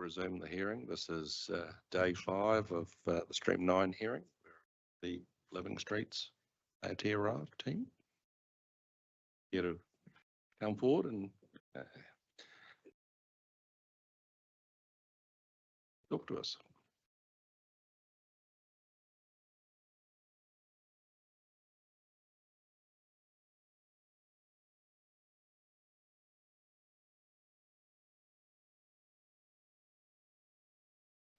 resume the hearing. This is day 5 of the Stream 9 hearing. The Living Streets Aotearoa team here to come forward and talk to us.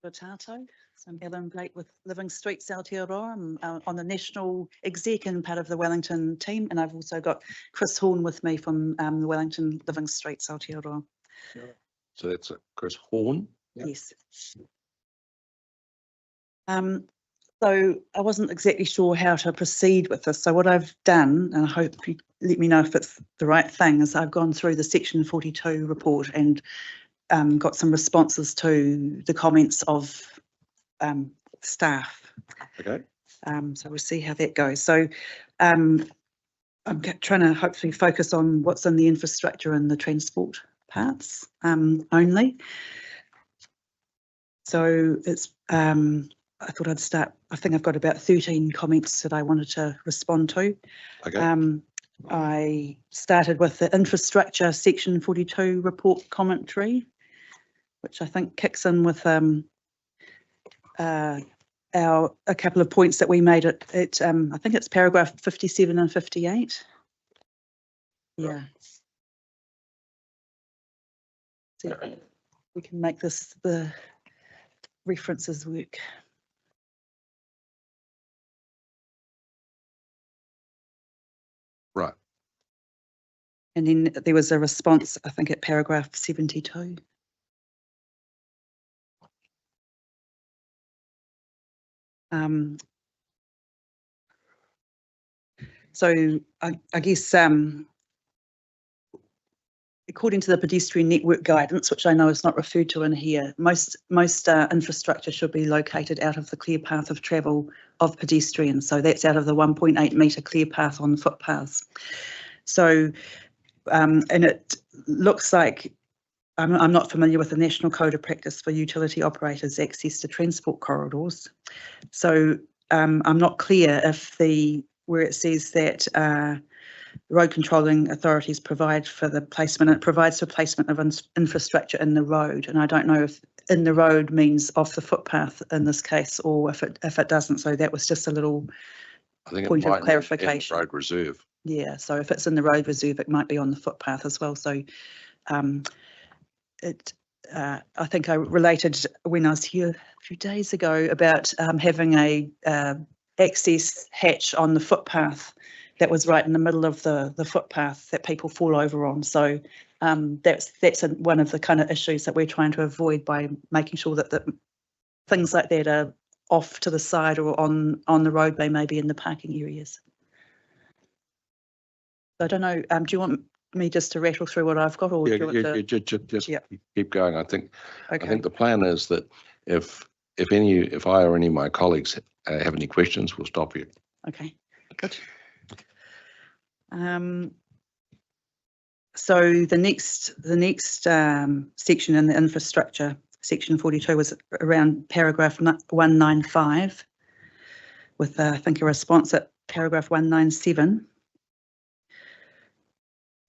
Potato. So I'm Ellen Blake with Living Streets Aotearoa. I'm on the national exec and part of the Wellington team, and I've also got Chris Horn with me from the Wellington Living Streets Aotearoa. So that's Chris Horn. Yes. So I wasn't exactly sure how to proceed with this. So what I've done, and I hope you let me know if it's the right thing, is I've gone through the Section 42 report and got some responses to the comments of staff. Okay. So we'll see how that goes. So I'm trying to hopefully focus on what's in the infrastructure and the transport parts only. So it's I thought I'd start. I think I've got about 13 comments that I wanted to respond to. Okay. I started with the infrastructure Section 42 report commentary, which I think kicks in with a couple of points that we made at I think it's paragraph 57 and 58. Yeah. So we can make the references work. Right. And then there was a response, I think, at paragraph 72. So I guess according to the pedestrian network guidance, which I know is not referred to in here, most infrastructure should be located out of the clear path of travel of pedestrians. So that's out of the 1.8 metre clear path on footpaths. So, and it looks like, I'm not familiar with the National Code of Practice for Utility Operators' Access to Transport Corridors. So I'm not clear if where it says that road controlling authorities provide for the placement, it provides for placement of infrastructure in the road. And I don't know if in the road means off the footpath in this case, or if it doesn't. So that was just a little point of clarification. In the road reserve. Yeah, so if it's in the road reserve, it might be on the footpath as well. So I think I related when I was here a few days ago about having a access hatch on the footpath that was right in the middle of the footpath that people fall over on. So that's one of the kind of issues that we're trying to avoid by making sure that things like that are off to the side or on the roadway, maybe in the parking areas. I don't know, do you want me just to rattle through what I've got, or Yeah, do you want to... just keep going. I think the plan is that if I or any of my colleagues have any questions, we'll stop you. Okay, good. So the next section in the infrastructure, Section 42, was around paragraph 195, with I think a response at paragraph 197.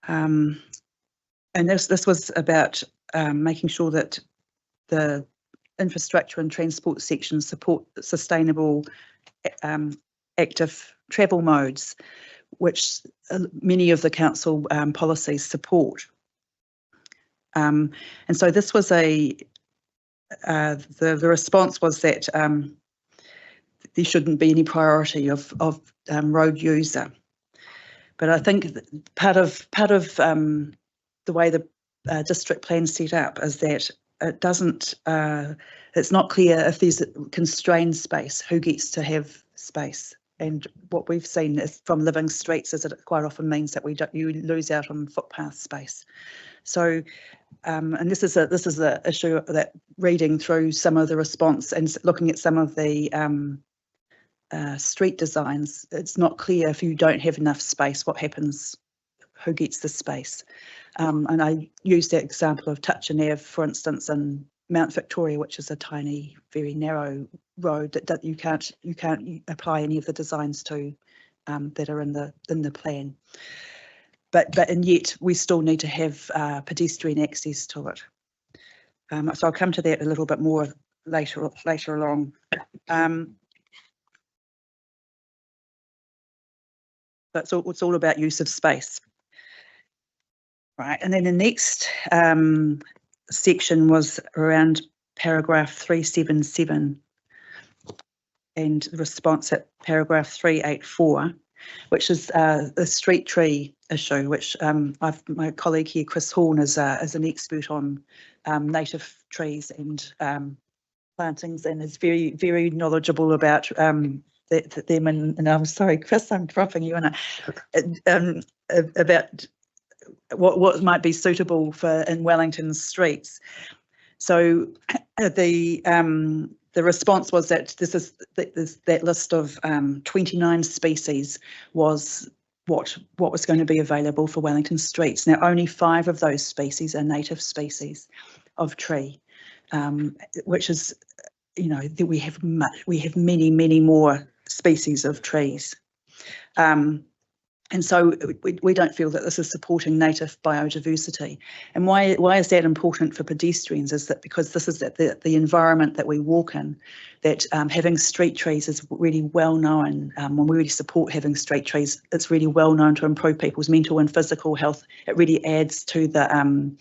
And this was about making sure that the infrastructure and transport sections support sustainable active travel modes, which many of the council policies support. And so this was the response was that there shouldn't be any priority of road user. But I think part of the way the district plan's set up is that it doesn't. It's not clear if there's a constrained space, who gets to have space. And what we've seen is from Living Streets is that it quite often means that you lose out on footpath space. So, and this is the issue that reading through some of the response and looking at some of the street designs, it's not clear if you don't have enough space, what happens, who gets the space. And I used that example of Touch and Ave, for instance, in Mount Victoria, which is a tiny, very narrow road that you can't apply any of the designs to that are in the plan. And yet we still need to have pedestrian access to it. So I'll come to that a little bit more later along. It's all about use of space. Right, and then the next section was around paragraph 377 and the response at paragraph 384, which is the street tree issue, which my colleague here, Chris Horn, is an expert on native trees and plantings, and is very, very knowledgeable about them. And I'm sorry, Chris, I'm dropping you in about what might be suitable for in Wellington's streets. So the response was that that list of 29 species was what was going to be available for Wellington streets. Now, only 5 of those species are native species of tree, which is, that we have many, many more species of trees. And so we don't feel that this is supporting native biodiversity. And why is that important for pedestrians? Is that because this is the environment that we walk in, that having street trees is really well known. When we really support having street trees, it's really well known to improve people's mental and physical health. It really adds to the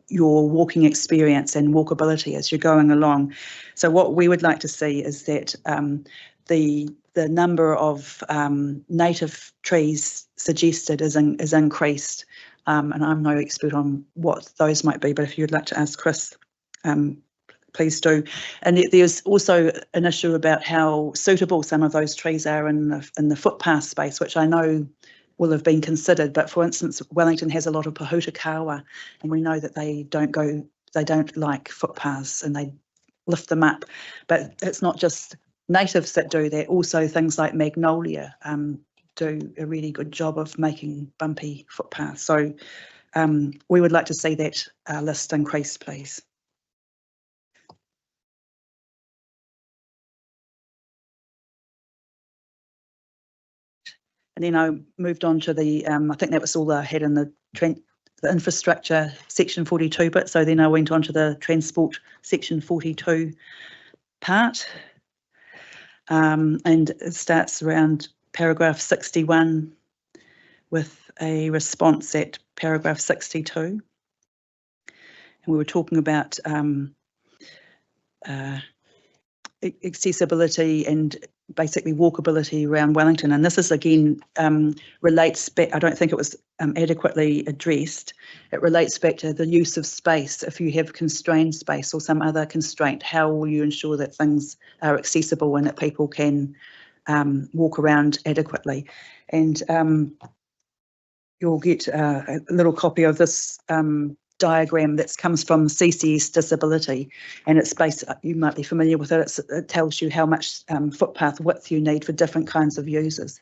your walking experience and walkability as you're going along. So what we would like to see is that the number of native trees suggested is increased, and I'm no expert on what those might be, but if you'd like to ask Chris, please do. And there's also an issue about how suitable some of those trees are in the footpath space, which I know will have been considered. But for instance, Wellington has a lot of Pahutakawa, and we know that they don't like footpaths and they lift them up. But it's not just natives that do that, also things like magnolia do a really good job of making bumpy footpaths. So we would like to see that list increase, please. And then I moved on to the, I think that was all I had in the infrastructure section 42 bit. So then I went on to the transport section 42 part. And it starts around paragraph 61 with a response at paragraph 62. And we were talking about accessibility and basically walkability around Wellington. And this is again relates back, I don't think it was adequately addressed. It relates back to the use of space. If you have constrained space or some other constraint, how will you ensure that things are accessible and that people can walk around adequately? And you'll get a little copy of this diagram that comes from CCS Disability, and it's based, you might be familiar with it, it tells you how much footpath width you need for different kinds of users.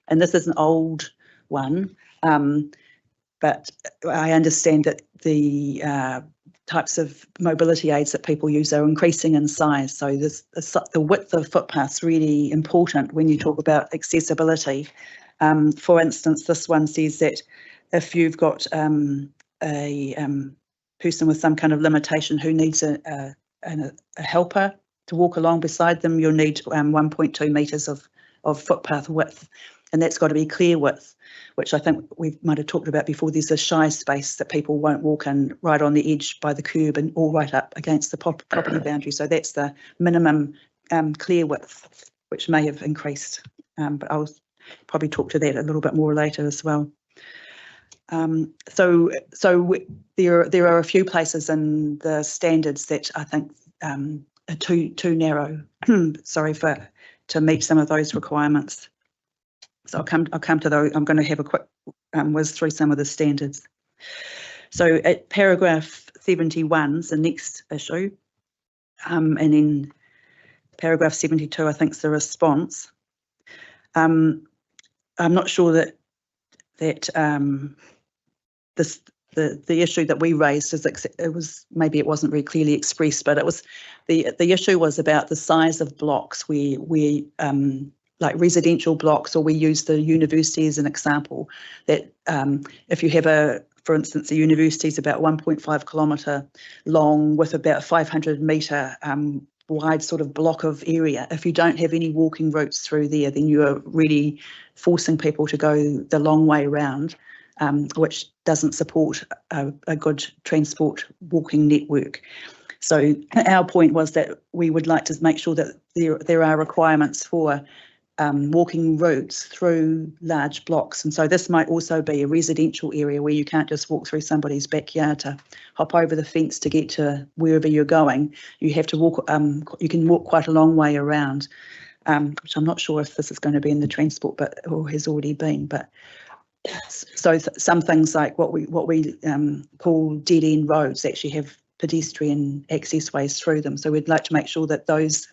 And this is an old one, but I understand that the types of mobility aids that people use are increasing in size. So the width of footpaths really important when you talk about accessibility. For instance, this one says that if you've got a person with some kind of limitation who needs a helper to walk along beside them, you'll need 1.2 metres of footpath width, and that's got to be clear width, which I think we might have talked about before. There's a shy space that people won't walk in right on the edge by the curb and all right up against the property boundary. So that's the minimum clear width, which may have increased, but I'll probably talk to that a little bit more later as well. So there are a few places in the standards that I think are too narrow. Sorry to meet some of those requirements. So I'll come to those. I'm going to have a quick whiz through some of the standards. So at paragraph 71 is the next issue, and then paragraph 72 I think is the response. I'm not sure that the issue that we raised is it was, maybe it wasn't very clearly expressed, but it was the issue was about the size of blocks where like residential blocks, or we use the university as an example, that if you have for instance, the university is about 1.5 kilometre long with about 500 metre wide sort of block of area. If you don't have any walking routes through there, then you are really forcing people to go the long way around, which doesn't support a good transport walking network. So our point was that we would like to make sure that there are requirements for walking routes through large blocks. And so this might also be a residential area where you can't just walk through somebody's backyard to hop over the fence to get to wherever you're going. You have to walk, you can walk quite a long way around, which I'm not sure if this is going to be in the transport, or has already been. But so some things like what we call dead end roads actually have pedestrian access ways through them. So we'd like to make sure that those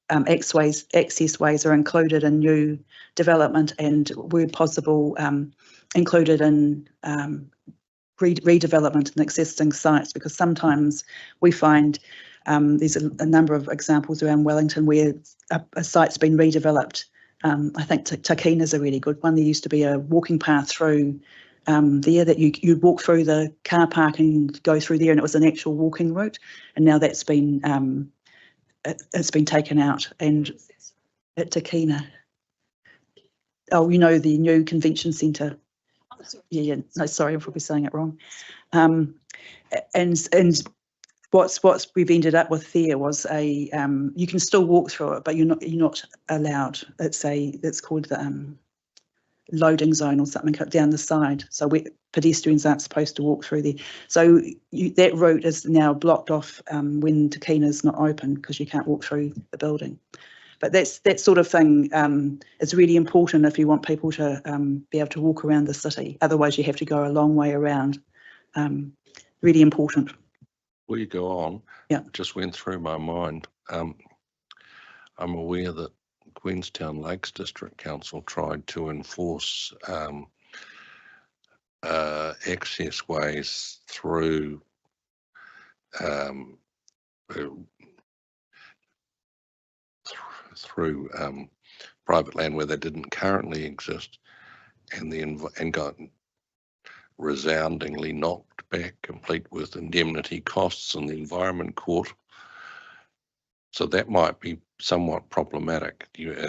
access ways are included in new development, and where possible included in redevelopment in existing sites, because sometimes we find there's a number of examples around Wellington where a site's been redeveloped. I think Kāinga is a really good one. There used to be a walking path through there that you'd walk through the car park and go through there, and it was an actual walking route, and now that's been it's been taken out. And at Kāinga, oh, you know, the new convention centre. Yeah, no, sorry, I'm probably saying it wrong. And what's we've ended up with there was a you can still walk through it, but you're not allowed. It's called the loading zone or something down the side. So pedestrians aren't supposed to walk through there. So that route is now blocked off when Kāinga is not open, because you can't walk through the building. But that sort of thing is really important if you want people to be able to walk around the city. Otherwise, you have to go a long way around. Really important. Before you go on, yeah, just went through my mind. I'm aware that Queenstown Lakes District Council tried to enforce access ways through private land where they didn't currently exist, and got resoundingly knocked back, complete with indemnity costs in the Environment Court. So that might be somewhat problematic. Yeah,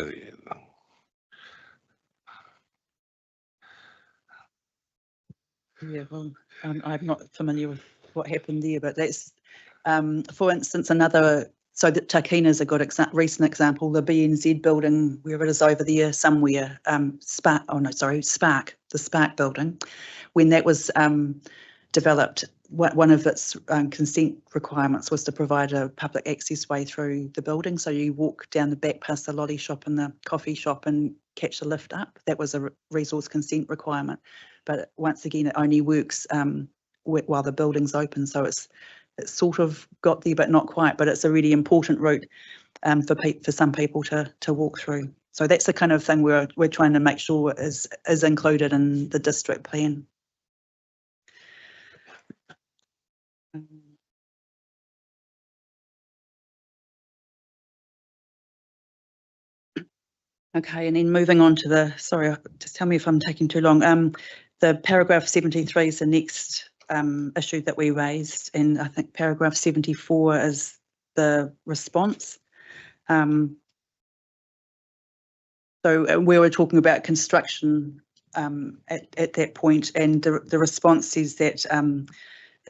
well, I'm not familiar with what happened there, but that's, for instance, another. So that Kāinga is a good recent example. The BNZ building, wherever it is over there somewhere, Spark, the Spark building, when that was developed, one of its consent requirements was to provide a public access way through the building. So you walk down the back past the lolly shop and the coffee shop and catch the lift up. That was a resource consent requirement. But once again, it only works while the building's open. So it's sort of got there, but not quite. But it's a really important route for some people to walk through. So that's the kind of thing we're trying to make sure is included in the district plan. Okay, and then moving on to the, sorry, just tell me if I'm taking too long. The paragraph 73 is the next issue that we raised, and I think paragraph 74 is the response. So we were talking about construction at that point, and the response says that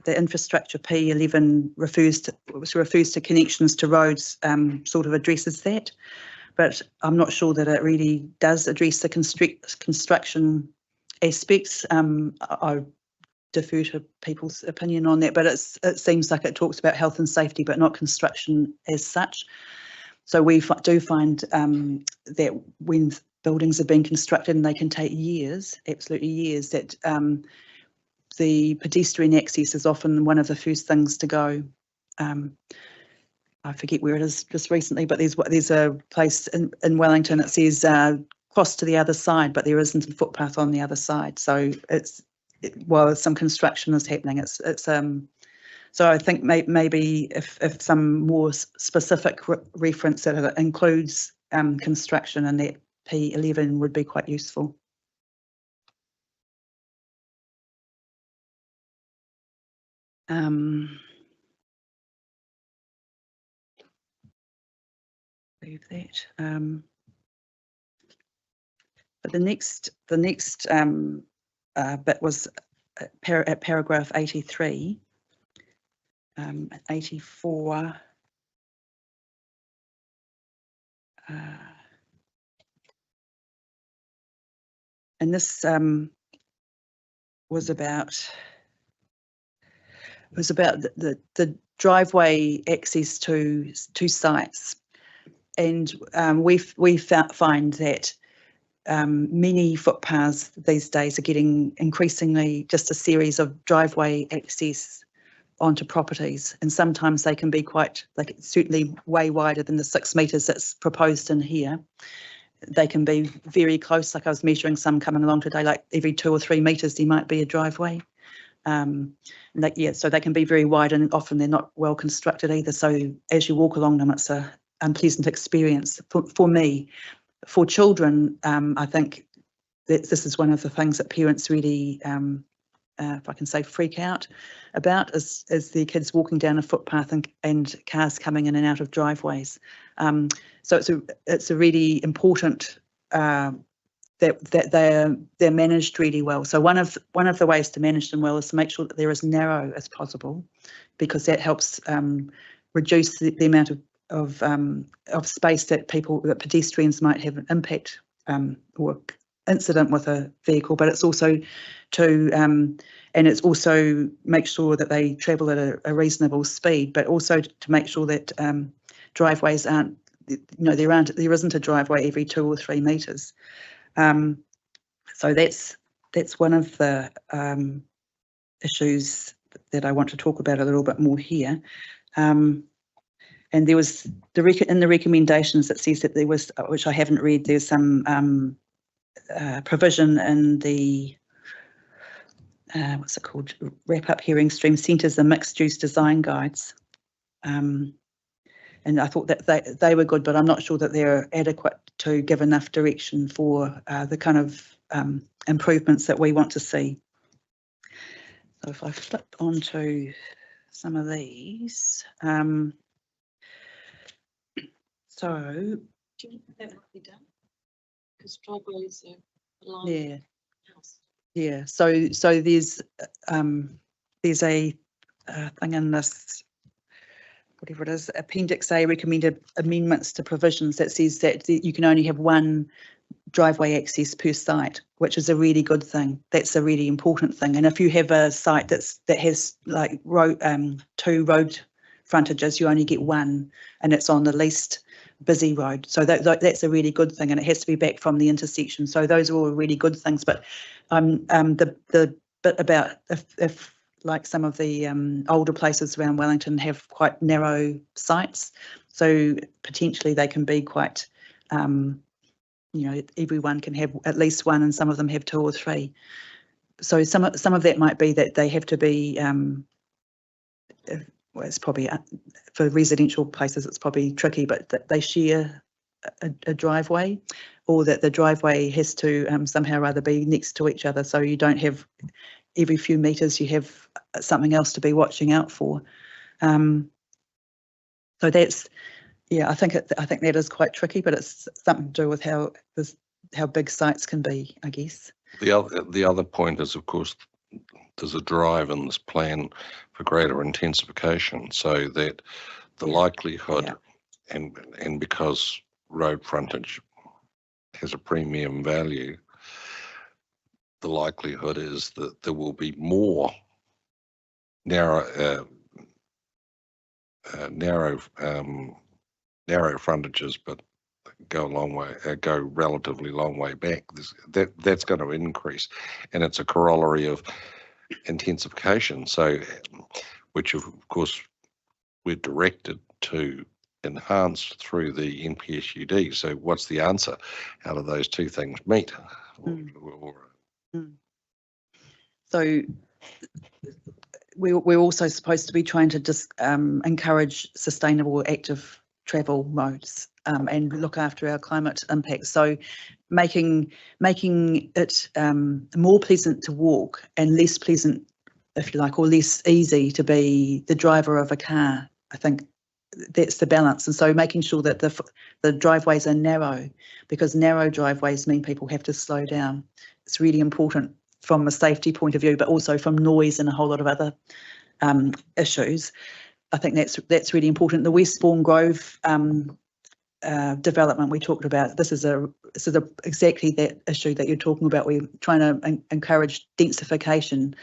the infrastructure P11 refers to connections to roads, sort of addresses that. But I'm not sure that it really does address the construction aspects. I defer to people's opinion on that, but it seems like it talks about health and safety, but not construction as such. So we do find that when buildings are being constructed, and they can take years, absolutely years, that the pedestrian access is often one of the first things to go. I forget where it is just recently, but there's a place in Wellington, it says cross to the other side, but there isn't a footpath on the other side. So while some construction is happening. So I think maybe if some more specific reference that includes construction in that P11 would be quite useful. Leave that. But the next bit was at paragraph 83, 84. And this was about the driveway access to sites, and we find that many footpaths these days are getting increasingly just a series of driveway access onto properties, and sometimes they can be quite, like, certainly way wider than the 6 metres that's proposed in here. They can be very close, like I was measuring some coming along today, like every 2 or 3 metres there might be a driveway. So they can be very wide, and often they're not well constructed either. So as you walk along them, it's a unpleasant experience for me. For children, I think that this is one of the things that parents really, if I can say, freak out about, is their kids walking down a footpath and cars coming in and out of driveways. So it's a really important that they're managed really well. So one of the ways to manage them well is to make sure that they're as narrow as possible, because that helps reduce the amount of space that pedestrians might have an impact or incident with a vehicle. But it's also and it's also make sure that they travel at a reasonable speed, but also to make sure that driveways aren't, there isn't a driveway every 2 or 3 metres. So that's one of the issues that I want to talk about a little bit more here. And there was in the recommendations that says that there was, which I haven't read, there's some provision in the what's it called, wrap-up hearing stream centres and mixed-use design guides. And I thought that they were good, but I'm not sure that they're adequate to give enough direction for the kind of improvements that we want to see. So if I flip onto some of these, so do you think that might be done? Because driveways are aligned. Yeah. So there's a thing in this, whatever it is, Appendix A, recommended amendments to provisions, that says that you can only have one driveway access per site, which is a really good thing. That's a really important thing. And if you have a site that has like 2 road frontages, you only get one, and it's on the least busy road. So that's a really good thing, and it has to be back from the intersection. So those are all really good things. But the bit about if like some of the older places around Wellington have quite narrow sites, so potentially they can be quite, everyone can have at least one, and some of them have 2 or 3. So some of that might be that they have to be, well, it's probably for residential places it's probably tricky, but that they share a driveway, or that the driveway has to somehow or other be next to each other, so you don't have every few metres you have something else to be watching out for. So that's, I think that is quite tricky, but it's something to do with how big sites can be, I guess. The other point is, of course, there's a drive in this plan for greater intensification, so that the likelihood, and because road frontage has a premium value, the likelihood is that there will be more narrow frontages, but go relatively long way back. That's going to increase, and it's a corollary of intensification. So, which of course we're directed to enhance through the NPSUD. So, what's the answer? How do those two things meet? So we're also supposed to be trying to just encourage sustainable active travel modes and look after our climate impacts. So making it more pleasant to walk and less pleasant, if you like, or less easy to be the driver of a car. I think that's the balance. And so making sure that the driveways are narrow, because narrow driveways mean people have to slow down. It's really important from a safety point of view, but also from noise and a whole lot of other issues. I think that's really important. The Westbourne Grove development we talked about, this is exactly that issue that you're talking about. We're trying to encourage densification,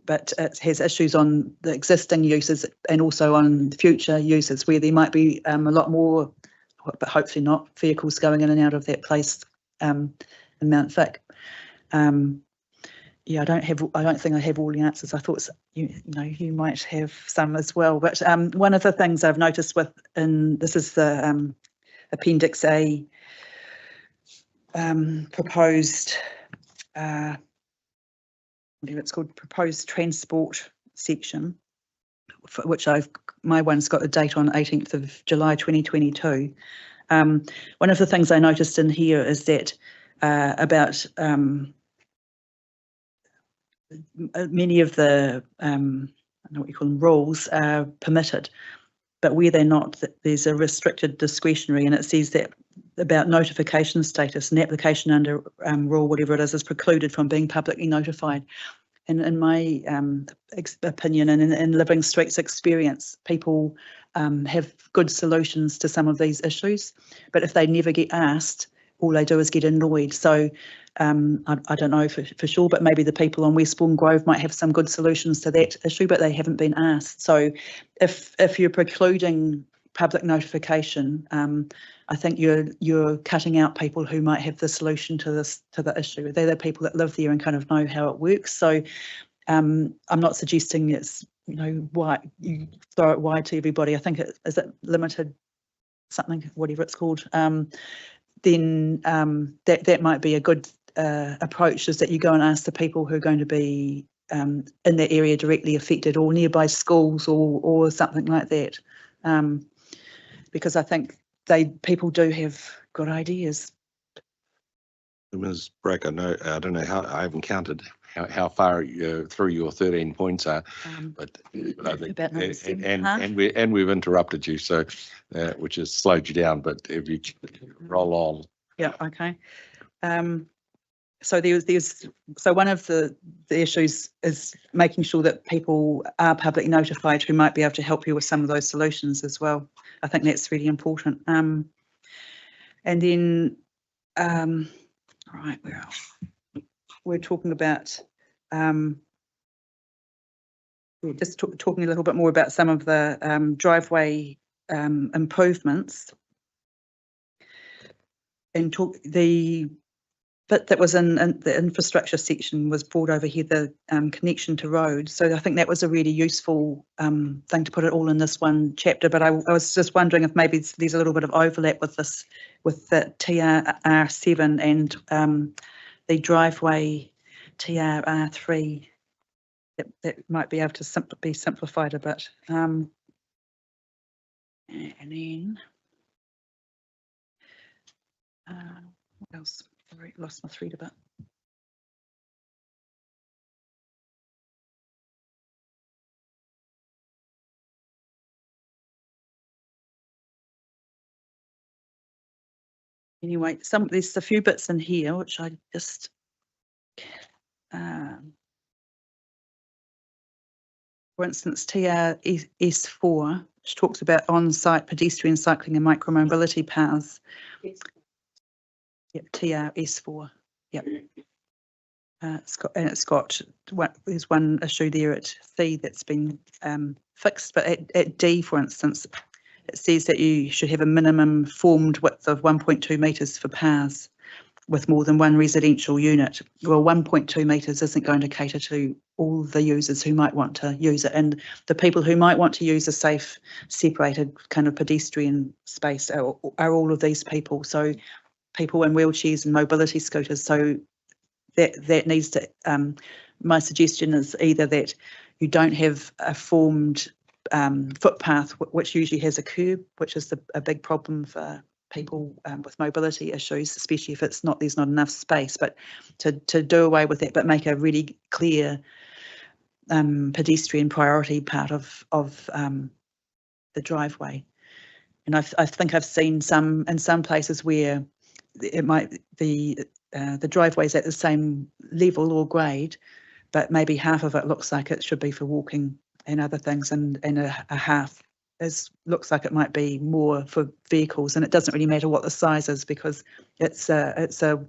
but it has issues on the existing uses and also on future uses where there might be a lot more, but hopefully not, vehicles going in and out of that place in Mount Vic. Yeah, I don't think I have all the answers. I thought you might have some as well. But one of the things I've noticed this is the Appendix A proposed, whatever it's called, proposed transport section, for which my one's got a date on 18th of July 2022. One of the things I noticed in here is that about many of the I don't know what you call them, rules are permitted, but where they're not, there's a restricted discretionary, and it says that about notification status, an application under rule whatever it is precluded from being publicly notified. And in my opinion and in Living Streets experience, people have good solutions to some of these issues, but if they never get asked, all they do is get annoyed. So I don't know for sure, but maybe the people on Westbourne Grove might have some good solutions to that issue, but they haven't been asked. So if you're precluding public notification, I think you're cutting out people who might have the solution to the issue. They're the people that live there and kind of know how it works. So I'm not suggesting it's why you throw it wide to everybody. I think is it limited something, whatever it's called. Then that might be a good approach, is that you go and ask the people who are going to be in that area directly affected, or nearby schools or something like that, because I think people do have good ideas. Ms. Brack, I don't know how, I haven't counted how far through your 13 points are, but I think, About number seven, and we've interrupted you, so which has slowed you down. But if you roll on. Yeah. Okay. So so one of the issues is making sure that people are publicly notified who might be able to help you with some of those solutions as well. I think that's really important. And then, right, we're talking about, we're just talking a little bit more about some of the driveway improvements. And the bit that was in the infrastructure section was brought over here, the connection to roads. So I think that was a really useful thing to put it all in this one chapter. But I was just wondering if maybe there's a little bit of overlap with this, with the TRR7 and the driveway TRR3. That might be able to be simplified a bit. And then what else? I lost my thread a bit. Anyway, there's a few bits in here which I just for instance, TRS4, which talks about on-site pedestrian cycling and micromobility paths. Yep, TRS4. Yep. There's one issue there at C that's been fixed, but at D, for instance, it says that you should have a minimum formed width of 1.2 metres for paths with more than one residential unit. Well, 1.2 metres isn't going to cater to all the users who might want to use it, and the people who might want to use a safe, separated kind of pedestrian space are all of these people. So people in wheelchairs and mobility scooters. So that needs to my suggestion is either that you don't have a formed footpath, which usually has a curb, which is a big problem for people with mobility issues, especially if there's not enough space, but to do away with that, but make a really clear pedestrian priority part of the driveway. And I think I've seen in some places where it might be the driveway's at the same level or grade, but maybe half of it looks like it should be for walking and other things, and a half looks like it might be more for vehicles, and it doesn't really matter what the size is, because it's the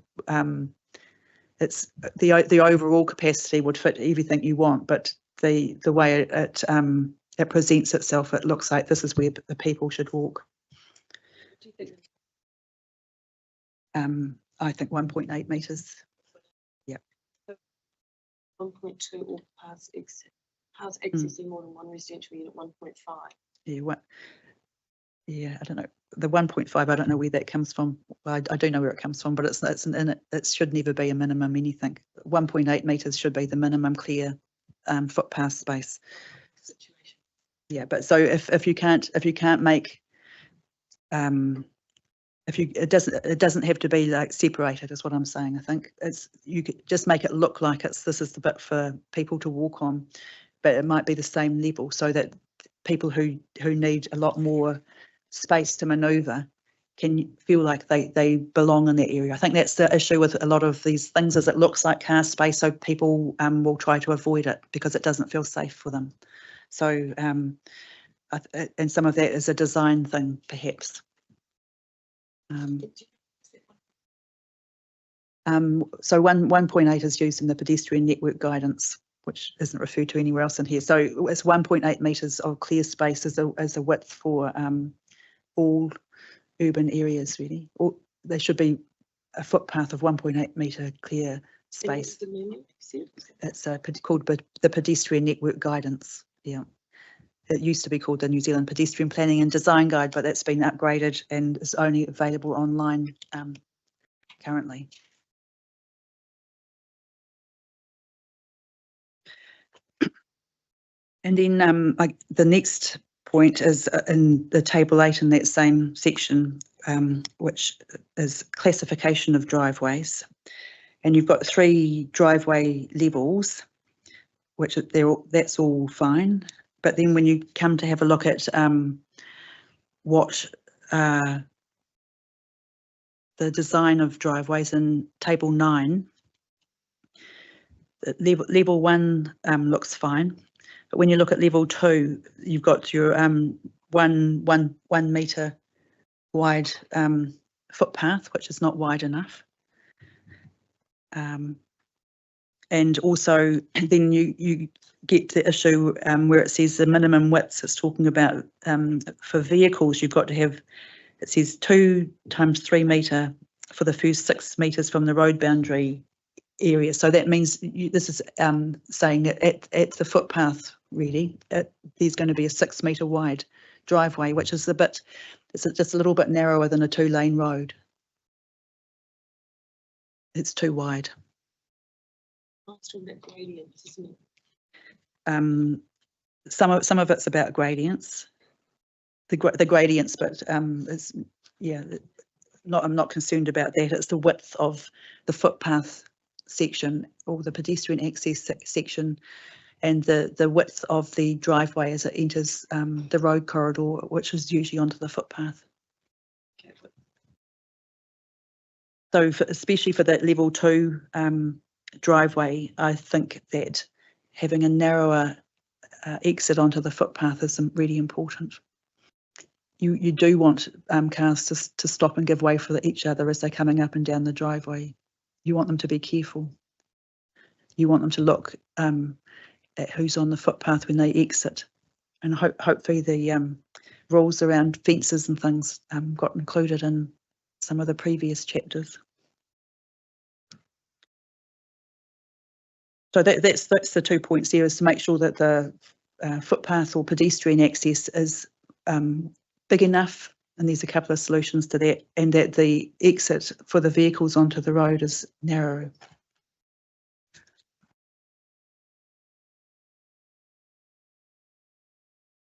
overall capacity would fit everything you want, but the way it presents itself, it looks like this is where the people should walk. Do you think? I think 1.8 metres. 1.2 or paths accessing more than one residential unit 1.5. Yeah, I don't know. The 1.5, I don't know where that comes from. Well, I do know where it comes from, but it should never be a minimum anything. 1.8 metres should be the minimum clear footpath space. Situation. Yeah, but so if you can't make it doesn't have to be like separated, is what I'm saying. I think you could just make it look like this is the bit for people to walk on, but it might be the same level, so that people who need a lot more space to manoeuvre can feel like they belong in that area. I think that's the issue with a lot of these things, is it looks like car space, so people will try to avoid it because it doesn't feel safe for them. So and some of that is a design thing, perhaps. So 1.8 is used in the pedestrian network guidance, which isn't referred to anywhere else in here. So it's 1.8 metres of clear space as a width for all urban areas, really. Or there should be a footpath of 1.8 metre clear space. It's called the pedestrian network guidance. Yeah. It used to be called the New Zealand Pedestrian Planning and Design Guide, but that's been upgraded and is only available online currently. And then the next point is in the table 8 in that same section, which is classification of driveways. And you've got 3 driveway levels, which that's all fine. But then when you come to have a look at what the design of driveways in table 9, level 1 looks fine. But when you look at level 2, you've got your 1 metre wide footpath, which is not wide enough. And also then you get the issue where it says the minimum widths it's talking about for vehicles. You've got to have, it says 2 times 3 metre for the first 6 metres from the road boundary area. So that means this is saying that at the footpath, really, there's going to be a 6 metre wide driveway, which is it's just a little bit narrower than a 2-lane road. It's too wide. Gradients, isn't it? Some of it's about gradients, the gradients, but it's, yeah, I'm not concerned about that. It's the width of the footpath section or the pedestrian access section, and the width of the driveway as it enters the road corridor, which is usually onto the footpath. Okay. So especially for that level 2 driveway, I think that having a narrower exit onto the footpath is really important. You do want cars to stop and give way for each other as they're coming up and down the driveway. You want them to be careful. You want them to look at who's on the footpath when they exit. And hopefully the rules around fences and things got included in some of the previous chapters. So that's the 2 points there, is to make sure that the footpath or pedestrian access is big enough, and there's a couple of solutions to that, and that the exit for the vehicles onto the road is narrow.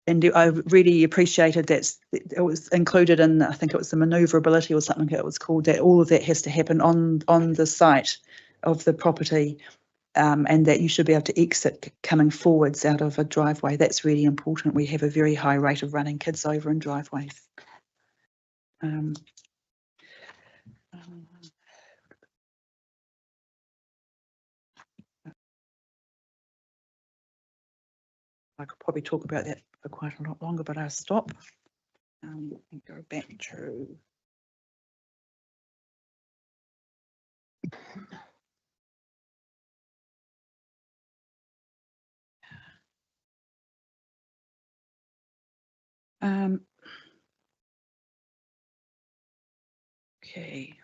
And I really appreciated that it was included in, I think it was the manoeuvrability or something it was called, that all of that has to happen on the site of the property, and that you should be able to exit coming forwards out of a driveway. That's really important. We have a very high rate of running kids over in driveways. I could probably talk about that for quite a lot longer, but I'll stop and go back to. Okay.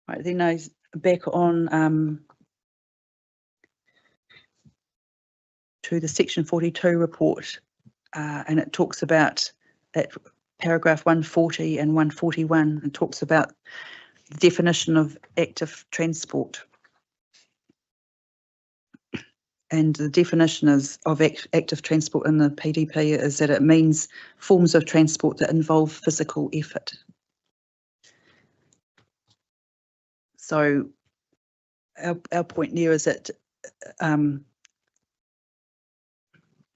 Right, then I was back on to the section 42 report, and it talks about that paragraph 140 and 141, and talks about the definition of active transport. And the definition of active transport in the PDP is that it means forms of transport that involve physical effort. So our point there is that I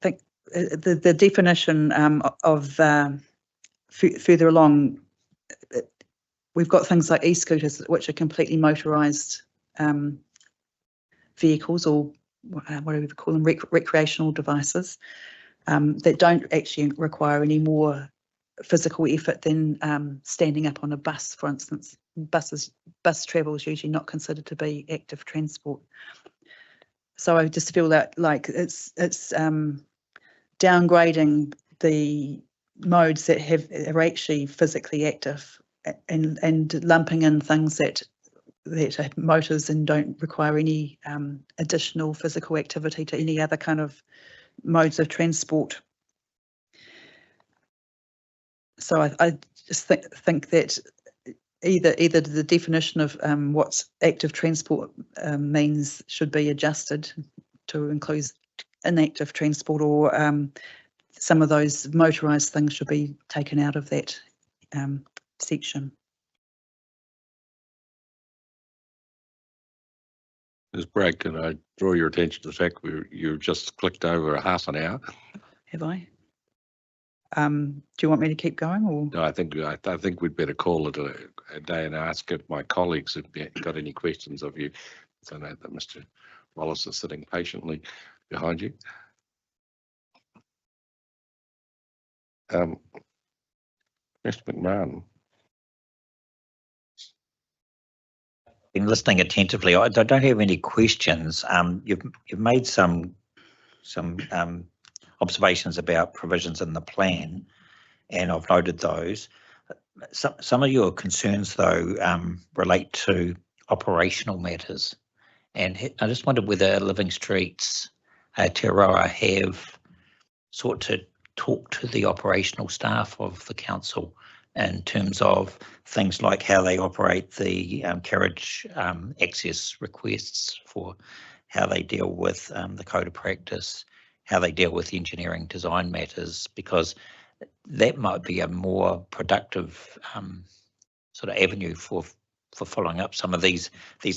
think the definition of further along, we've got things like e-scooters, which are completely motorised vehicles, or what do we call them, recreational devices, that don't actually require any more physical effort than standing up on a bus, for instance. Bus travel is usually not considered to be active transport. So I just feel that like it's downgrading the modes that are actually physically active, and lumping in things that are motors and don't require any additional physical activity to any other kind of modes of transport. So I just think that either the definition of what active transport means should be adjusted to include inactive transport, or some of those motorised things should be taken out of that section. Ms. Bragg, can I draw your attention to the fact you've just clicked over a half an hour? Have I? Do you want me to keep going, or? No, I think we'd better call it a day and ask if my colleagues have got any questions of you. So I know that Mr. Wallace is sitting patiently behind you. Mr. McMahon. Been listening attentively. I don't have any questions. You've made some observations about provisions in the plan, and I've noted those. Some of your concerns, though, relate to operational matters, and I just wondered whether Living Streets Aotearoa have sought to talk to the operational staff of the council in terms of things like how they operate the carriage access requests, for how they deal with the code of practice, how they deal with engineering design matters, because that might be a more productive sort of avenue for following up some of these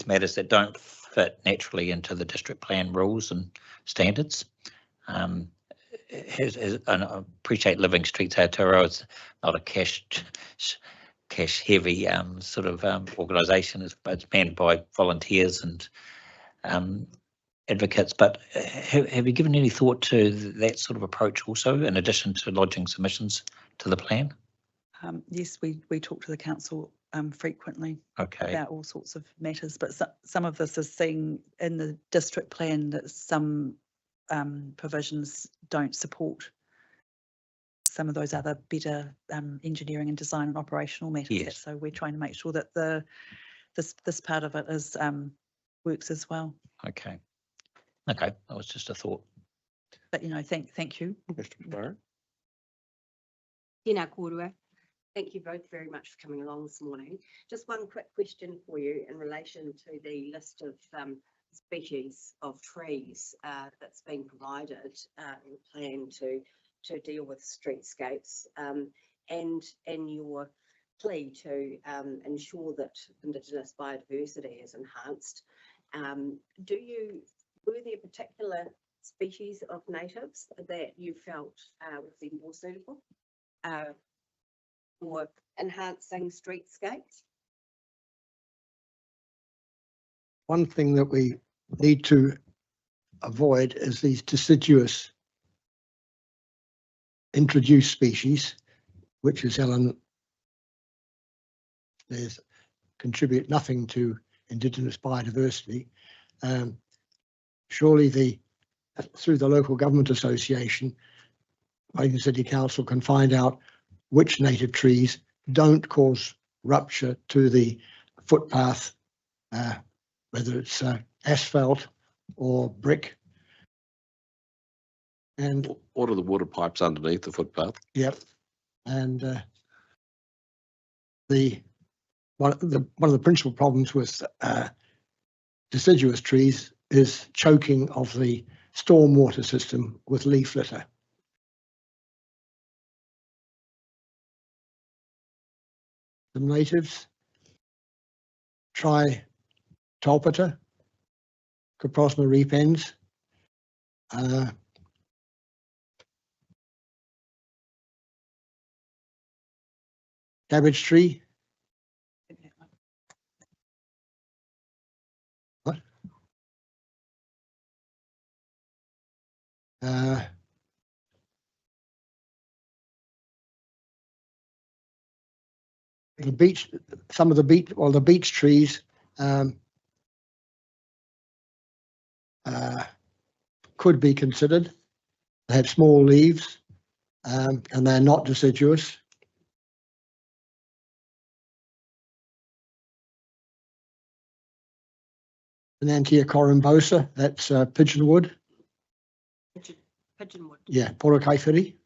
matters that don't fit naturally into the district plan rules and standards. And I appreciate Living Streets Aotearoa is not a cash heavy sort of organisation. It's manned by volunteers and advocates, but have you given any thought to that sort of approach also, in addition to lodging submissions to the plan? Yes, we talk to the council frequently about all sorts of matters, but some of this is seen in the district plan that some provisions don't support some of those other better engineering and design and operational matters. Yes. So we're trying to make sure that this part of it is works as well. Okay, that was just a thought. But thank you. Mr. McMahon. Tēnā kōrua. Thank you both very much for coming along this morning. Just one quick question for you in relation to the list of species of trees that's been provided in the plan to deal with streetscapes, and your plea to ensure that Indigenous biodiversity is enhanced. Were there particular species of natives that you felt would be more suitable for enhancing streetscapes? One thing that we need to avoid is these deciduous introduced species, which, as Ellen says, contribute nothing to Indigenous biodiversity. Surely through the local government association, Wellington City Council can find out which native trees don't cause rupture to the footpath, whether it's asphalt or brick. And What are the water pipes underneath the footpath? yep, and one of the principal problems with deciduous trees is choking of the stormwater system with leaf litter. The natives try tolpita, Coprosma repens, cabbage tree. What? The beech, some of the beech trees could be considered. They have small leaves and they're not deciduous. Enantia corymbosa, that's pigeonwood. Pigeonwood. Yeah, Porakaifiri.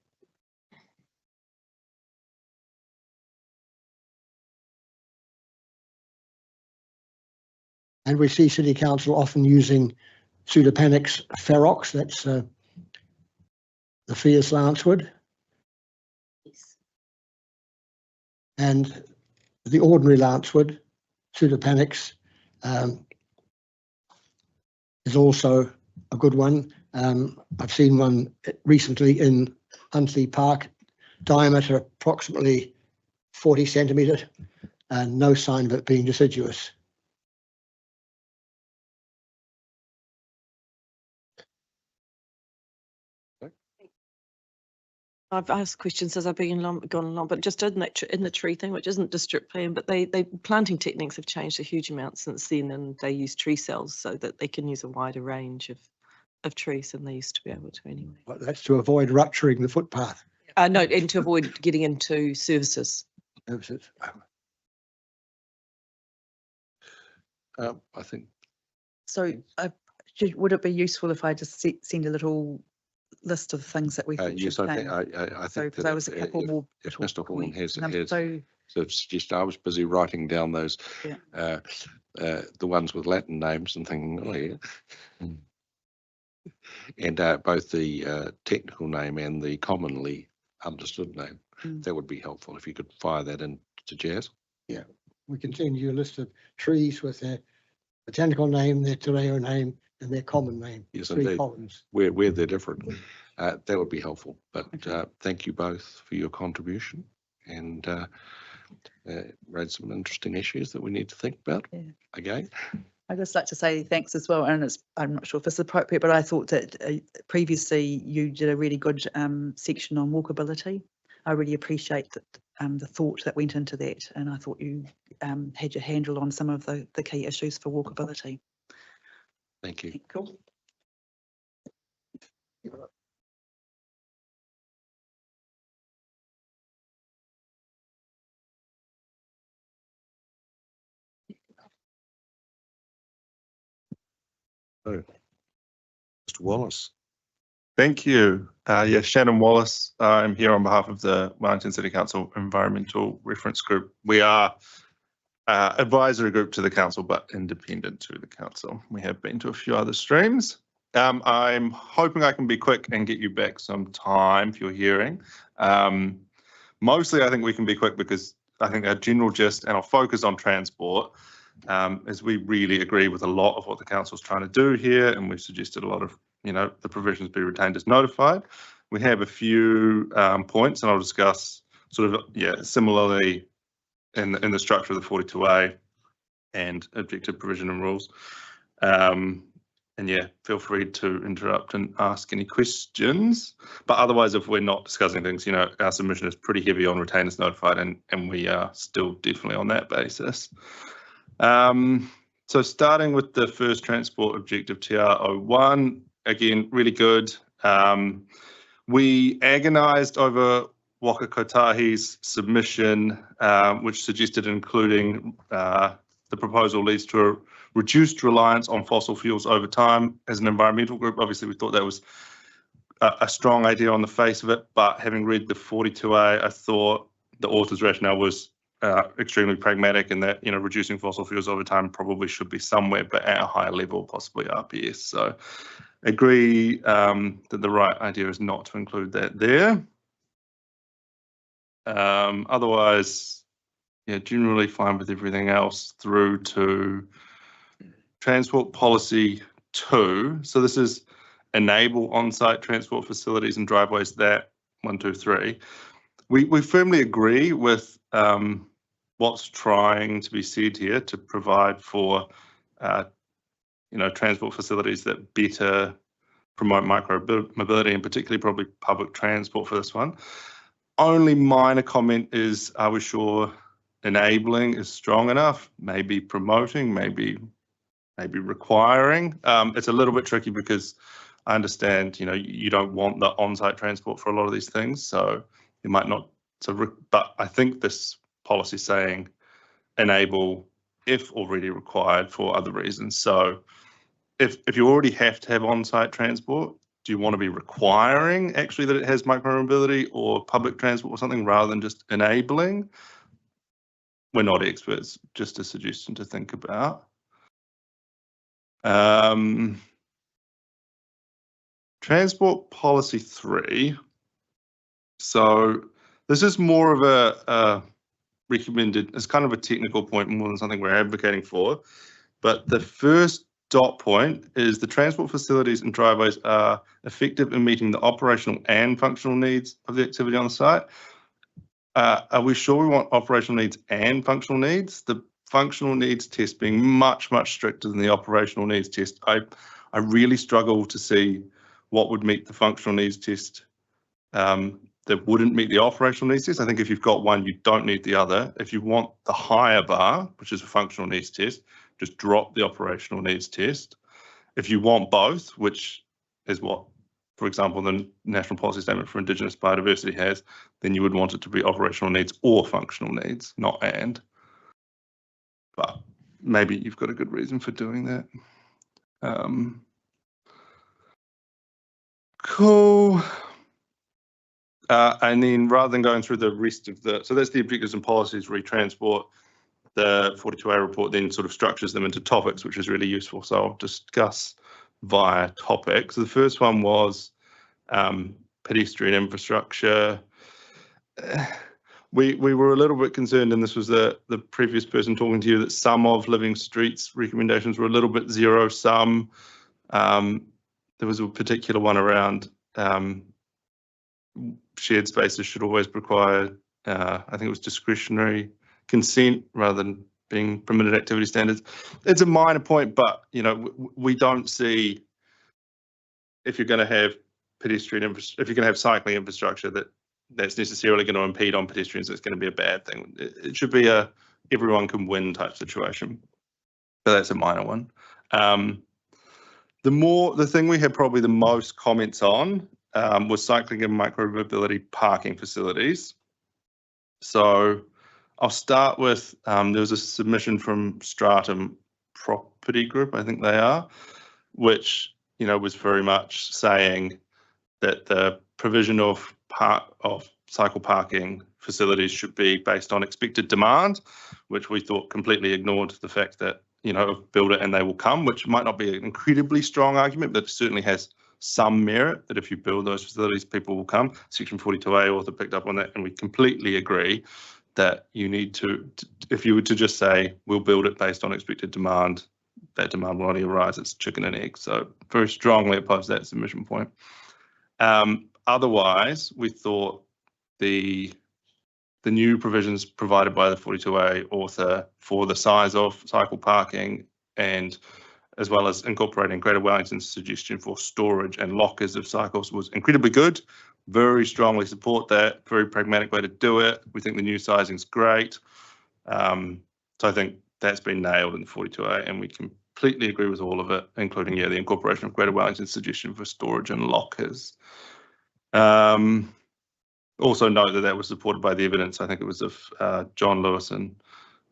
And we see City Council often using Pseudopanix ferox, that's the fierce lancewood, Yes. and the ordinary lancewood, Pseudopanix, is also a good one. I've seen one recently in Huntly Park, diameter approximately 40 centimetres, and no sign of it being deciduous. I've asked questions as I've gone along, but just in the tree thing, which isn't district plan, but they planting techniques have changed a huge amount since then, and they use tree cells so that they can use a wider range of trees than they used to be able to anyway. But that's to avoid rupturing the footpath. No, and to avoid getting into services. I think So would it be useful if I just send a little list of things that we thought yes, should I think change? I So think there was a couple more. if little Mr. Horn points. has So sort of suggestion, I was busy writing down those Yeah. the ones with Latin names and thinking, oh yeah. And both the technical name and the commonly understood name. That would be helpful if you could fire that in to Jazz. Yeah, we can send you a list of trees with their botanical name, their te reo name, and their common name. Yes, 3 indeed. columns. Where they're different. That would be helpful. But thank you both for your contribution and raised some interesting issues that we need to think about again. I'd just like to say thanks as well, and I'm not sure if it's appropriate, but I thought that previously you did a really good section on walkability. I really appreciate that the thought that went into that, and I thought you had your handle on some of the key issues for walkability. Thank you. Cool. Mr. Wallace. Thank you. Yes, Shannon Wallace. I'm here on behalf of the Wellington City Council Environmental Reference Group. We are advisory group to the council, but independent to the council. We have been to a few other streams. I'm hoping I can be quick and get you back some time for your hearing. Mostly I think we can be quick because I think our general gist, and I'll focus on transport, is we really agree with a lot of what the council's trying to do here, and we've suggested a lot of, the provisions be retained as notified. We have a few points, and I'll discuss sort of, similarly in the structure of the 42A and objective provision and rules. And feel free to interrupt and ask any questions. But otherwise, if we're not discussing things, our submission is pretty heavy on retainers notified, and we are still definitely on that basis. So starting with the first transport objective, TR01, again, really good. We agonised over Waka Kotahi's submission, which suggested including the proposal leads to a reduced reliance on fossil fuels over time. As an environmental group, obviously we thought that was a strong idea on the face of it, but having read the 42A, I thought the author's rationale was extremely pragmatic, and that reducing fossil fuels over time probably should be somewhere, but at a higher level, possibly RPS. So agree that the right idea is not to include that there. Otherwise, generally fine with everything else through to Transport Policy 2. So this is enable on-site transport facilities and driveways, that 1, 2, 3. We firmly agree with what's trying to be said here to provide for transport facilities that better promote micro-mobility, and particularly probably public transport for this one. Only minor comment is, are we sure enabling is strong enough? Maybe promoting, maybe requiring. It's a little bit tricky because I understand, you don't want the on-site transport for a lot of these things, so you might not. But I think this policy is saying enable if already required for other reasons. So if you already have to have on-site transport, do you want to be requiring actually that it has micro-mobility or public transport or something rather than just enabling? We're not experts, just a suggestion to think about. Transport Policy 3. So this is more of a recommended, it's kind of a technical point more than something we're advocating for. But the first dot point is the transport facilities and driveways are effective in meeting the operational and functional needs of the activity on the site. Are we sure we want operational needs and functional needs? The functional needs test being much, much stricter than the operational needs test. I really struggle to see what would meet the functional needs test that wouldn't meet the operational needs test. I think if you've got one, you don't need the other. If you want the higher bar, which is a functional needs test, just drop the operational needs test. If you want both, which is what, for example, the National Policy Statement for Indigenous Biodiversity has, then you would want it to be operational needs or functional needs, not and. But maybe you've got a good reason for doing that. Cool. And then rather than going through the rest of so that's the objectives and policies, retransport. The 42A report then sort of structures them into topics, which is really useful. So I'll discuss via topics. So the first one was pedestrian infrastructure. We were a little bit concerned, and this was the previous person talking to you, that some of Living Street's recommendations were a little bit zero sum. There was a particular one around shared spaces should always require, I think it was discretionary consent rather than being permitted activity standards. It's a minor point, but we don't see, if you're going to have if you're going to have cycling infrastructure that's necessarily going to impede on pedestrians, it's going to be a bad thing. It should be a everyone can win type situation. So that's a minor one. The thing we had probably the most comments on was cycling and micro-mobility parking facilities. So I'll start with, there was a submission from Stratum Property Group, I think they are, which, was very much saying that the provision of cycle parking facilities should be based on expected demand, which we thought completely ignored the fact that, you know, build it and they will come, which might not be an incredibly strong argument, but it certainly has some merit that if you build those facilities, people will come. Section 42A author picked up on that, and we completely agree that you need to, if you were to just say, we'll build it based on expected demand, that demand will only arise. It's chicken and egg. So very strongly opposed that submission point. Otherwise, we thought the new provisions provided by the 42A author for the size of cycle parking, and as well as incorporating Greater Wellington's suggestion for storage and lockers of cycles, was incredibly good. Very strongly support that. Very pragmatic way to do it. We think the new sizing is great. So I think that's been nailed in the 42A, and we completely agree with all of it, including, yeah, the incorporation of Greater Wellington's suggestion for storage and lockers. Also note that that was supported by the evidence. I think it was of John Lewison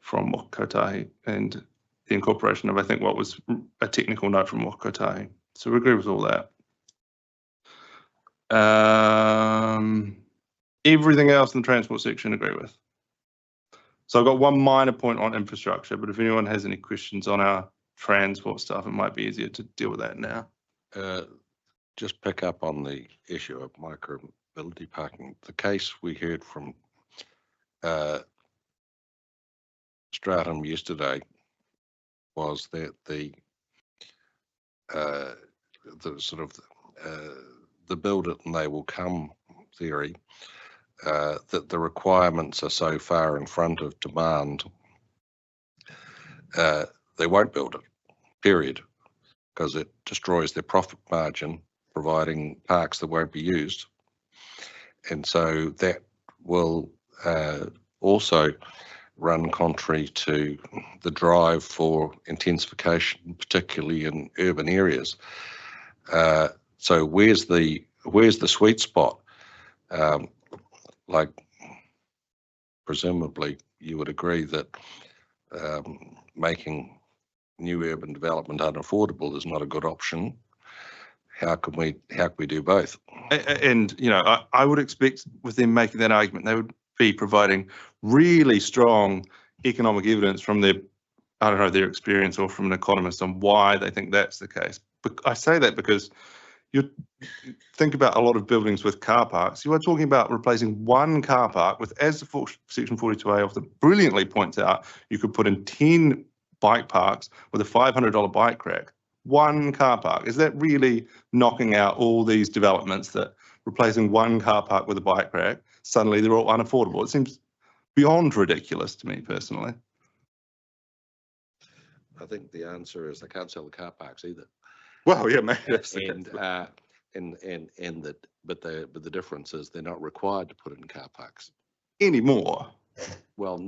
from Kotahi, and the incorporation of, I think, what was a technical note from Kotahi. So we agree with all that. Everything else in the transport section, agree with. So I've got one minor point on infrastructure, but if anyone has any questions on our transport stuff, it might be easier to deal with that now. Just pick up on the issue of micro-mobility parking. The case we heard from Stratum yesterday was that the sort of the build it and they will come theory, that the requirements are so far in front of demand, they won't build it, period, because it destroys their profit margin, providing parks that won't be used. And so that will also run contrary to the drive for intensification, particularly in urban areas. So where's the sweet spot? Like, presumably you would agree that making new urban development unaffordable is not a good option. How can we do both? And, you know, I would expect with them making that argument, they would be providing really strong economic evidence from their, I don't know, their experience or from an economist on why they think that's the case. But I say that because you think about a lot of buildings with car parks. You are talking about replacing one car park with, as the Section 42A author brilliantly points out, you could put in 10 bike parks with a $500 bike rack. One car park. Is that really knocking out all these developments that replacing one car park with a bike rack, suddenly they're all unaffordable? It seems beyond ridiculous to me personally. I think the answer is they can't sell the car parks either. Well, yeah, maybe that's the case. But the difference is they're not required to put it in car parks anymore. Well,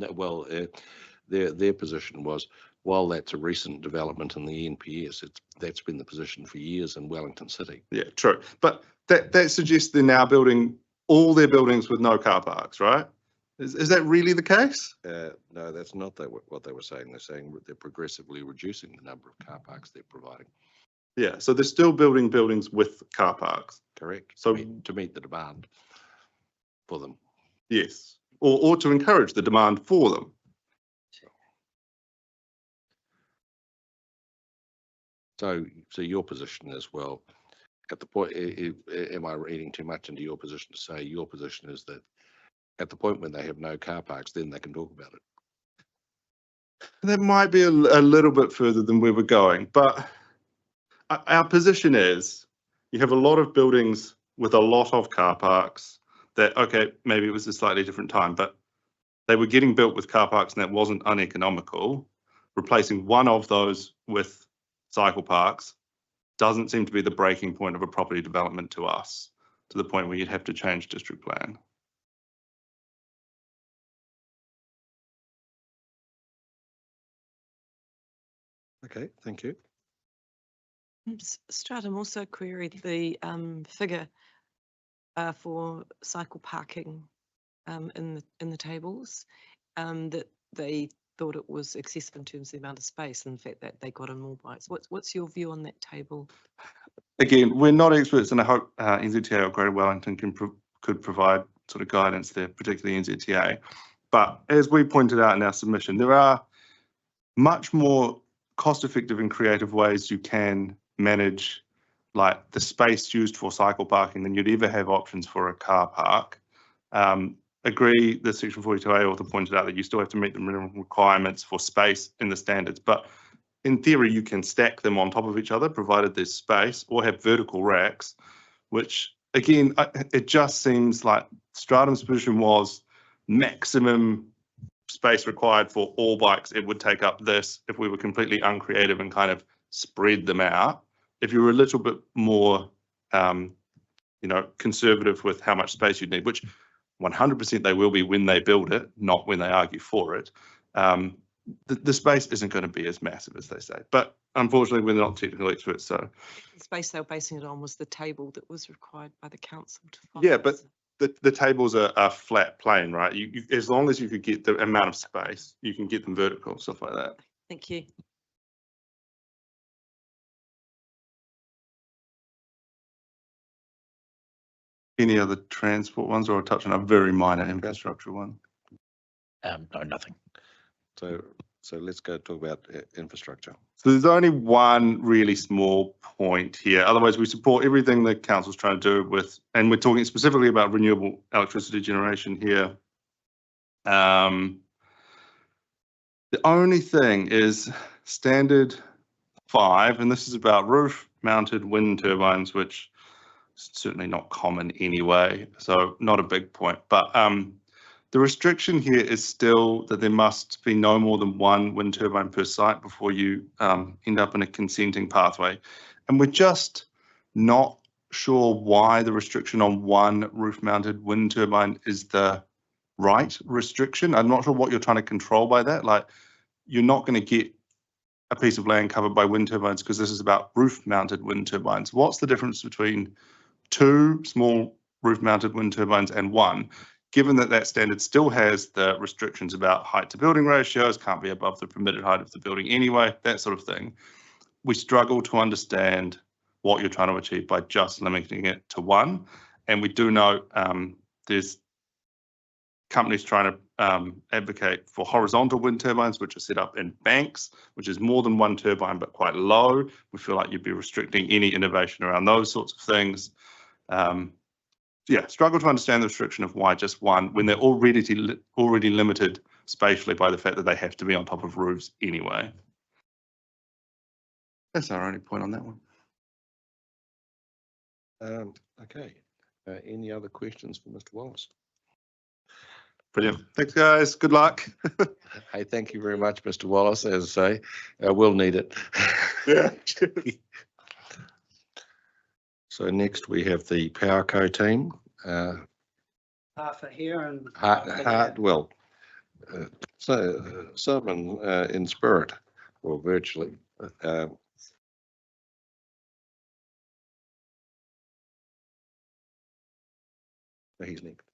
their position was, while that's a recent development in the NPS, that's been the position for years in Wellington City. Yeah, true. But that suggests they're now building all their buildings with no car parks, right? Is that really the case? No, that's not what they were saying. They're saying they're progressively reducing the number of car parks they're providing. Yeah, so they're still building buildings with car parks. Correct. So to meet the demand for them. Yes, or to encourage the demand for them. So your position is, well, at the point, am I reading too much into your position to say your position is that at the point when they have no car parks, then they can talk about it? That might be a little bit further than we were going, but our position is you have a lot of buildings with a lot of car parks that, okay, maybe it was a slightly different time, but they were getting built with car parks and that wasn't uneconomical. Replacing one of those with cycle parks doesn't seem to be the breaking point of a property development to us, to the point where you'd have to change district plan. Okay, thank you. Stratum also queried the figure for cycle parking in the tables, that they thought it was excessive in terms of the amount of space and the fact that they got in more bikes. What's your view on that table? Again, we're not experts, and I hope NZTA or Greater Wellington could provide sort of guidance there, particularly NZTA. But as we pointed out in our submission, there are much more cost-effective and creative ways you can manage like the space used for cycle parking than you'd ever have options for a car park. Agree the Section 42A author pointed out that you still have to meet the minimum requirements for space in the standards, but in theory you can stack them on top of each other provided there's space, or have vertical racks, which again, it just seems like Stratum's position was maximum space required for all bikes. It would take up this if we were completely uncreative and kind of spread them out. If you were a little bit more, conservative with how much space you'd need, which 100% they will be when they build it, not when they argue for it. The space isn't going to be as massive as they say, but unfortunately we're not technical experts. So The space they were basing it on was the table that was required by the council to follow. yeah, but the tables are flat plane, right? You as long as you could get the amount of space, you can get them vertical, stuff like that. Thank you. Any other transport ones, or I'll touch on a very minor infrastructure one? No, nothing. So let's go talk about infrastructure. So there's only one really small point here. Otherwise, we support everything the council's trying to do with, and we're talking specifically about renewable electricity generation here. The only thing is standard 5, and this is about roof-mounted wind turbines, which is certainly not common anyway, so not a big point. But the restriction here is still that there must be no more than one wind turbine per site before you end up in a consenting pathway. And we're just not sure why the restriction on one roof-mounted wind turbine is the right restriction. I'm not sure what you're trying to control by that. Like, you're not going to get a piece of land covered by wind turbines because this is about roof-mounted wind turbines. What's the difference between 2 small roof-mounted wind turbines and 1? Given that that standard still has the restrictions about height to building ratios, can't be above the permitted height of the building anyway, that sort of thing, we struggle to understand what you're trying to achieve by just limiting it to 1. And we do know there's companies trying to advocate for horizontal wind turbines, which are set up in banks, which is more than 1 turbine, but quite low. We feel like you'd be restricting any innovation around those sorts of things. Yeah, struggle to understand the restriction of why just 1 when they're already limited spatially by the fact that they have to be on top of roofs anyway. That's our only point on that one. Okay. Any other questions for Mr. Wallace? Brilliant. Thanks, guys. Good luck. Hey, thank you very much, Mr. Wallace. As I say, we'll need it. Yeah. So next we have the Powerco team. Half are here and some in spirit or virtually. He's next.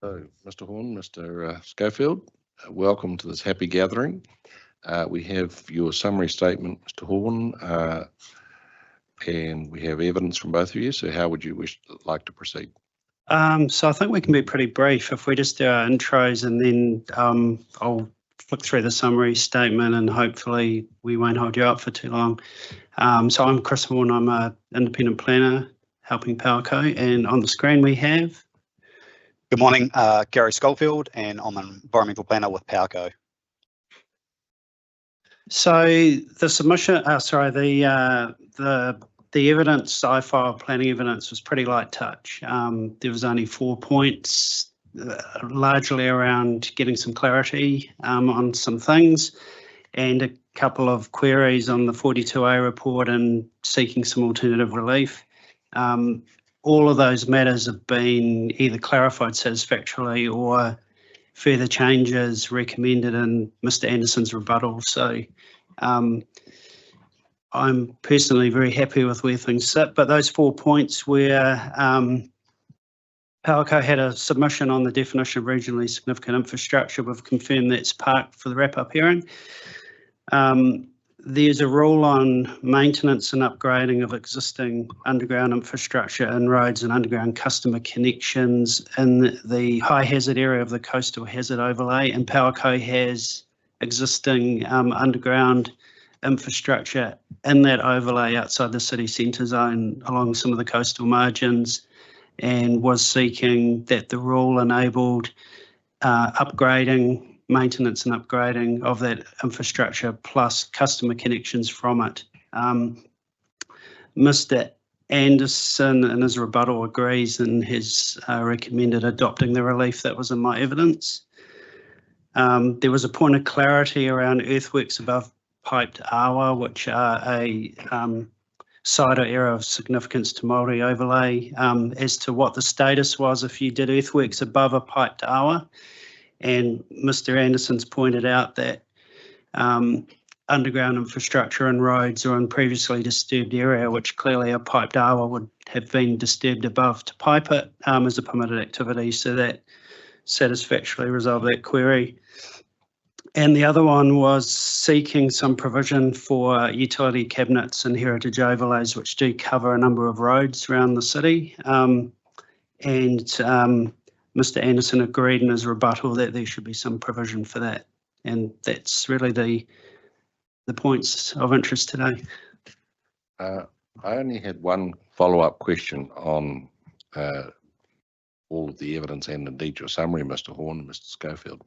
So, Mr. Horn, Mr. Schofield, welcome to this happy gathering. We have your summary statement, Mr. Horn, and we have evidence from both of you. So how would you like to proceed? so I think we can be pretty brief if we just do our intros and then I'll flick through the summary statement and hopefully we won't hold you up for too long. So I'm Chris Horn, I'm an independent planner helping Powerco, and on the screen we have. Good morning, Gary Schofield, and I'm an environmental planner with Powerco. So the submission, the evidence I filed, planning evidence, was pretty light touch. There was only 4 points, largely around getting some clarity on some things, and couple of queries on the 42A report and seeking some alternative relief. All of those matters have been either clarified satisfactorily or further changes recommended in Mr. Anderson's rebuttal. So I'm personally very happy with where things sit, but those 4 points where Powerco had a submission on the definition of regionally significant infrastructure, we've confirmed that's parked for the wrap-up hearing. There's a rule on maintenance and upgrading of existing underground infrastructure in roads and underground customer connections in the high hazard area of the coastal hazard overlay, and Powerco has existing underground infrastructure in that overlay outside the city centre zone along some of the coastal margins, and was seeking that the rule enabled upgrading, maintenance and upgrading of that infrastructure plus customer connections from it. Mr. Anderson in his rebuttal agrees and has recommended adopting the relief that was in my evidence. There was a point of clarity around earthworks above piped awa, which are a site or area of significance to Māori overlay, as to what the status was if you did earthworks above a piped awa. And Mr. Anderson's pointed out that underground infrastructure and roads are in previously disturbed area, which clearly a piped awa would have been disturbed above to pipe it as a permitted activity. So that satisfactorily resolved that query. And the other one was seeking some provision for utility cabinets and heritage overlays, which do cover a number of roads around the city. Mr. Anderson agreed in his rebuttal that there should be some provision for that. And that's really the points of interest today. I only had one follow-up question on all of the evidence and indeed your summary, Mr. Horn and Mr. Schofield.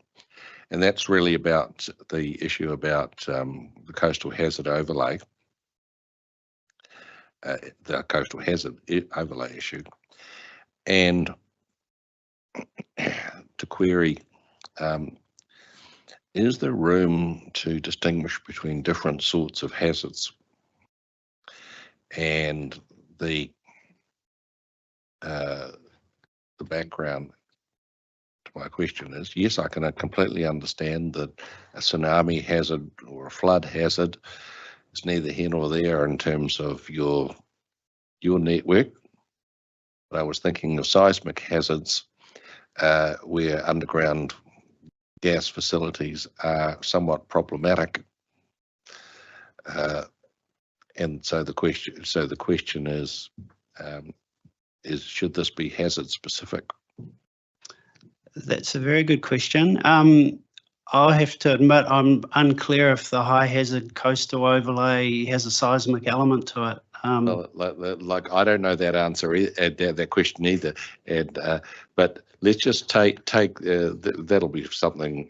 And that's really about the issue about the coastal hazard overlay, the coastal hazard overlay issue. And to query, is there room to distinguish between different sorts of hazards? And the background to my question is, yes, I can completely understand that a tsunami hazard or a flood hazard is neither here nor there in terms of your network. But I was thinking of seismic hazards where underground gas facilities are somewhat problematic. And so the question is should this be hazard specific? That's a very good question. I'll have to admit I'm unclear if the high hazard coastal overlay has a seismic element to it. Well, like I don't know that answer, that question either. And but let's just take that'll be something.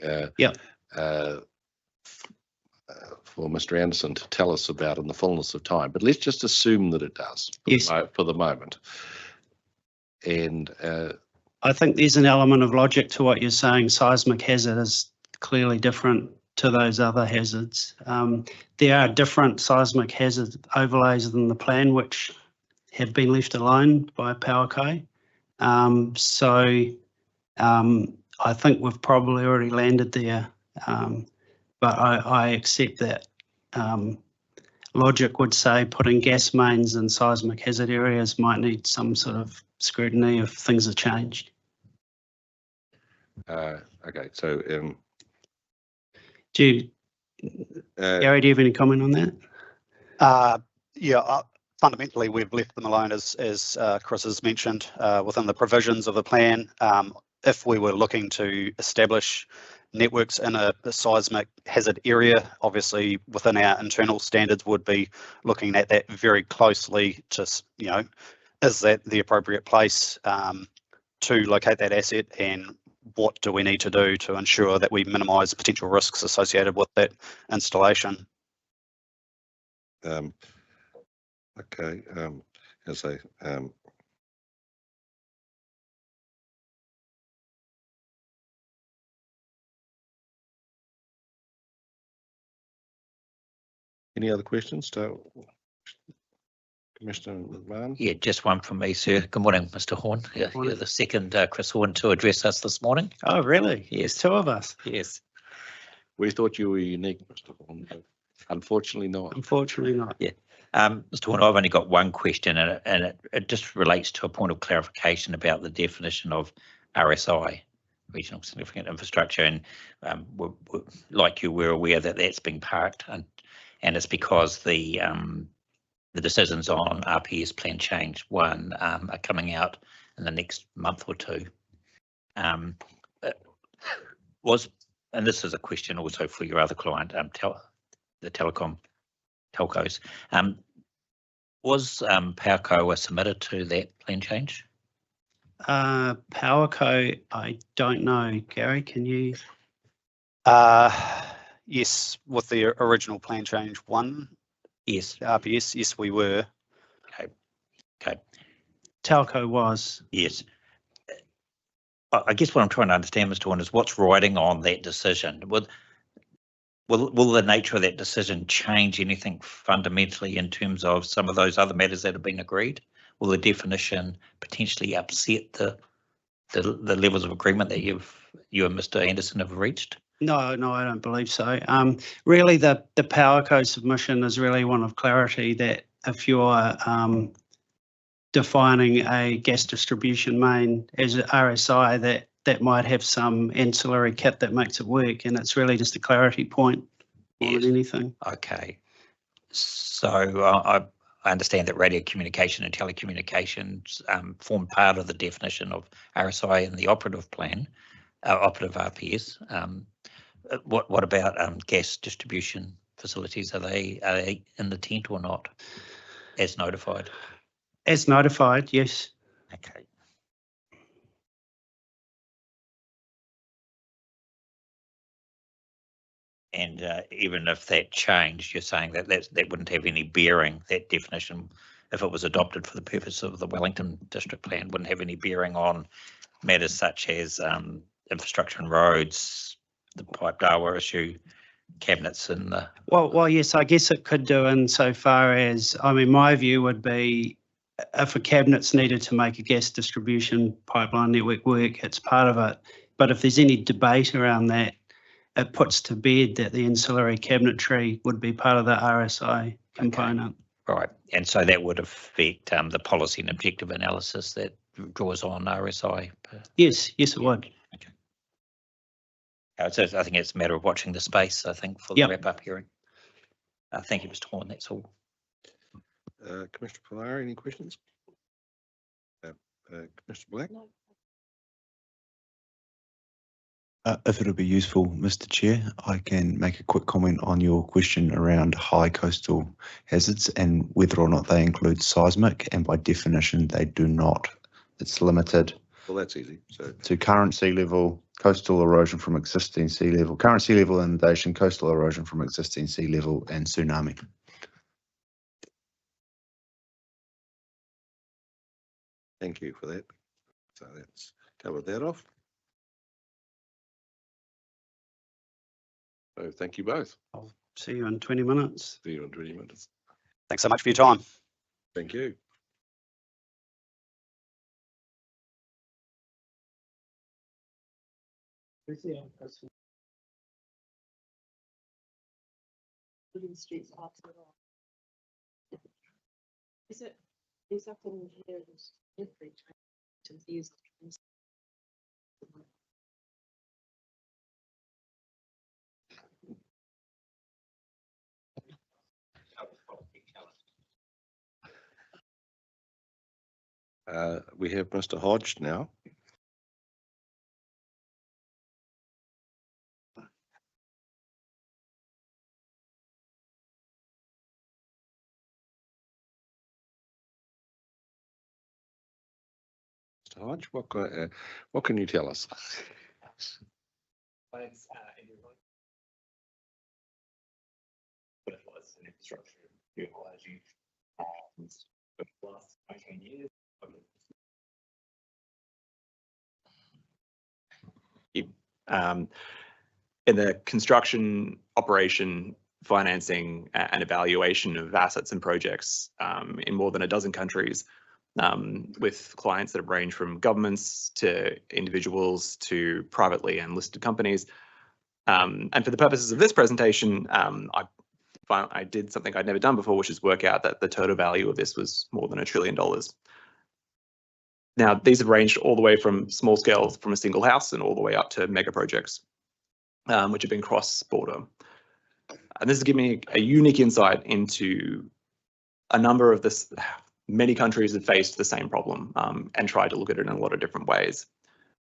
For Mr. Anderson to tell us about in the fullness of time. But let's just assume that it does for the moment. And I think there's an element of logic to what you're saying. Seismic hazard is clearly different to those other hazards. There are different seismic hazard overlays in the plan which have been left alone by Powerco. I think we've probably already landed there. But I accept that logic would say putting gas mains in seismic hazard areas might need some sort of scrutiny if things have changed. Okay, so Gary, do you have any comment on that? Fundamentally, we've left them alone, as Chris has mentioned, within the provisions of the plan. If we were looking to establish networks in a seismic hazard area, obviously within our internal standards would be looking at that very closely to, is that the appropriate place to locate that asset, and what do we need to do to ensure that we minimise potential risks associated with that installation? Okay, as a Any other questions to Commissioner Mann? Yeah, just one from me, sir. Good morning, Mr. Horn. You're Morning. the second Chris Horn to address us this morning. Oh, really? Yes. There's two of us. Yes. We thought you were unique, Mr. Horn, but unfortunately not. Unfortunately not. Mr. Horn, I've only got one question, and it just relates to a point of clarification about the definition of RSI, regional significant infrastructure, and like you were aware that that's been parked, and it's because the decisions on RPS plan change one are coming out in the next month or two. And this is a question also for your other client, the telcos. Was Powerco submitted to that plan change? Powerco, I don't know. Gary, can you? Yes, with the original plan change 1, Yes. RPS, yes, we were. Okay. Telco was. Yes. I guess what I'm trying to understand, Mr. Horn, is what's riding on that decision. Will the nature of that decision change anything fundamentally in terms of some of those other matters that have been agreed? Will the definition potentially upset the levels of agreement that you and Mr. Anderson have reached? No, I don't believe so. Really, the Powerco submission is really one of clarity that if you're defining a gas distribution main as an RSI, that might have some ancillary kit that makes it work, and it's really just a clarity point more Yes. than anything. Okay. So I understand that radio communication and telecommunications form part of the definition of RSI in the operative plan, operative RPS. What about gas distribution facilities? Are they in the tent or not, as notified? As notified, yes. Okay. And even if that changed, you're saying that that wouldn't have any bearing, that definition, if it was adopted for the purpose of the Wellington district plan, wouldn't have any bearing on matters such as infrastructure and roads, the pipe Dawa issue, cabinets and the... Well, yes, I guess it could do insofar as, I mean, my view would be if a cabinet's needed to make a gas distribution pipeline network work, it's part of it. But if there's any debate around that, it puts to bed that the ancillary cabinetry would be part of the RSI component. Right, and so that would affect the policy and objective analysis that draws on RSI? Yes, it would. Okay. So I think it's a matter of watching the space, I think, for the wrap-up hearing. Thank you, Mr. Horn, that's all. Commissioner Polari, any questions? Commissioner Black? No. If it'll be useful, Mr. Chair, I can make a quick comment on your question around high coastal hazards and whether or not they include seismic, and by definition, they do not. It's limited. Well, that's easy. So to current sea level, coastal erosion from existing sea level, current sea level inundation, coastal erosion from existing sea level, and tsunami. thank you for that. So that's covered that off. So thank you both. I'll see you in 20 minutes. See you in 20 minutes. Thanks so much for your time. Thank you. Streets Aotearoa. Is up in here is every to use the We have Mr. Hodge now. Mr. Hodge, what can you tell us? Thanks, everyone. But it was an infrastructure geology for the last 19 years. In the construction operation financing and evaluation of assets and projects in more than a dozen countries, with clients that range from governments to individuals to privately and listed companies. And for the purposes of this presentation, I did something I'd never done before, which is work out that the total value of this was more than $1 trillion. Now, these have ranged all the way from small scale from a single house and all the way up to mega projects, which have been cross-border. And this has given me a unique insight into a number of this. Many countries have faced the same problem and tried to look at it in a lot of different ways.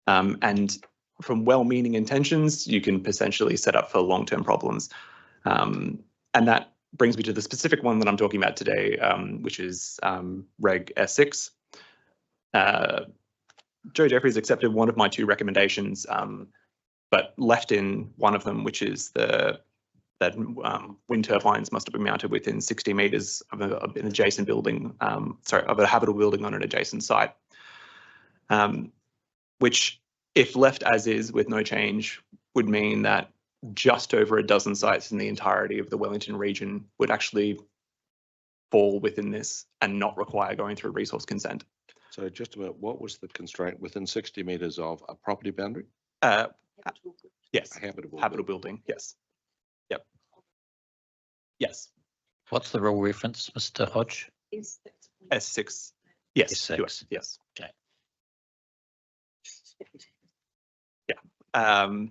And from well-meaning intentions, you can potentially set up for long-term problems. And that brings me to the specific one that I'm talking about today, which is Reg S6. Joe Jeffries accepted one of my 2 recommendations, but left in one of them, which is that wind turbines must have been mounted within 60 metres of an adjacent building, of a habitable building on an adjacent site, which, if left as is with no change, would mean that just over a dozen sites in the entirety of the Wellington region would actually fall within this and not require going through resource consent. So just about, what was the constraint within 60 metres of a property boundary? Yes, A habitable building, yes. Yep. Yes. What's the rule reference, Mr. Hodge? Is S6. Yes. S6. Yes. Okay. Yeah.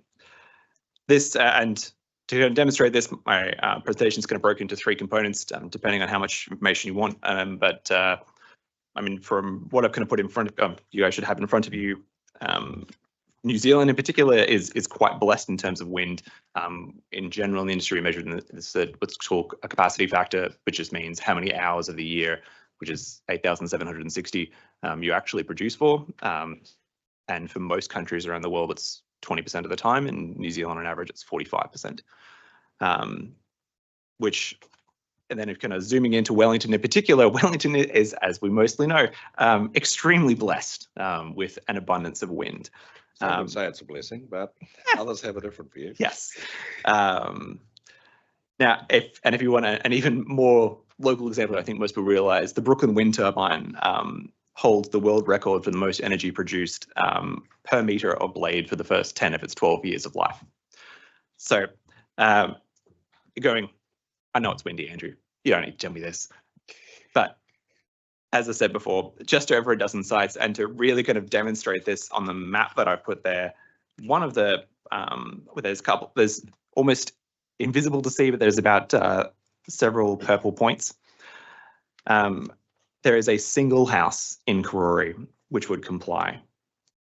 This and to demonstrate this, my presentation is going to break into 3 components, depending on how much information you want. But I mean, from what I've kind of put in front of you guys should have in front of you, New Zealand in particular is quite blessed in terms of wind. In general, in the industry, we measure this what's called a capacity factor, which just means how many hours of the year, which is 8,760, you actually produce for. And for most countries around the world, it's 20% of the time. In New Zealand, on average, it's 45%. Which, and then if kind of zooming into Wellington in particular, Wellington is, as we mostly know, extremely blessed with an abundance of wind. Some would say it's a blessing, but others have a different view. Yes. Now, if you want an even more local example, I think most people realise the Brooklyn wind turbine holds the world record for the most energy produced per metre of blade for the first 10 of its 12 years of life. So you're going, I know it's windy, Andrew. You don't need to tell me this. But as I said before, just over a dozen sites, and to really kind of demonstrate this on the map that I've put there, one of the, there's almost invisible to see, but there's about several purple points. There is a single house in Karori which would comply,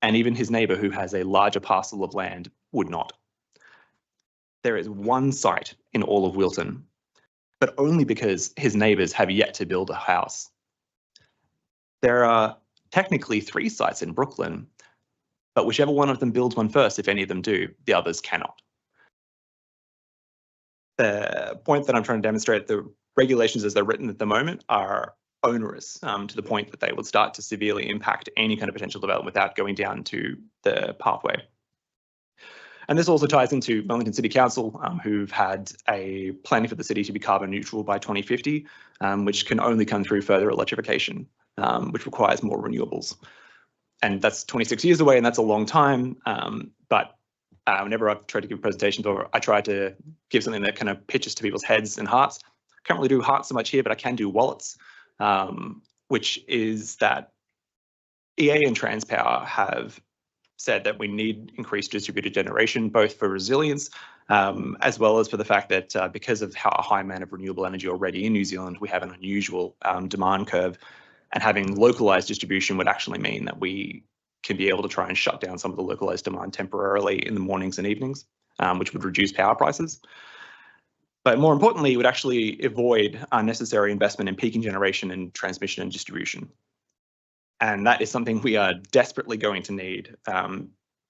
and even his neighbour, who has a larger parcel of land, would not. There is one site in all of Wilton, but only because his neighbours have yet to build a house. There are technically 3 sites in Brooklyn, but whichever one of them builds one first, if any of them do, the others cannot. The point that I'm trying to demonstrate, the regulations as they're written at the moment are onerous to the point that they would start to severely impact any kind of potential development without going down to the pathway. And this also ties into Wellington City Council, who've had a planning for the city to be carbon neutral by 2050, which can only come through further electrification, which requires more renewables. And that's 26 years away, and that's a long time. But whenever I've tried to give presentations, or I try to give something that kind of pitches to people's heads and hearts, I can't really do hearts so much here, but I can do wallets. Which is that EA and Transpower have said that we need increased distributed generation, both for resilience, as well as for the fact that because of how a high amount of renewable energy already in New Zealand, we have an unusual demand curve, and having localized distribution would actually mean that we can be able to try and shut down some of the localized demand temporarily in the mornings and evenings, which would reduce power prices. But more importantly, it would actually avoid unnecessary investment in peaking generation and transmission and distribution. And that is something we are desperately going to need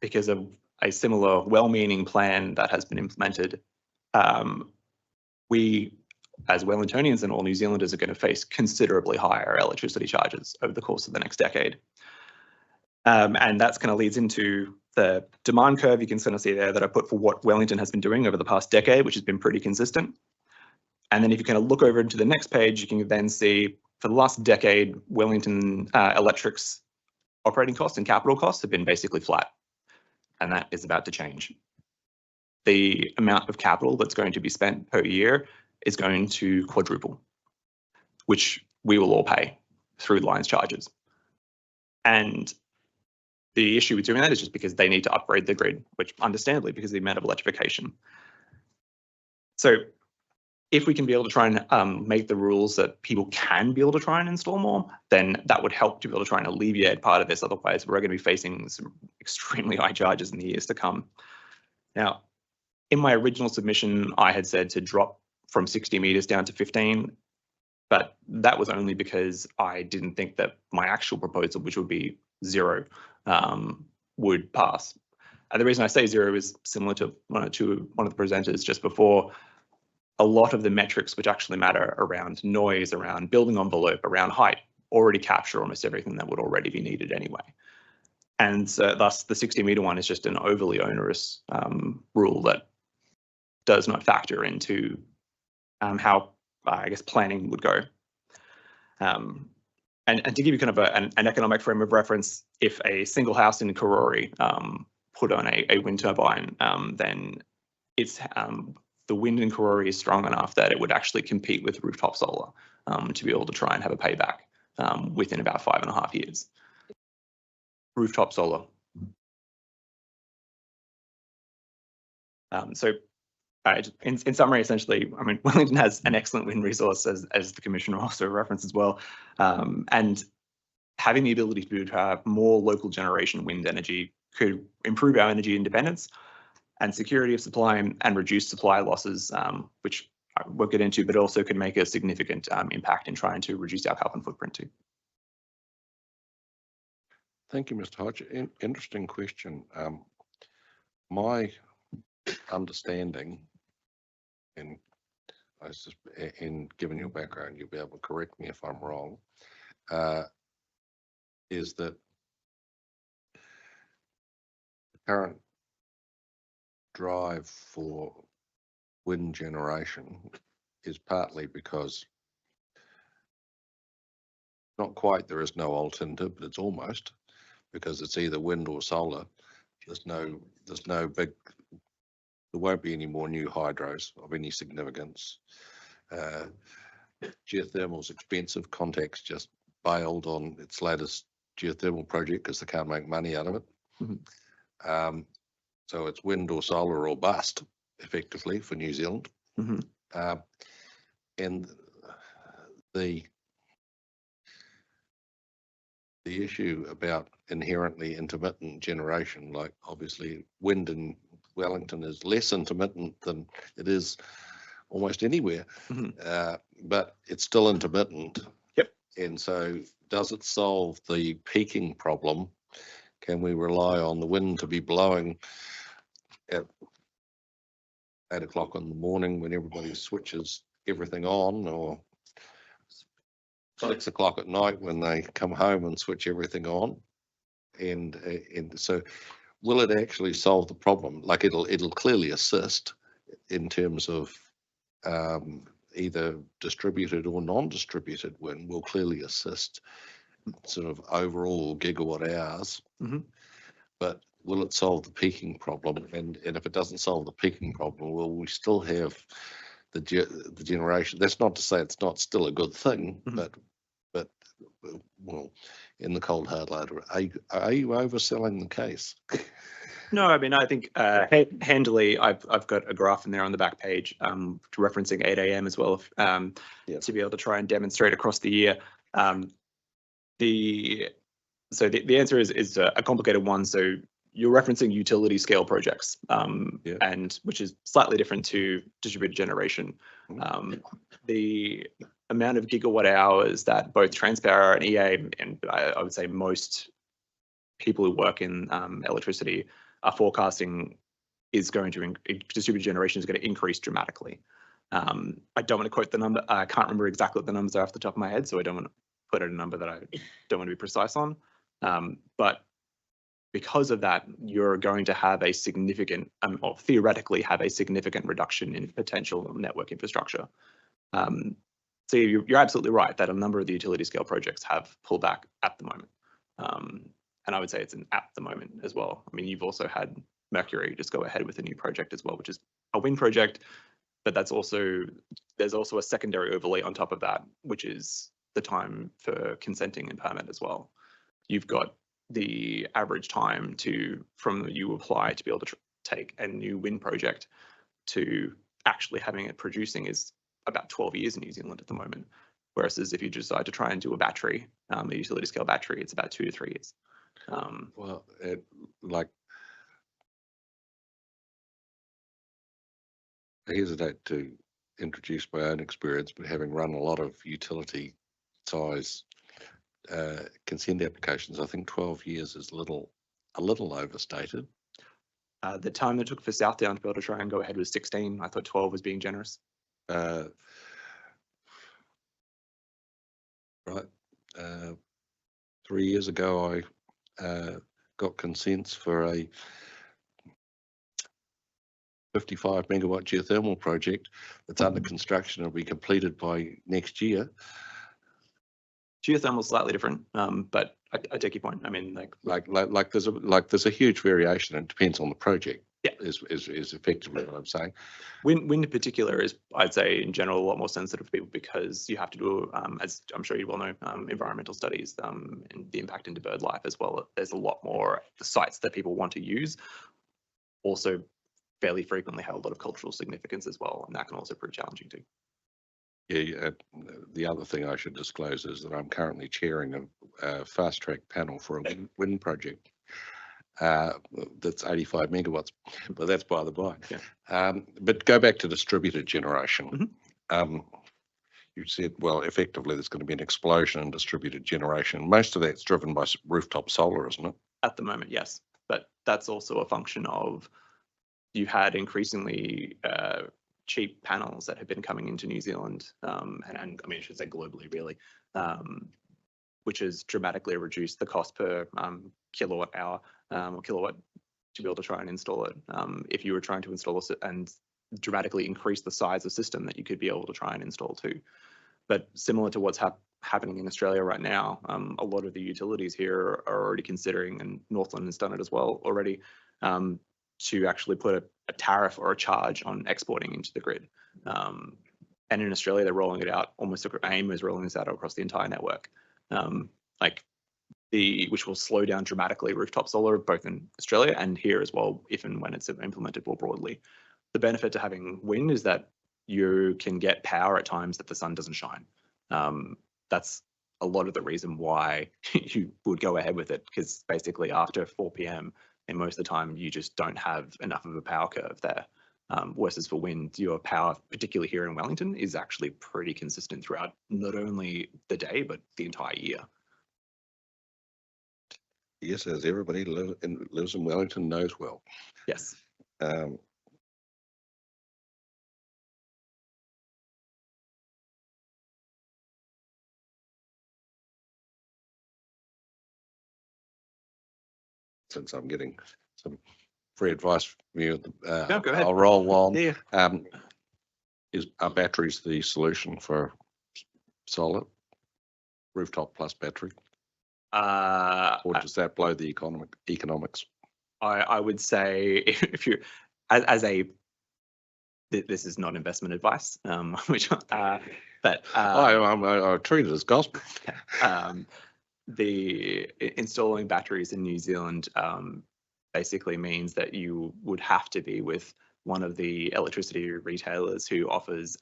because of a similar well-meaning plan that has been implemented. We, as Wellingtonians and all New Zealanders, are going to face considerably higher electricity charges over the course of the next decade. And that's kind of leads into the demand curve you can sort of see there that I put for what Wellington has been doing over the past decade, which has been pretty consistent. And then if you kind of look over into the next page, you can then see for the last decade, Wellington Electric's operating costs and capital costs have been basically flat. And that is about to change. The amount of capital that's going to be spent per year is going to quadruple, which we will all pay through lines charges. And the issue with doing that is just because they need to upgrade the grid, which understandably because of the amount of electrification. So if we can be able to try and make the rules that people can be able to try and install more, then that would help to be able to try and alleviate part of this. Otherwise, we're going to be facing some extremely high charges in the years to come. Now, in my original submission, I had said to drop from 60 meters down to 15, but that was only because I didn't think that my actual proposal, which would be 0, would pass. And the reason I say 0 is similar to one of the presenters just before. A lot of the metrics which actually matter around noise, around building envelope, around height, already capture almost everything that would already be needed anyway. And so thus the 60-meter one is just an overly onerous rule that does not factor into how I guess planning would go. And to give you kind of an economic frame of reference, if a single house in Karori put on a wind turbine, then it's the wind in Karori is strong enough that it would actually compete with rooftop solar to be able to try and have a payback within about 5.5 years. Rooftop solar. So in summary, essentially, I mean, Wellington has an excellent wind resource, as the Commissioner also referenced as well. And having the ability to have more local generation wind energy could improve our energy independence and security of supply and reduce supply losses, which I won't get into, but also could make a significant impact in trying to reduce our carbon footprint too. Thank you, Mr. Hodge. Interesting question. My understanding, and given your background, you'll be able to correct me if I'm wrong, is that the current drive for wind generation is partly because not quite there is no alternative, but it's almost, because it's either wind or solar. There won't be any more new hydros of any significance. Geothermal's expensive. Contact's just bailed on its latest geothermal project because they can't make money out of it. Mm-hmm. So it's wind or solar or bust, effectively, for New Zealand. Mm-hmm. And the issue about inherently intermittent generation, like obviously wind in Wellington is less intermittent than it is almost anywhere, mm-hmm. But it's still intermittent. Yep. And so does it solve the peaking problem? Can we rely on the wind to be blowing at 8 o'clock in the morning when everybody switches everything on, or 6 o'clock at night when they come home and switch everything on? And so will it actually solve the problem? Like it'll clearly assist in terms of either distributed or non-distributed wind will clearly assist sort of overall gigawatt hours. Mm-hmm. But will it solve the peaking problem? And if it doesn't solve the peaking problem, will we still have the generation? That's not to say it's not still a good thing, mm-hmm. but well, in the cold hard light, are you overselling the case? No, I mean, I think handily, I've got a graph in there on the back page referencing 8 a.m. as well, to be able to try and demonstrate across the year. The answer is a complicated one. So you're referencing utility scale projects, and which is slightly different to distributed generation. The amount of gigawatt hours that both Transpower and EA, and I would say most people who work in electricity are forecasting is going to distributed generation is going to increase dramatically. I don't want to quote the number. I can't remember exactly what the numbers are off the top of my head, so I don't want to put out a number that I don't want to be precise on. But because of that, you're going to have a significant, or theoretically have a significant reduction in potential network infrastructure. So you're absolutely right that a number of the utility scale projects have pulled back at the moment. And I would say it's an at the moment as well. I mean, you've also had Mercury just go ahead with a new project as well, which is a wind project, but there's also a secondary overlay on top of that, which is the time for consenting and permit as well. You've got the average time from you apply to be able to take a new wind project to actually having it producing is about 12 years in New Zealand at the moment. Whereas if you decide to try and do a battery, a utility scale battery, it's about 2 to 3 years. Well, I hesitate to introduce my own experience, but having run a lot of utility size consent applications, I think 12 years is a little overstated. The time that it took for Southdown to be able to try and go ahead was 16. I thought 12 was being generous. Right. 3 years ago, I got consents for a 55 megawatt geothermal project that's under construction and will be completed by next year. Geothermal is slightly different, but I take your point. I mean, like there's a huge variation. It depends on the project. Yeah, is effectively what I'm saying. Wind in particular is, I'd say, in general, a lot more sensitive to people because you have to do, as I'm sure you well know, environmental studies and the impact into bird life as well. There's a lot more the sites that people want to use. Also, fairly frequently have a lot of cultural significance as well, and that can also prove challenging too. Yeah, the other thing I should disclose is that I'm currently chairing a fast track panel for a wind project that's 85 megawatts, but that's by the by. Yeah. But go back to distributed generation. You said, well, effectively there's going to be an explosion in distributed generation. Most of that's driven by rooftop solar, isn't it? At the moment, yes, but that's also a function of you had increasingly cheap panels that have been coming into New Zealand, and I mean, I should say globally, really, which has dramatically reduced the cost per kilowatt hour or kilowatt to be able to try and install it. If you were trying to install it and dramatically increase the size of system that you could be able to try and install too. But similar to what's happening in Australia right now, a lot of the utilities here are already considering, and Northland has done it as well already, to actually put a tariff or a charge on exporting into the grid. And in Australia, they're rolling it out, almost AIM is rolling this out across the entire network, which will slow down dramatically rooftop solar, both in Australia and here as well, if and when it's implemented more broadly. The benefit to having wind is that you can get power at times that the sun doesn't shine. That's a lot of the reason why you would go ahead with it, because basically after 4 p.m, and most of the time you just don't have enough of a power curve there. Whereas for wind, your power, particularly here in Wellington, is actually pretty consistent throughout not only the day, but the entire year. Yes, as everybody lives in Wellington knows well. Yes. Since I'm getting some free advice from you, No, go ahead. I'll roll on. Yeah. Are batteries the solution for solar, rooftop plus battery? Or does that blow the economics? I would say if you, this is not investment advice, which, but I treat it as gospel. The installing batteries in New Zealand basically means that you would have to be with one of the electricity retailers who offers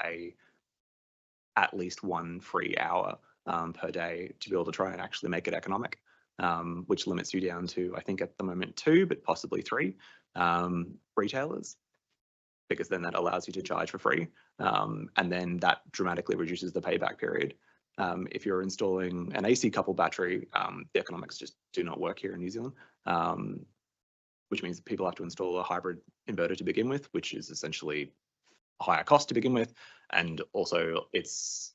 at least 1 free hour per day to be able to try and actually make it economic, which limits you down to, I think at the moment 2, but possibly 3 retailers, because then that allows you to charge for free. And then that dramatically reduces the payback period. If you're installing an AC coupled battery, the economics just do not work here in New Zealand, which means people have to install a hybrid inverter to begin with, which is essentially a higher cost to begin with. And also it's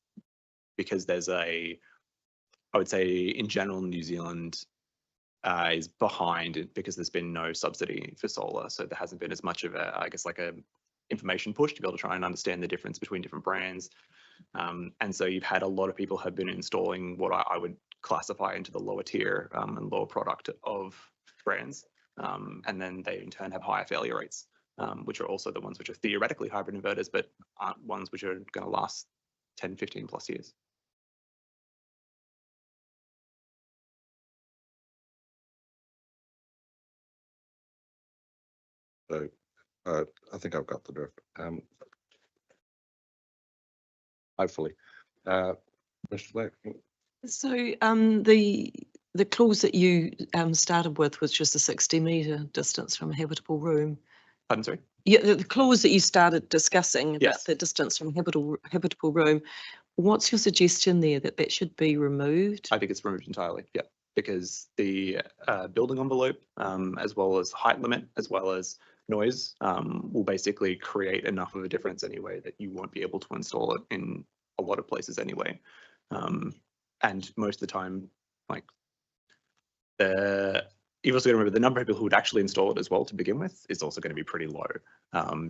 because there's I would say in general, New Zealand is behind because there's been no subsidy for solar. So there hasn't been as much of a, I guess, like a information push to be able to try and understand the difference between different brands. And so you've had a lot of people have been installing what I would classify into the lower tier and lower product of brands. And then they in turn have higher failure rates, which are also the ones which are theoretically hybrid inverters, but aren't ones which are going to last 10, 15 plus years. So I think I've got the drift. Hopefully. Mr. Black. So the clause that you started with was just a 60-metre distance from a habitable room. Pardon, sorry? Yeah, the clause that you started discussing about Yes. the distance from habitable room. What's your suggestion there, that that should be removed? I think it's removed entirely, yeah, because the building envelope, as well as height limit, as well as noise, will basically create enough of a difference anyway that you won't be able to install it in a lot of places anyway. And most of the time, like you've also got to remember the number of people who would actually install it as well to begin with is also going to be pretty low,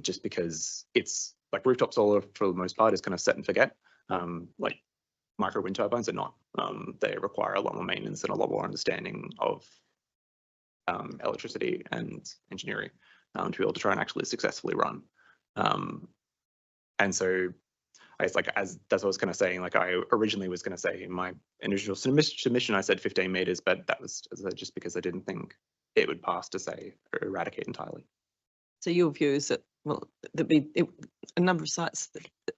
just because it's like rooftop solar for the most part is kind of set and forget. Like micro wind turbines are not. They require a lot more maintenance and a lot more understanding of electricity and engineering to be able to try and actually successfully run. And so I guess, like, as that's what I was kind of saying, like I originally was going to say in my initial submission, I said 15 meters, but that was just because I didn't think it would pass to say eradicate entirely. So your view is that, well, there'd be a number of sites,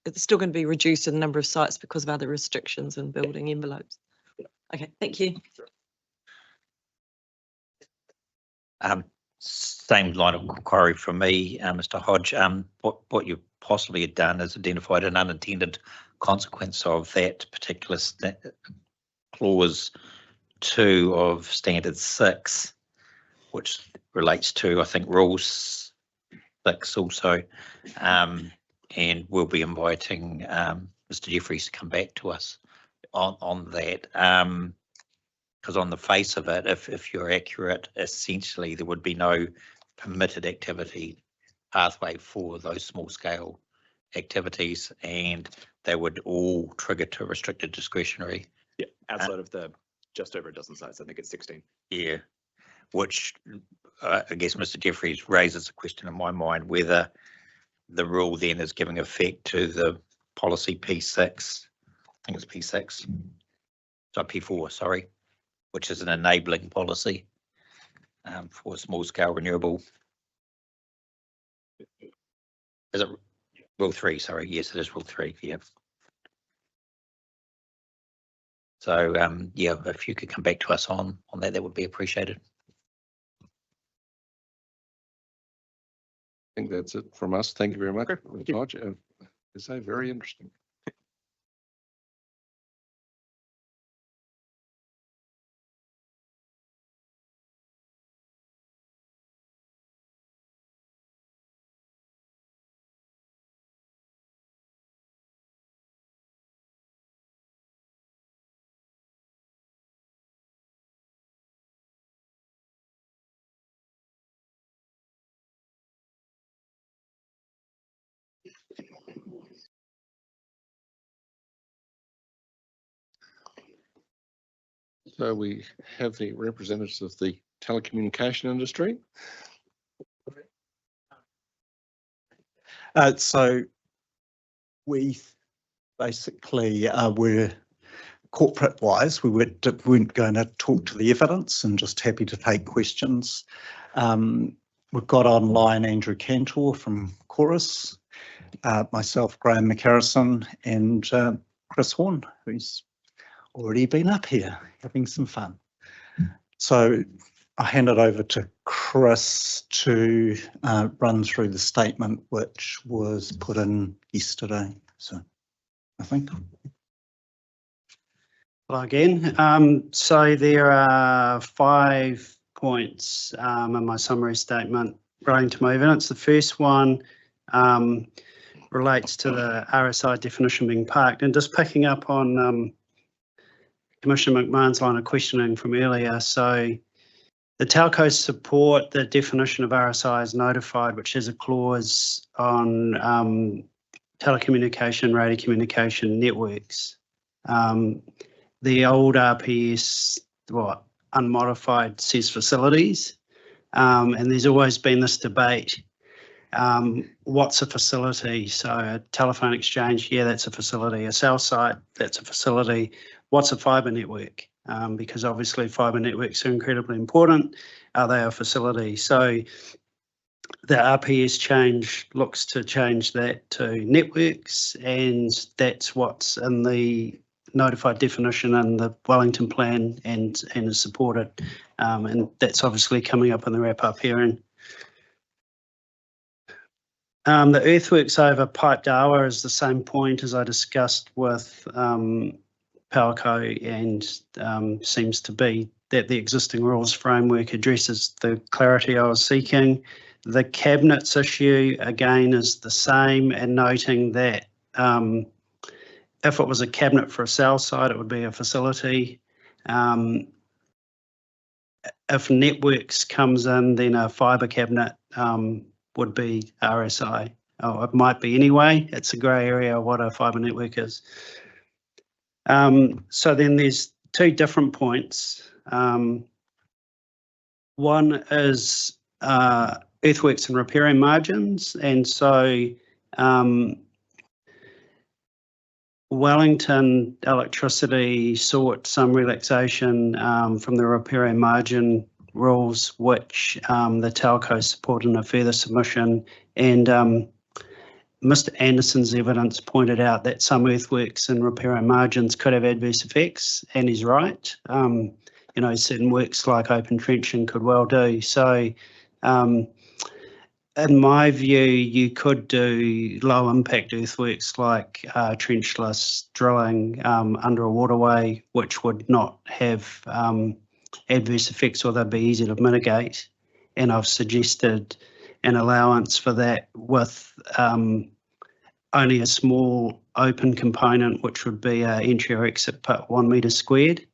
it's still going to be reduced in the number of sites because of other restrictions and building envelopes. Yeah. Okay, thank you. Sure. Same line of inquiry from me, Mr. Hodge. What you possibly had done is identified an unintended consequence of that particular clause 2 of standard 6, which relates to, I think, rules 6 also. And we'll be inviting Mr. Jeffries to come back to us on that. Because on the face of it, if you're accurate, essentially there would be no permitted activity pathway for those small scale activities, and they would all trigger to restricted discretionary. Yeah, outside of the just over a dozen sites, I think it's 16. Yeah, which I guess Mr. Jeffries raises a question in my mind whether the rule then is giving effect to the policy P6. I think it's P6. So P4, sorry, which is an enabling policy for small scale renewable. Is it rule 3? Sorry, yes, it is rule 3. Yeah. So yeah, if you could come back to us on that, that would be appreciated. I think that's it from us. Thank you very much. Thank you. Hodge. It's very interesting. So we have the representatives of the telecommunication industry. So we basically we're corporate wise, we weren't going to talk to the evidence and just happy to take questions. We've got online Andrew Cantor from Chorus, myself, Graham McCarrison, and Chris Horn, who's already been up here having some fun. So I hand it over to Chris to run through the statement which was put in yesterday. So I think. Hello again. So there are 5 points in my summary statement relating to my evidence. The first one relates to the RSI definition being parked, and just picking up on Commissioner McMahon's line of questioning from earlier. So the telcos support the definition of RSI as notified, which has a clause on telecommunication, radio communication networks. The old RPS, unmodified says facilities, and there's always been this debate. What's a facility? So a telephone exchange, yeah, that's a facility. A cell site, that's a facility. What's a fibre network? Because obviously fibre networks are incredibly important. Are they a facility? So the RPS change looks to change that to networks, and that's what's in the notified definition in the Wellington plan and is supported. And that's obviously coming up in the wrap-up hearing. The earthworks over Pipe Dawa is the same point as I discussed with Powerco, and seems to be that the existing rules framework addresses the clarity I was seeking. The cabinets issue, again, is the same, and noting that if it was a cabinet for a cell site, it would be a facility. If networks comes in, then a fibre cabinet would be RSI. Oh, it might be anyway. It's a grey area what a fibre network is. So then there's two different points. One is earthworks and repairing margins, and so Wellington Electricity sought some relaxation from the repairing margin rules, which the telco supported in a further submission, and Mr. Anderson's evidence pointed out that some earthworks and repairing margins could have adverse effects, and he's right. You know, certain works like open trenching could well do. So in my view, you could do low impact earthworks like trenchless drilling under a waterway, which would not have adverse effects, or they'd be easy to mitigate. And I've suggested an allowance for that with only a small open component, which would be an entry or exit pit 1 metre squared.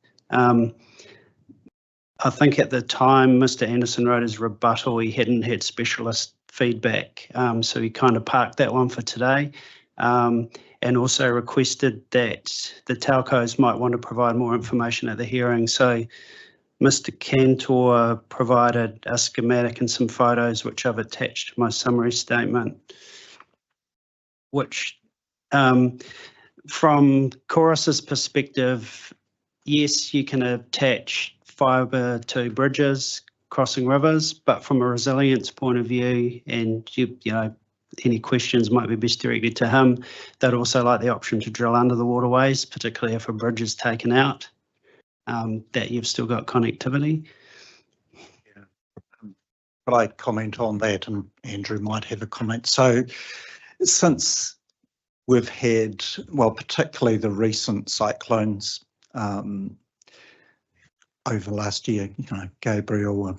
I think at the time Mr. Anderson wrote his rebuttal, he hadn't had specialist feedback, so he kind of parked that one for today, and also requested that the telcos might want to provide more information at the hearing. So Mr. Cantor provided a schematic and some photos, which I've attached to my summary statement, which from Chorus's perspective, yes, you can attach fibre to bridges crossing rivers, but from a resilience point of view, and you know, any questions might be best directed to him, they'd also like the option to drill under the waterways, particularly if a bridge is taken out, that you've still got connectivity. Yeah. Could I comment on that, and Andrew might have a comment? So since we've had, well, particularly the recent cyclones over last year, you know, Gabriel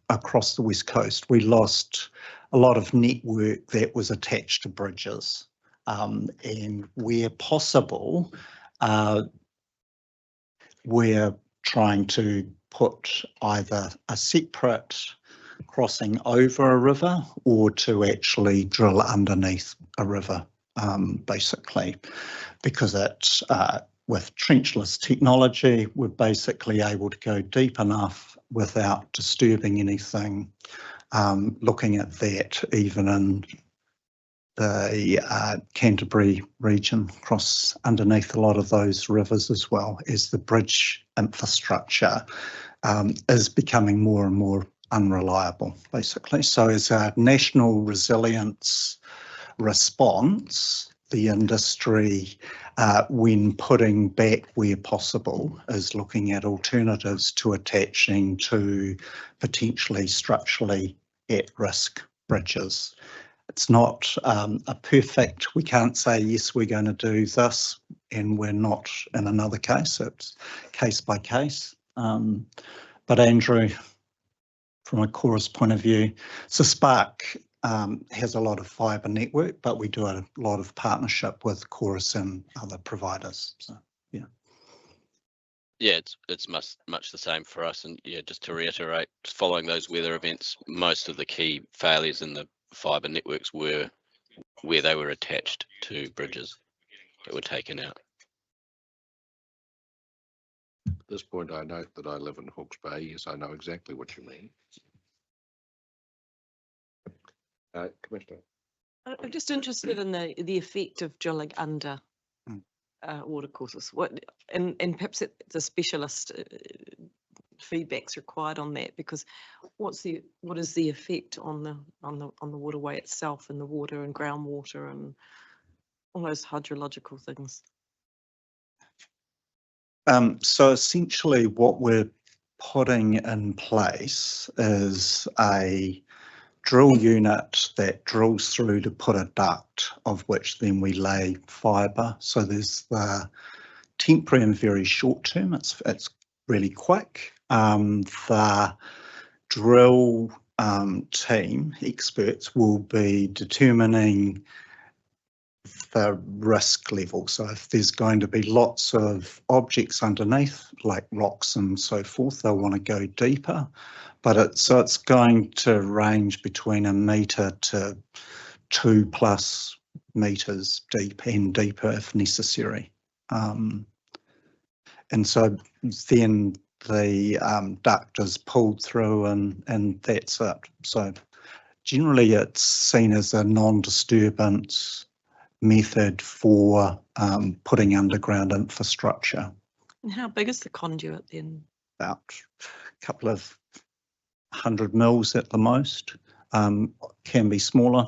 across the West Coast, we lost a lot of network that was attached to bridges, and where possible, we're trying to put either a separate crossing over a river or to actually drill underneath a river, basically, because it's with trenchless technology, we're basically able to go deep enough without disturbing anything. Looking at that, even in the Canterbury region, across underneath a lot of those rivers, as well as the bridge infrastructure is becoming more and more unreliable, basically. So as a national resilience response, the industry, when putting back where possible, is looking at alternatives to attaching to potentially structurally at-risk bridges. It's not a perfect, we can't say, yes, we're going to do this and we're not in another case. It's case by case. But Andrew, from a Chorus point of view, so Spark has a lot of fibre network, but we do a lot of partnership with Chorus and other providers. So, yeah. Yeah, it's much the same for us. And yeah, just to reiterate, following those weather events, most of the key failures in the fibre networks were where they were attached to bridges that were taken out. At this point, I note that I live in Hawke's Bay. Yes, I know exactly what you mean. Commissioner. I'm just interested in the effect of drilling under watercourses. What and perhaps the specialist feedback's required on that, because what is the effect on the waterway itself and the water and groundwater and all those hydrological things? So essentially what we're putting in place is a drill unit that drills through to put a duct, of which then we lay fibre. So there's the temporary and very short term. It's really quick. The drill team experts will be determining the risk level. So if there's going to be lots of objects underneath, like rocks and so forth, they'll want to go deeper. But it's going to range between 1 metre to 2+ metres deep and deeper if necessary. And so then the duct is pulled through and that's it. So generally it's seen as a non-disturbance method for putting underground infrastructure. And how big is the conduit then? About a couple of 100 mils at the most. Can be smaller,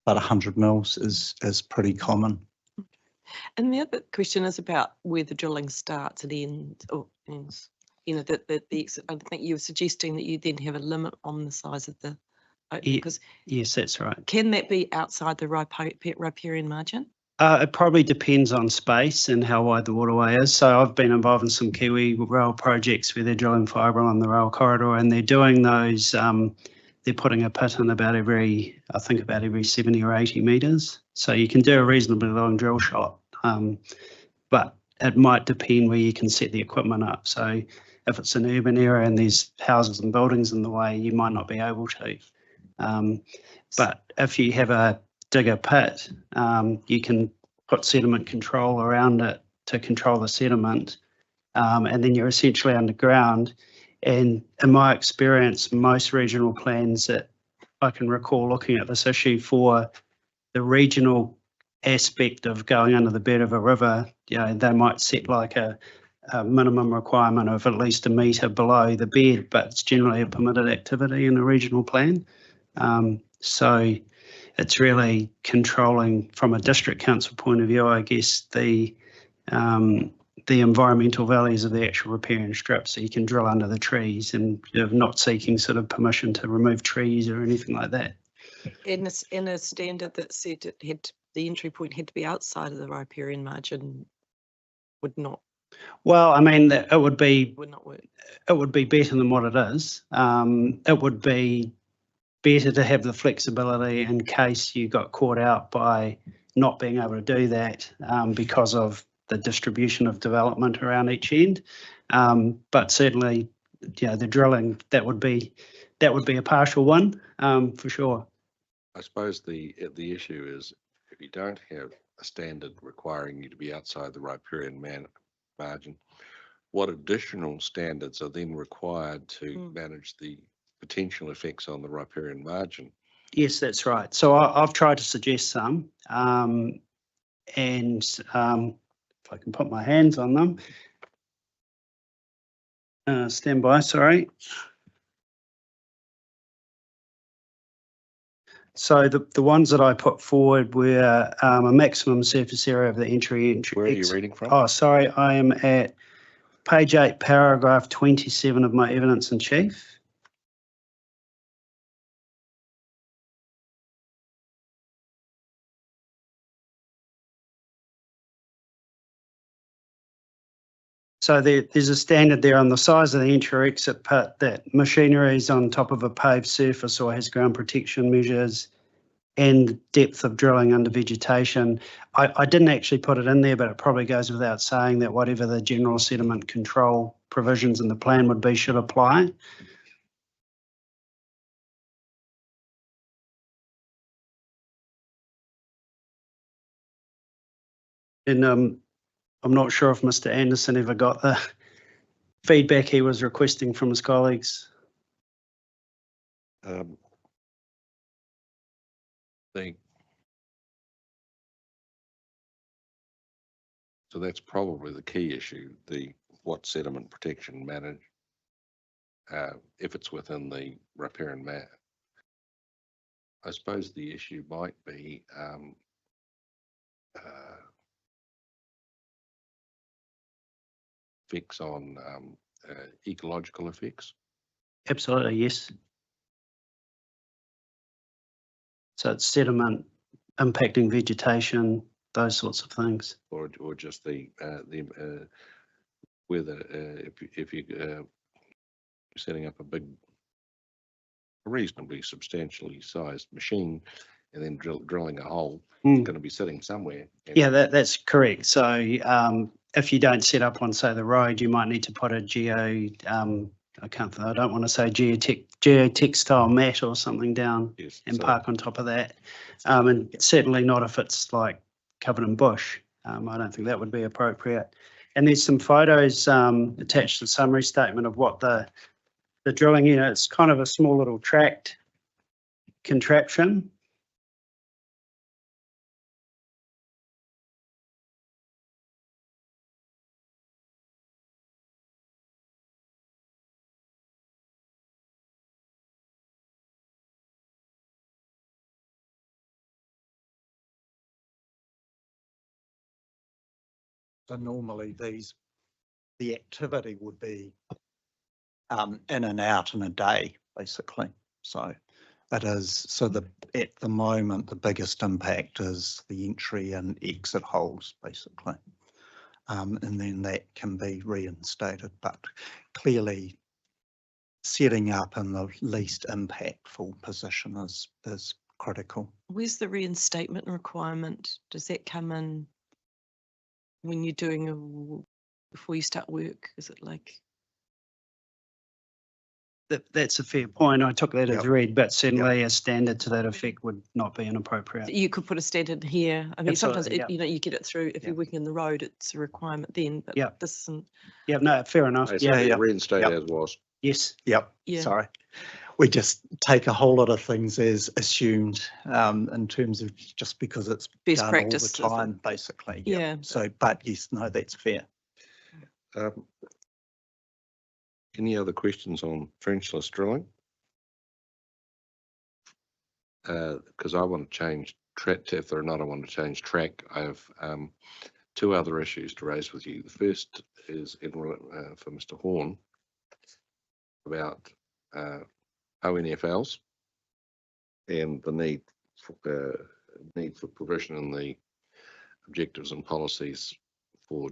but 100 mils is pretty common. And the other question is about where the drilling starts and ends, or ends. You know, the exit. I think you were suggesting that you then have a limit on the size of the. Because yes, that's right. Can that be outside the riparian margin? It probably depends on space and how wide the waterway is. So I've been involved in some Kiwi rail projects where they're drilling fibre along the rail corridor, and they're doing those. They're putting a pit in about every 70 or 80 metres. So you can do a reasonably long drill shot, but it might depend where you can set the equipment up. So if it's an urban area and there's houses and buildings in the way, you might not be able to. But if you have a digger pit, you can put sediment control around it to control the sediment, and then you're essentially underground. And in my experience, most regional plans that I can recall looking at this issue for the regional aspect of going under the bed of a river, they might set like a minimum requirement of at least 1 metre below the bed, but it's generally a permitted activity in a regional plan. So it's really controlling from a district council point of view, I guess, the environmental values of the actual riparian strip. So you can drill under the trees and you're not seeking sort of permission to remove trees or anything like that. In a standard that said the entry point had to be outside of the riparian margin would not. Well, I mean, it would be not work. It would be better than what it is. It would be better to have the flexibility in case you got caught out by not being able to do that because of the distribution of development around each end. But certainly, the drilling, that would be a partial one for sure. I suppose the issue is if you don't have a standard requiring you to be outside the riparian margin, what additional standards are then required to manage the potential effects on the riparian margin? Yes, that's right. So I've tried to suggest some, and if I can put my hands on them. Stand by, sorry. So the ones that I put forward were a maximum surface area of the entry. Where are you reading from? Oh, sorry, I am at page 8, paragraph 27 of my evidence in chief. So there's a standard there on the size of the entry-exit pit that machinery is on top of a paved surface or has ground protection measures and depth of drilling under vegetation. I didn't actually put it in there, but it probably goes without saying that whatever the general sediment control provisions in the plan would be should apply. And I'm not sure if Mr. Anderson ever got the feedback he was requesting from his colleagues. So that's probably the key issue, what sediment protection managed, if it's within the riparian map. I suppose the issue might be effects on ecological effects. Absolutely, yes. So it's sediment impacting vegetation, those sorts of things. Or just the whether if you're setting up a reasonably substantially sized machine and then drilling a hole, it's going to be sitting somewhere. Yeah, that's correct. So if you don't set up on, say, the road, you might need to put a I don't want to say geotextile mat or something down and park on top of that. And certainly not if it's like covered in bush. I don't think that would be appropriate. And there's some photos attached to the summary statement of what the drilling unit. It's kind of a small little tracked contraption. So normally the activity would be in and out in a day, basically. So it is, at the moment, the biggest impact is the entry and exit holes, basically. And then that can be reinstated, but clearly setting up in the least impactful position is critical. Where's the reinstatement requirement? Does that come in when you're doing before you start work? Is it like? That's a fair point. I took that as read, but certainly a standard to that effect would not be inappropriate. You could put a standard here. I mean, Absolutely, sometimes you get it through if you're working in the road, it's a requirement then. But this isn't. Yeah, no, fair enough. Reinstate as was. Yes. Yep. Yeah. Sorry. We just take a whole lot of things as assumed in terms of just because it's best done practice all the time, basically. Yeah. So, but yes, no, that's fair. Any other questions on trenchless drilling? Because I want to change track. If there are not, I want to change track. I have two other issues to raise with you. The first is for Mr. Horn about ONFLs and the need for provision in the objectives and policies for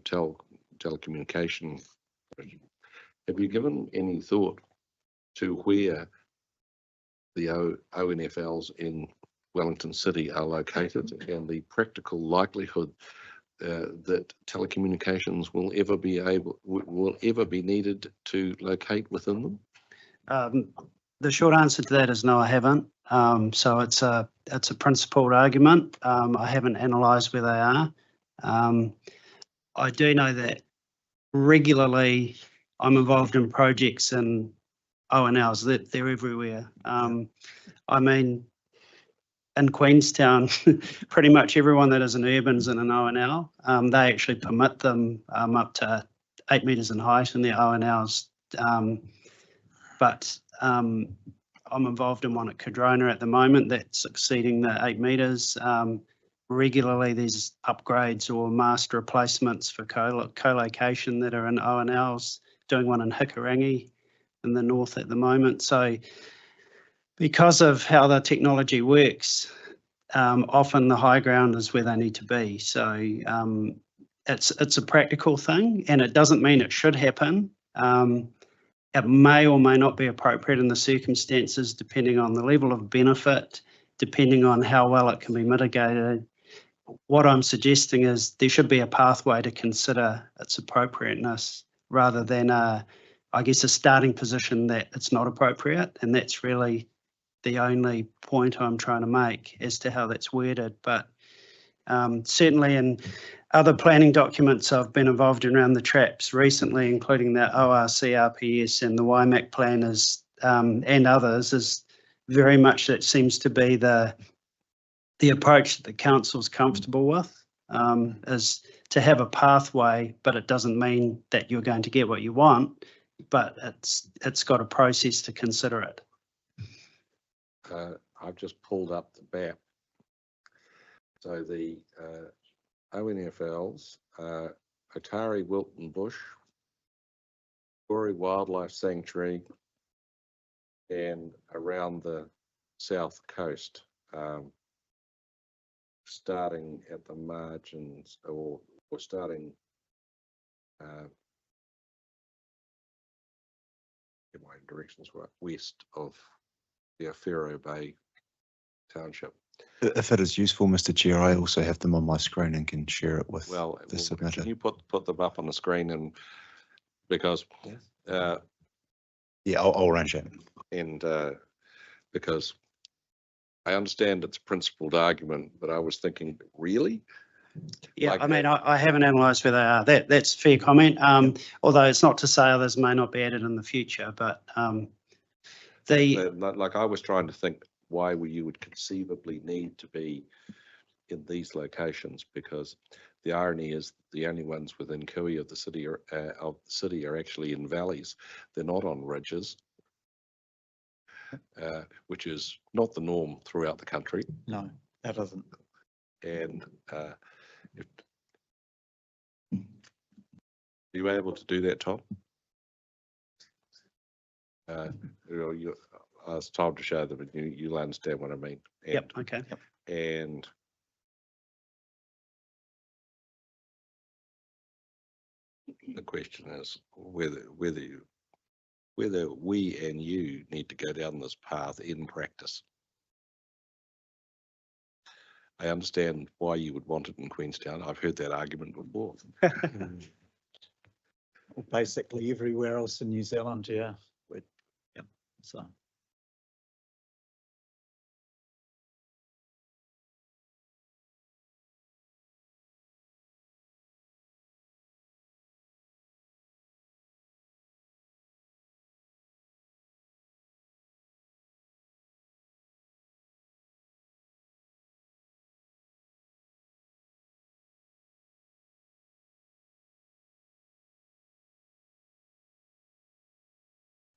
telecommunication. Have you given any thought to where the ONFLs in Wellington City are located and the practical likelihood that telecommunications will ever be needed to locate within them? The short answer to that is no, I haven't. So it's a principled argument. I haven't analysed where they are. I do know that regularly I'm involved in projects and ONLs, they're everywhere. I mean, in Queenstown, pretty much everyone that is an urban's in an ONL. They actually permit them up to 8 metres in height in their ONLs. But I'm involved in one at Cadrona at the moment that's exceeding the 8 metres. Regularly there's upgrades or mast replacements for co-location that are in ONLs, doing one in Hikarangi in the north at the moment. So because of how the technology works, often the high ground is where they need to be. So it's a practical thing, and it doesn't mean it should happen. It may or may not be appropriate in the circumstances, depending on the level of benefit, depending on how well it can be mitigated. What I'm suggesting is there should be a pathway to consider its appropriateness rather than, I guess, a starting position that it's not appropriate. And that's really the only point I'm trying to make as to how that's worded. But Certainly in other planning documents I've been involved in around the traps recently, including the ORCRPS and the WIMAC plan and others, is very much that seems to be the approach that the council's comfortable with, is to have a pathway, but it doesn't mean that you're going to get what you want, but it's got a process to consider it. I've just pulled up the map. So the ONFLs, Otari Wilton Bush, Gorey Wildlife Sanctuary, and around the south coast, starting at the margins or starting in my directions were west of the Aotearoa Bay Township. If it is useful, Mr. Chair, I also have them on my screen and can share it with the Can submitter. you put them up on the screen, and because Yeah, I'll arrange it. And because I understand it's a principled argument, but I was thinking, really? Yeah, Like I mean, I haven't analysed where they are. That's a fair comment. Although it's not to say others may not be added in the future, but like I was trying to think why you would conceivably need to be in these locations, because the irony is the only ones within Kui of the city are actually in valleys. They're not on ridges, which is not the norm throughout the country. No, that isn't. And are you able to do that, Tom? I was told to show them, but you'll understand what I mean. And, yep. Okay. Yep. And the question is whether we and you need to go down this path in practice. I understand why you would want it in Queenstown. I've heard that argument before. Basically everywhere else in New Zealand, yeah. Yep. So.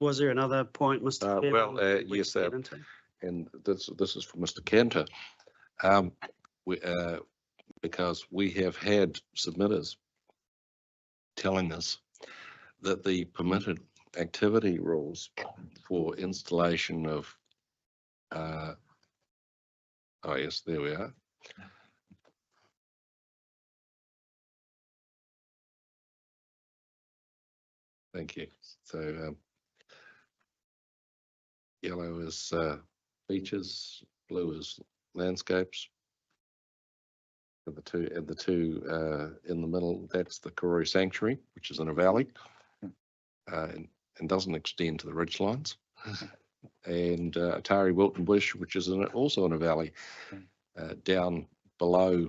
Was there another point, Mr. Chair? Yes, and this is for Mr. Cantor, because we have had submitters telling us that the permitted activity rules for installation of oh yes, there we are. Thank you. So yellow is beaches, blue is landscapes. And the two in the middle, that's the Kuru Sanctuary, which is in a valley, and doesn't extend to the ridge lines. And Atari Wilton Bush, which is also in a valley, down below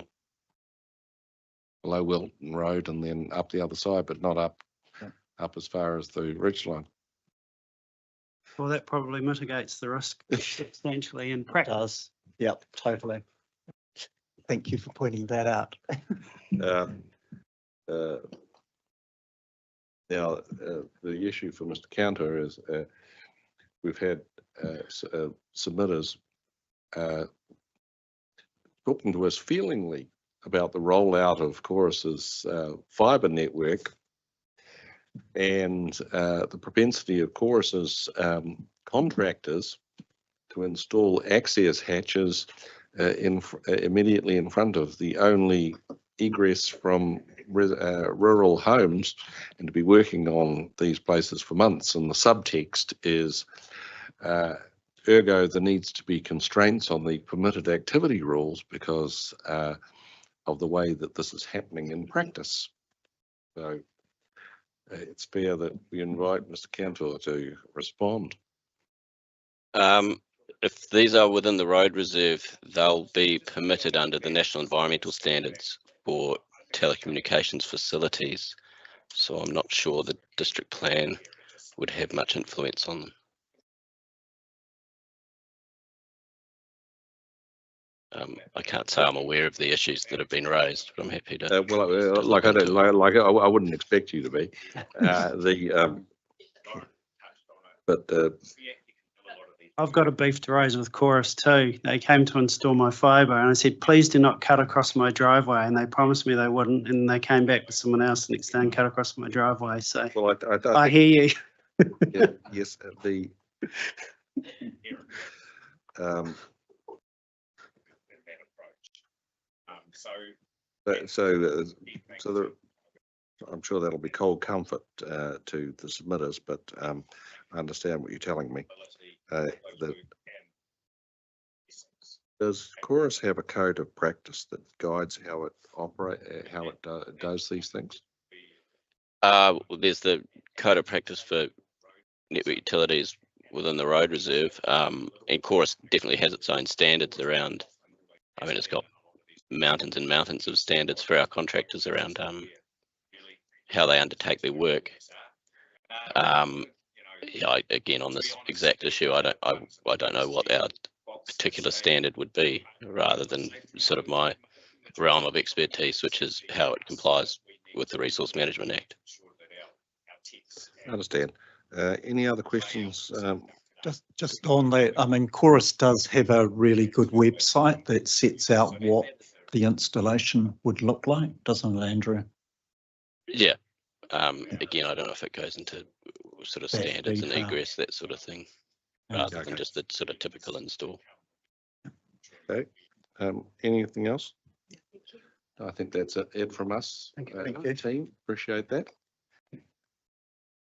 Wilton Road, and then up the other side, but not up as far as the ridge line. Well, that probably mitigates the risk substantially in practice. It does. Yep, totally. Thank you for pointing that out. Now, the issue for Mr. Cantor is we've had submitters talking to us feelingly about the rollout of Chorus's fibre network and the propensity of Chorus's contractors to install access hatches immediately in front of the only egress from rural homes, and to be working on these places for months. And the subtext is ergo there needs to be constraints on the permitted activity rules because of the way that this is happening in practice. So it's fair that we invite Mr. Cantor to respond. if these are within the road reserve, they'll be permitted under the National Environmental Standards for telecommunications facilities. So I'm not sure the district plan would have much influence on them. I can't say I'm aware of the issues that have been raised, but I'm happy to. Like I don't, like I wouldn't expect you to be. I've got a beef to raise with Chorus too. They came to install my fibre and I said, please do not cut across my driveway. And they promised me they wouldn't. And they came back with someone else the next day and cut across my driveway. So Well, I hear you. Yeah, yes, I'm sure that'll be cold comfort to the submitters, but I understand what you're telling me. Does Chorus have a code of practice that guides how it does these things? Well, there's the code of practice for network utilities within the road reserve, and Chorus definitely has its own standards around. I mean, it's got mountains and mountains of standards for our contractors around how they undertake their work. Yeah, again, on this exact issue, I don't know what our particular standard would be, rather than sort of my realm of expertise, which is how it complies with the Resource Management Act. I understand. Any other questions? Just on that, I mean, Chorus does have a really good website that sets out what the installation would look like, doesn't it, Andrew? Yeah. Again, I don't know if it goes into sort of That standards and detail. egress, that sort of thing, rather than just the sort of typical install. Okay. Anything else? I think that's it from us. Thank you. Team, appreciate that.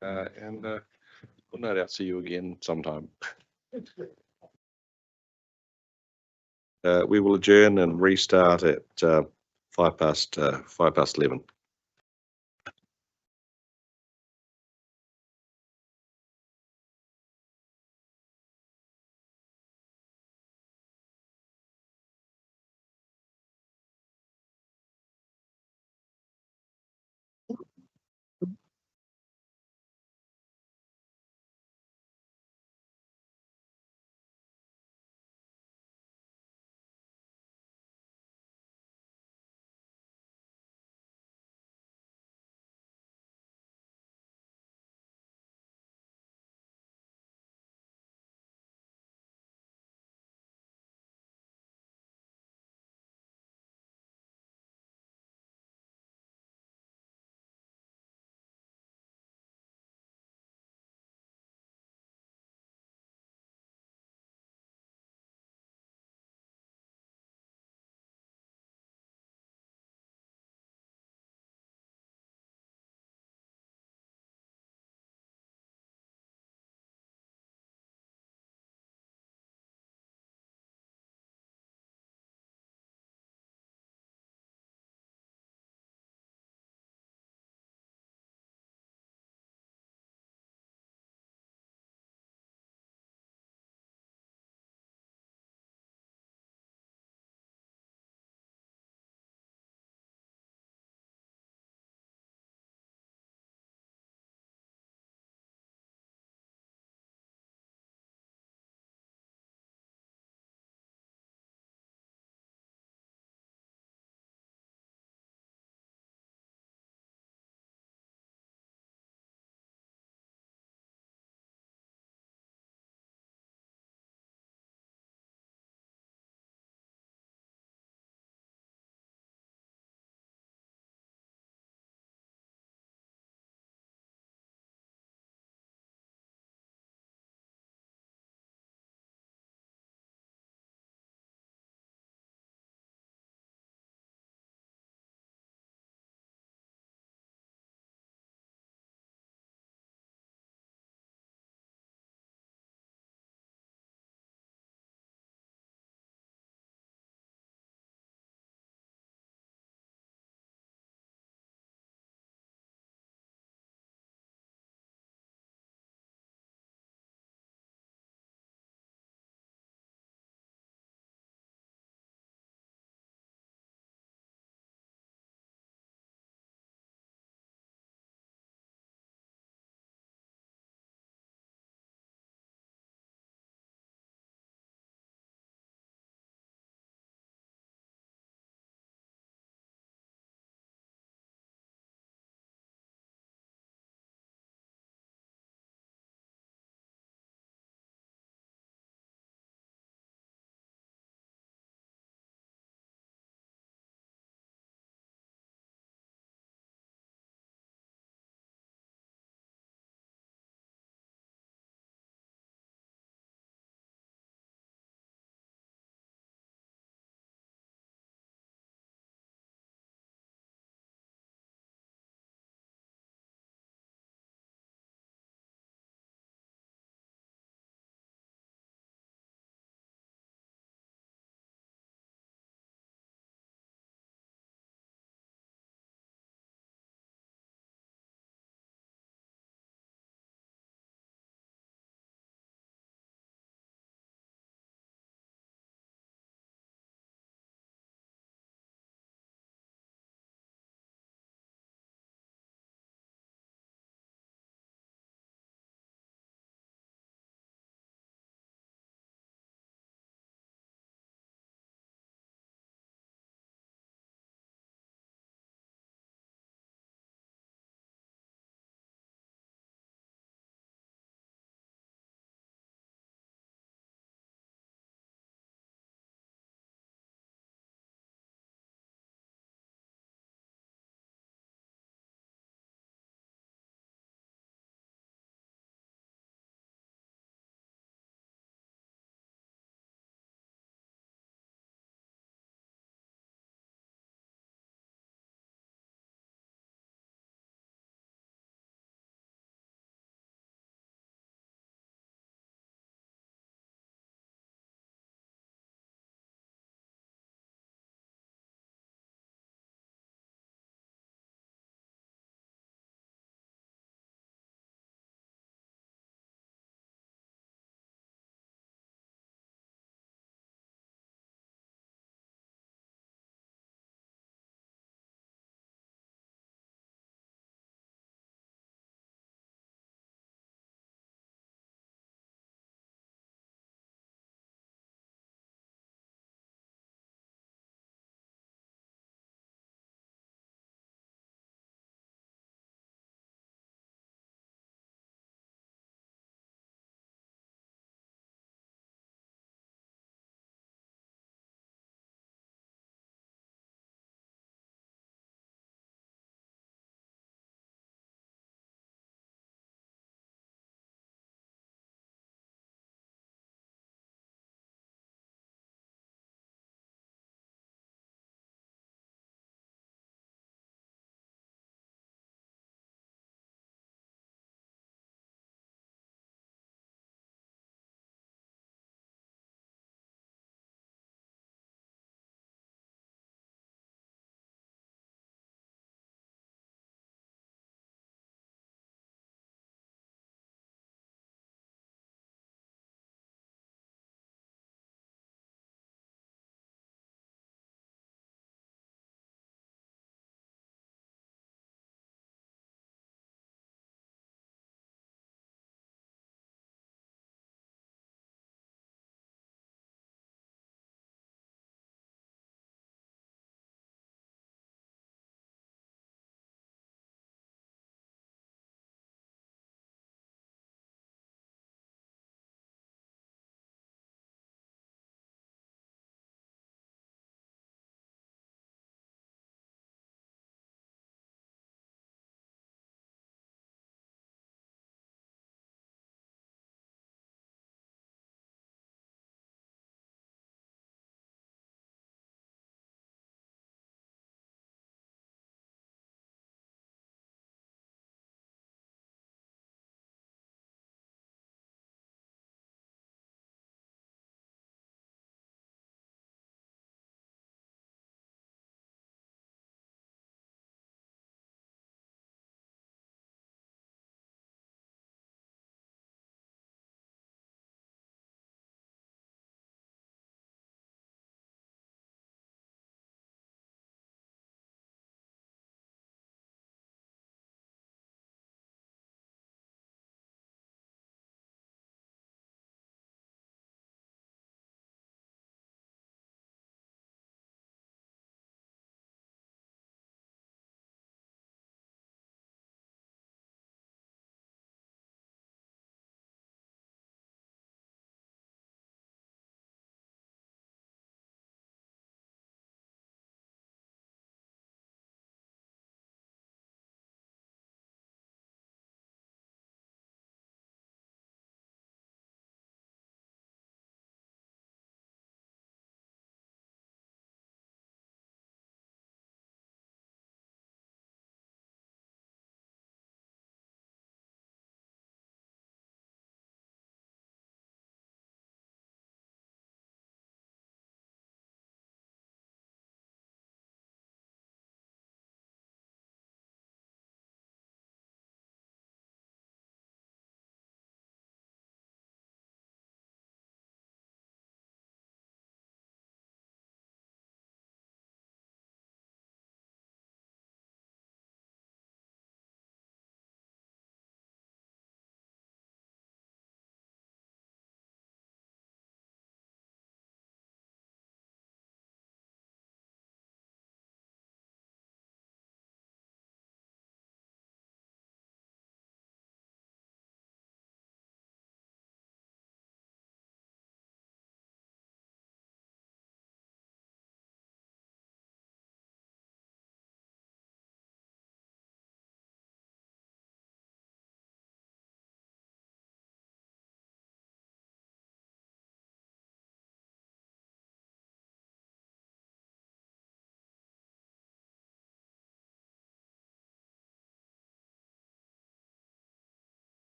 And we'll no doubt see you again sometime. We will adjourn and restart at 11:05.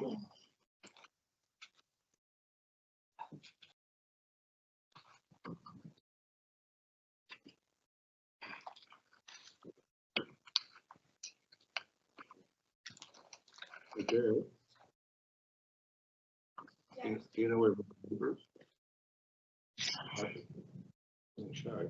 Do you know where Weeber is? Show.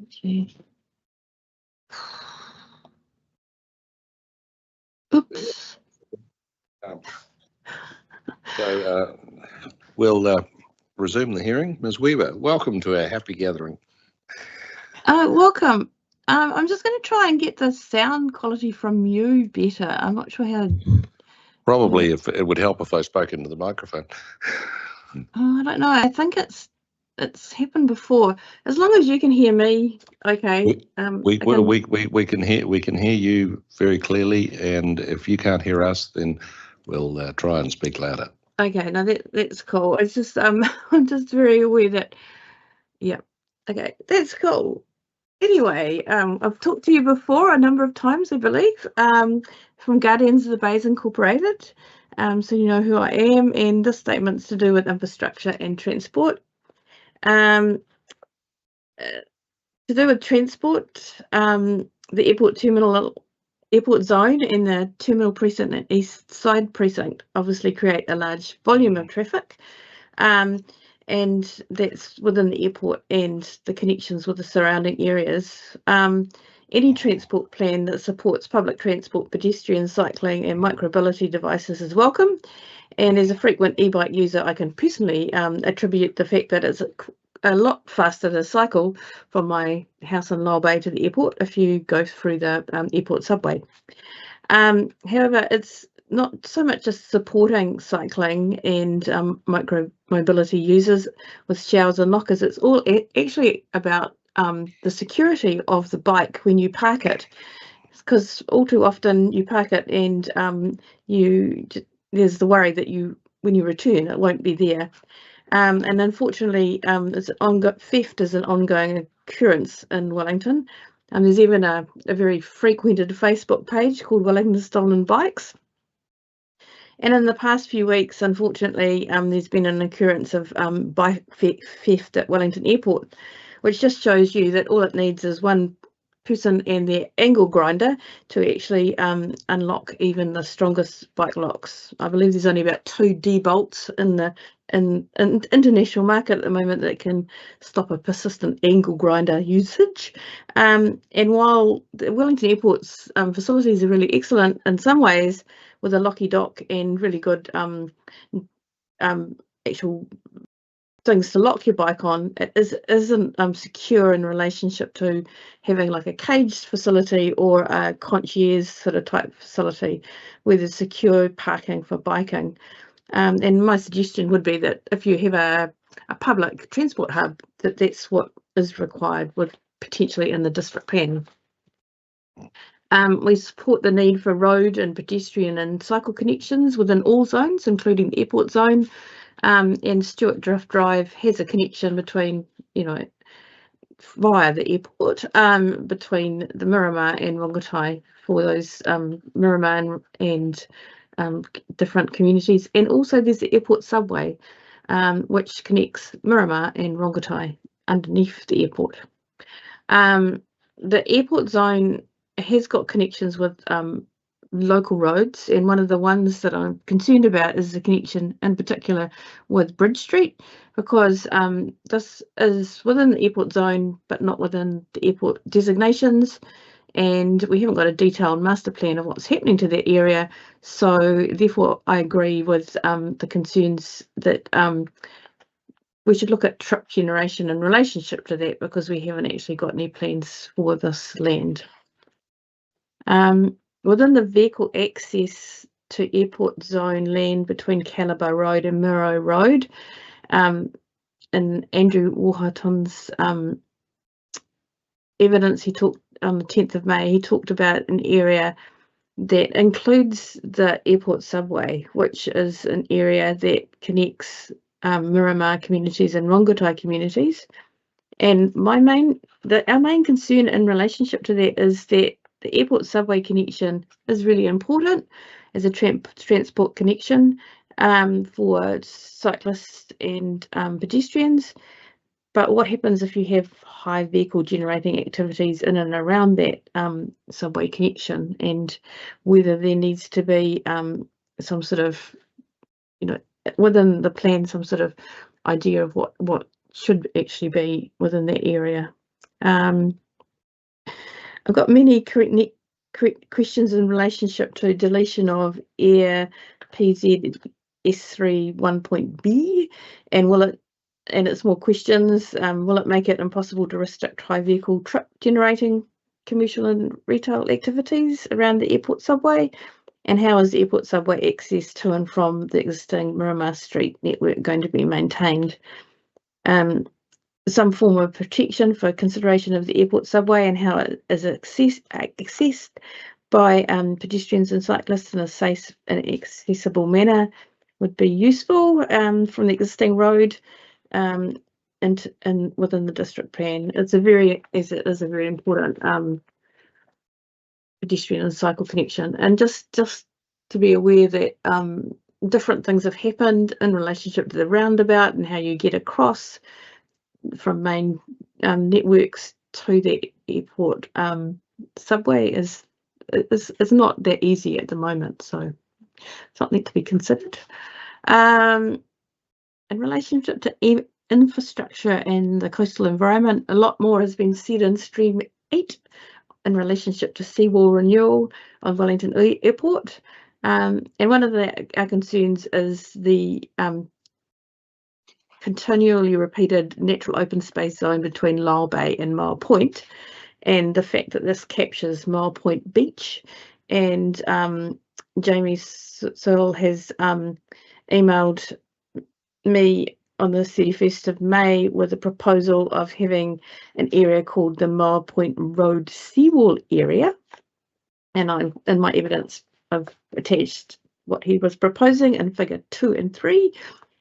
Okay. Oops. So we'll resume the hearing. Ms. Weaver, welcome to our happy gathering. Welcome. I'm just going to try and get the sound quality from you better. I'm not sure how. Probably if it would help if I spoke into the microphone. I don't know. I think it's happened before. As long as you can hear me, okay. We can hear you very clearly, and if you can't hear us, then we'll try and speak louder. Okay, no, that's cool. It's just I'm just very aware that. Yeah. Okay, that's cool. Anyway, I've talked to you before a number of times, I believe, from Guardians of the Bays Incorporated. So you know who I am, and this statement's to do with infrastructure and transport. To do with transport, the airport zone and the terminal precinct and east side precinct obviously create a large volume of traffic. And that's within the airport and the connections with the surrounding areas. Any transport plan that supports public transport, pedestrian, cycling and micromobility devices is welcome. And as a frequent e-bike user, I can personally attribute the fact that it's a lot faster to cycle from my house in Lower Bay to the airport if you go through the airport subway. However, it's not so much just supporting cycling and micro-mobility users with showers and lockers. It's all actually about the security of the bike when you park it, because all too often you park it and there's the worry that when you return it won't be there. And unfortunately, theft is an ongoing occurrence in Wellington. There's even a very frequented Facebook page called Wellington Stolen Bikes. And in the past few weeks, unfortunately, there's been an occurrence of bike theft at Wellington Airport, which just shows you that all it needs is one person and their angle grinder to actually unlock even the strongest bike locks. I believe there's only about 2 D-bolts in the international market at the moment that can stop a persistent angle grinder usage. And while the Wellington Airport's facilities are really excellent in some ways, with a locky dock and really good actual things to lock your bike on, it isn't secure in relationship to having like a caged facility or a concierge sort of type facility where there's secure parking for biking. And my suggestion would be that if you have a public transport hub, that's what is required, with potentially in the district plan. We support the need for road and pedestrian and cycle connections within all zones, including the airport zone. And Stewart Drift Drive has a connection between, via the airport, between the Miramar and Rongotai for those Miramar and different communities. And also there's the airport subway, which connects Miramar and Rongotai underneath the airport. The airport zone has got connections with local roads, and one of the ones that I'm concerned about is the connection in particular with Bridge Street, because this is within the airport zone but not within the airport designations, and we haven't got a detailed master plan of what's happening to that area. So therefore I agree with the concerns that we should look at trip generation in relationship to that, because we haven't actually got any plans for this land. Within the vehicle access to airport zone land between Calibre Road and Miro Road, in Andrew Wahaton's evidence, he talked on the 10th of May, he talked about an area that includes the airport subway, which is an area that connects Miramar communities and Rongotai communities. And our main concern in relationship to that is that the airport subway connection is really important as a transport connection for cyclists and pedestrians. But what happens if you have high vehicle generating activities in and around that subway connection, and whether there needs to be some sort of, within the plan, some sort of idea of what should actually be within that area. I've got many questions in relationship to deletion of Air PZ S3 1.B, and it's more questions. Will it make it impossible to restrict high vehicle trip generating commercial and retail activities around the airport subway? And how is the airport subway access to and from the existing Miramar Street network going to be maintained? Some form of protection for consideration of the airport subway and how it is accessed by pedestrians and cyclists in a safe and accessible manner would be useful from the existing road and within the district plan. It is a very important pedestrian and cycle connection. And just to be aware that different things have happened in relationship to the roundabout and how you get across from main networks to the airport subway is not that easy at the moment, so something to be considered. In relationship to infrastructure and the coastal environment, a lot more has been said in Stream 8 in relationship to seawall renewal of Wellington Airport, and one of our concerns is the continually repeated natural open space zone between Lyall Bay and Mile Point, and the fact that this captures Mile Point Beach. And Jamie Searle has emailed me on the 31st of May with a proposal of having an area called the Mile Point Road Seawall area, and in my evidence I've attached what he was proposing in figure 2 and 3.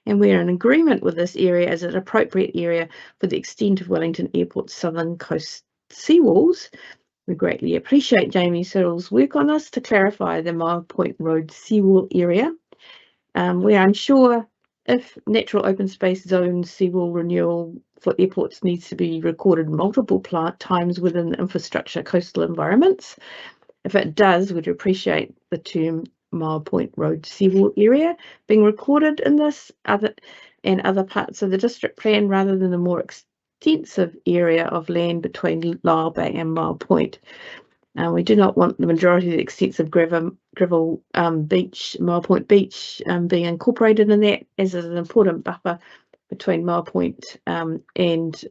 And we're in agreement with this area as an appropriate area for the extent of Wellington Airport's southern coast seawalls. We greatly appreciate Jamie Searle's work on this to clarify the Mile Point Road seawall area. We are unsure if natural open space zone seawall renewal for airports needs to be recorded multiple times within the infrastructure coastal environments. If it does, we'd appreciate the term Mile Point Road seawall area being recorded in this and other parts of the district plan, rather than the more extensive area of land between Lyall Bay and Mile Point. We do not want the majority of the extensive gravel beach, Mile Point Beach, being incorporated in that, as is an important buffer between Mile Point and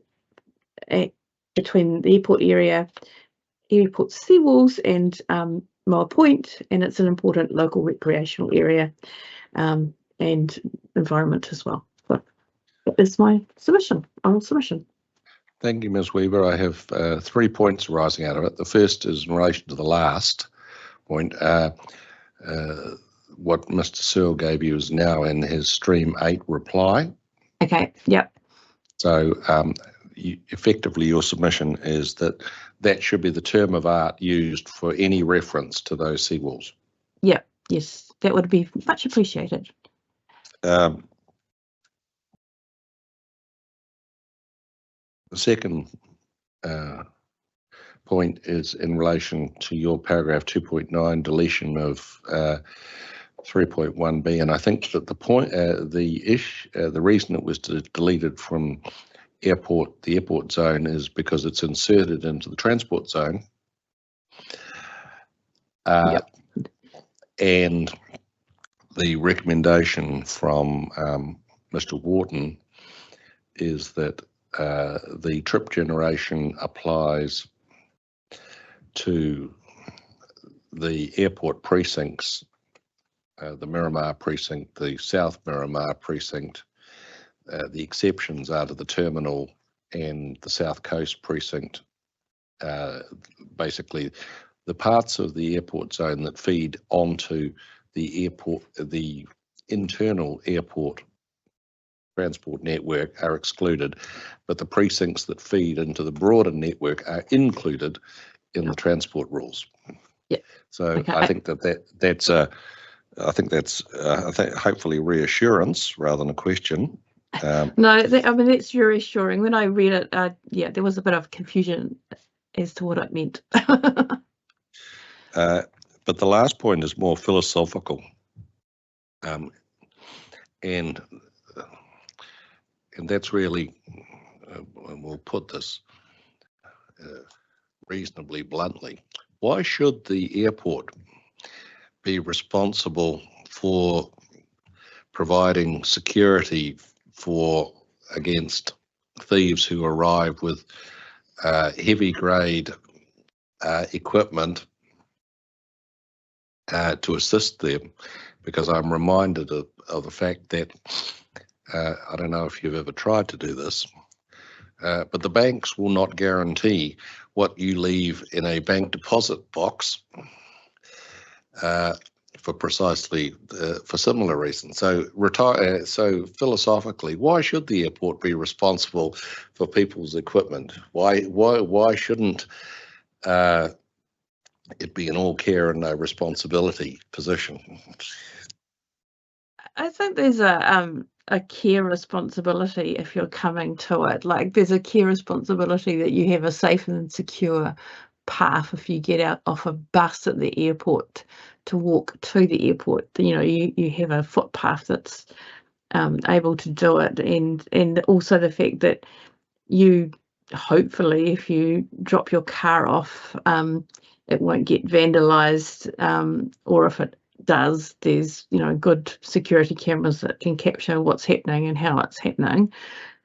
between the airport area, airport seawalls and Mile Point, and it's an important local recreational area and environment as well. So that is my oral submission. Thank you, Ms. Weaver. I have 3 points arising out of it. The first is in relation to the last point. What Mr. Searle gave you is now in his Stream 8 reply. Okay, yep. So effectively your submission is that should be the term of art used for any reference to those seawalls. Yep, yes, that would be much appreciated. The second point is in relation to your paragraph 2.9 deletion of 3.1b, and I think that the point, the reason it was deleted from the airport zone is because it's inserted into the transport zone. Yep. And the recommendation from Mr. Wharton is that the trip generation applies to the airport precincts, the Miramar precinct, the South Miramar precinct. The exceptions are to the terminal and the South Coast precinct. Basically, the parts of the airport zone that feed onto the airport, the internal airport transport network are excluded, but the precincts that feed into the broader network are included in the transport rules. Yeah. So Okay. I think that's hopefully reassurance rather than a question. No, I mean, that's reassuring. When I read it, yeah, there was a bit of confusion as to what it meant. But the last point is more philosophical, and that's really, and we'll put this reasonably bluntly, why should the airport be responsible for providing security against thieves who arrive with heavy grade equipment to assist them? Because I'm reminded of the fact that I don't know if you've ever tried to do this, but the banks will not guarantee what you leave in a bank deposit box for precisely for similar reasons. So so philosophically, why should the airport be responsible for people's equipment? Why shouldn't it be an all care and no responsibility position? I think there's a care responsibility if you're coming to it. Like there's a care responsibility that you have a safe and secure path if you get out off a bus at the airport to walk to the airport. You know, you have a footpath that's able to do it, and also the fact that you hopefully, if you drop your car off, it won't get vandalized, or if it does, there's good security cameras that can capture what's happening and how it's happening.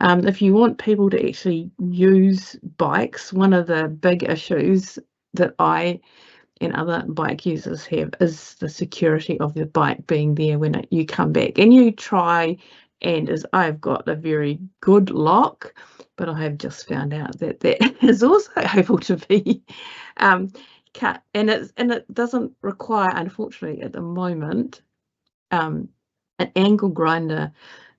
If you want people to actually use bikes, one of the big issues that I and other bike users have is the security of the bike being there when you come back. And you try, and as I've got a very good lock, but I have just found out that that is also able to be cut, and it doesn't require, unfortunately, at the moment, an angle grinder.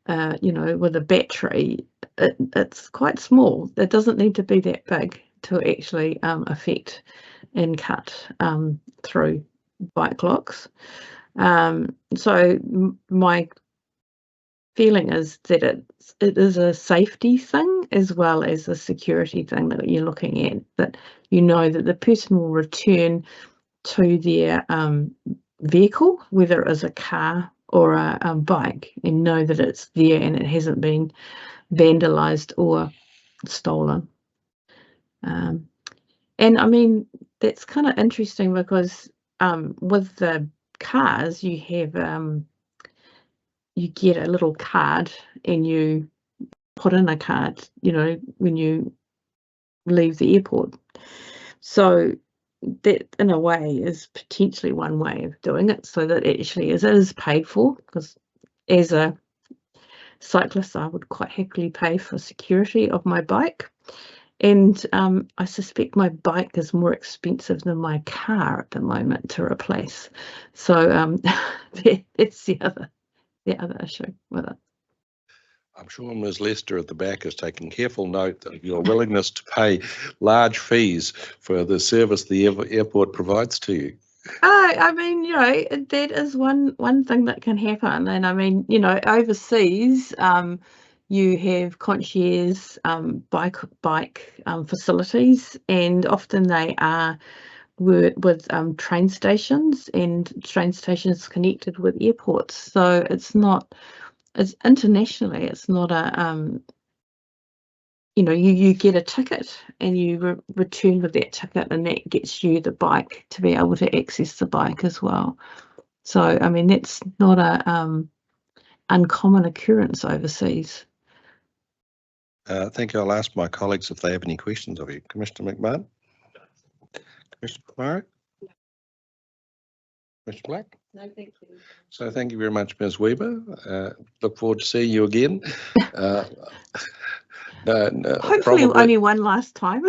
With a battery, it's quite small. It doesn't need to be that big to actually affect and cut through bike locks. So my feeling is that it is a safety thing as well as a security thing that you're looking at, that you know that the person will return to their vehicle, whether it is a car or a bike, and know that it's there and it hasn't been vandalized or stolen. And I mean, that's kind of interesting because with the cars, you have you get a little card and you put in a card, when you leave the airport. So that in a way is potentially one way of doing it, so that it actually is paid for, because as a cyclist I would quite happily pay for security of my bike, and I suspect my bike is more expensive than my car at the moment to replace. So that's the other issue with it. I'm sure Ms. Lester at the back is taking careful note of your willingness to pay large fees for the service the airport provides to you. I mean, that is one thing that can happen. And I mean, overseas, you have concierge bike facilities, and often they are with train stations, and train stations connected with airports. So it's internationally, it's not a you get a ticket and you return with that ticket, and that gets you the bike to be able to access the bike as well. So I mean, that's not a uncommon occurrence overseas. Thank you. I'll ask my colleagues if they have any questions of you. Commissioner McMahon? Commissioner McMurray? Commissioner Black? No, thank you. So thank you very much, Ms. Weeber. Look forward to seeing you again. No, Hopefully probably. only one last time,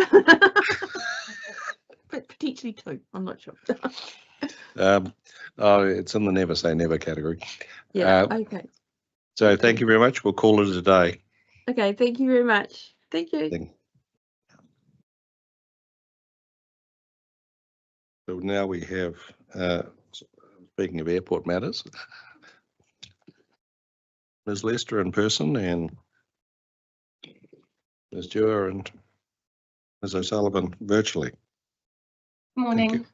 but potentially two. I'm not sure. It's in the never say never category. Yeah. Okay. So thank you very much. We'll call it a day. Okay. Thank you very much. Thank you. So now we have, speaking of airport matters, Ms. Lester in person and Ms. Dewar and Ms. O'Sullivan virtually. Morning.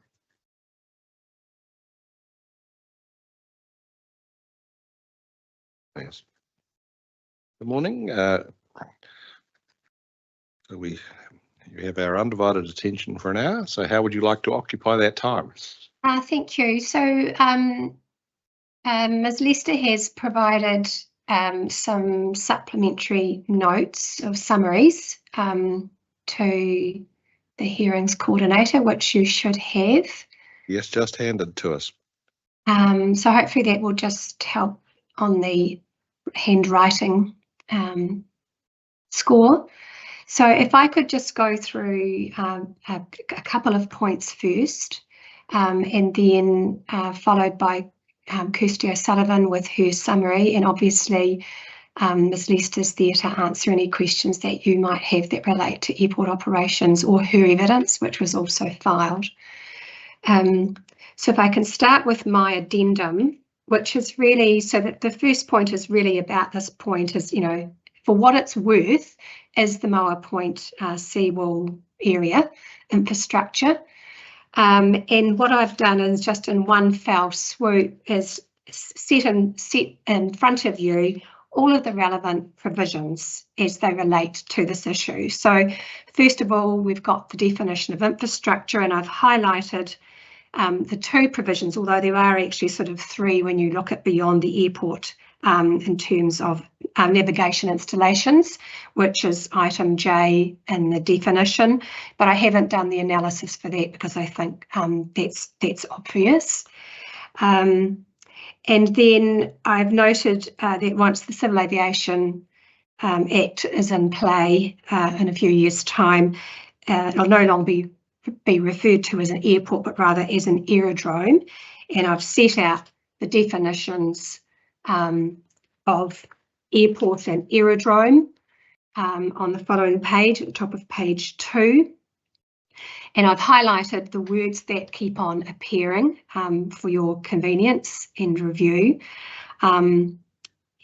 Yes. Good morning. So you have our undivided attention for an hour. So how would you like to occupy that time? Thank you. So Ms. Lester has provided some supplementary notes or summaries to the hearings coordinator, which you should have. Yes, just handed to us. So hopefully that will just help on the handwriting score. So if I could just go through a couple of points first, and then followed by Kirsty O'Sullivan with her summary, and obviously Ms. Lester's there to answer any questions that you might have that relate to airport operations or her evidence, which was also filed. So if I can start with my addendum, which is really, so that the first point is really about this point is, for what it's worth, is the Moa Point seawall area infrastructure. And what I've done is just in one fell swoop is set in front of you all of the relevant provisions as they relate to this issue. So first of all, we've got the definition of infrastructure, and I've highlighted the two provisions, although there are actually sort of three when you look at beyond the airport in terms of navigation installations, which is item J in the definition, but I haven't done the analysis for that because I think that's obvious. And then I've noted that once the Civil Aviation Act is in play in a few years' time, it'll no longer be referred to as an airport, but rather as an aerodrome. And I've set out the definitions of airport and aerodrome on the following page, at the top of page 2. And I've highlighted the words that keep on appearing for your convenience and review.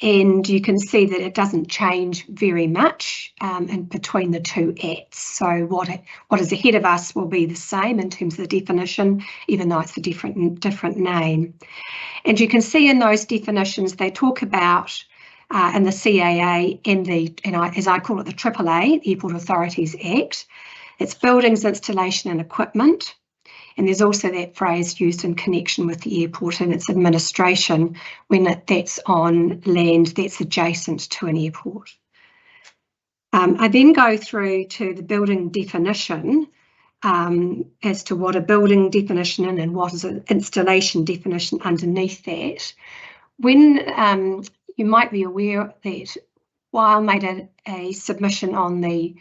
And you can see that it doesn't change very much in between the two acts. So what is ahead of us will be the same in terms of the definition, even though it's a different name. And you can see in those definitions they talk about in the CAA and as I call it, the AAA, the Airport Authorities Act. It's buildings, installation and equipment. And there's also that phrase used in connection with the airport and its administration when that's on land that's adjacent to an airport. I then go through to the building definition as to what a building definition is and what is an installation definition underneath that. When you might be aware that while I made a submission on the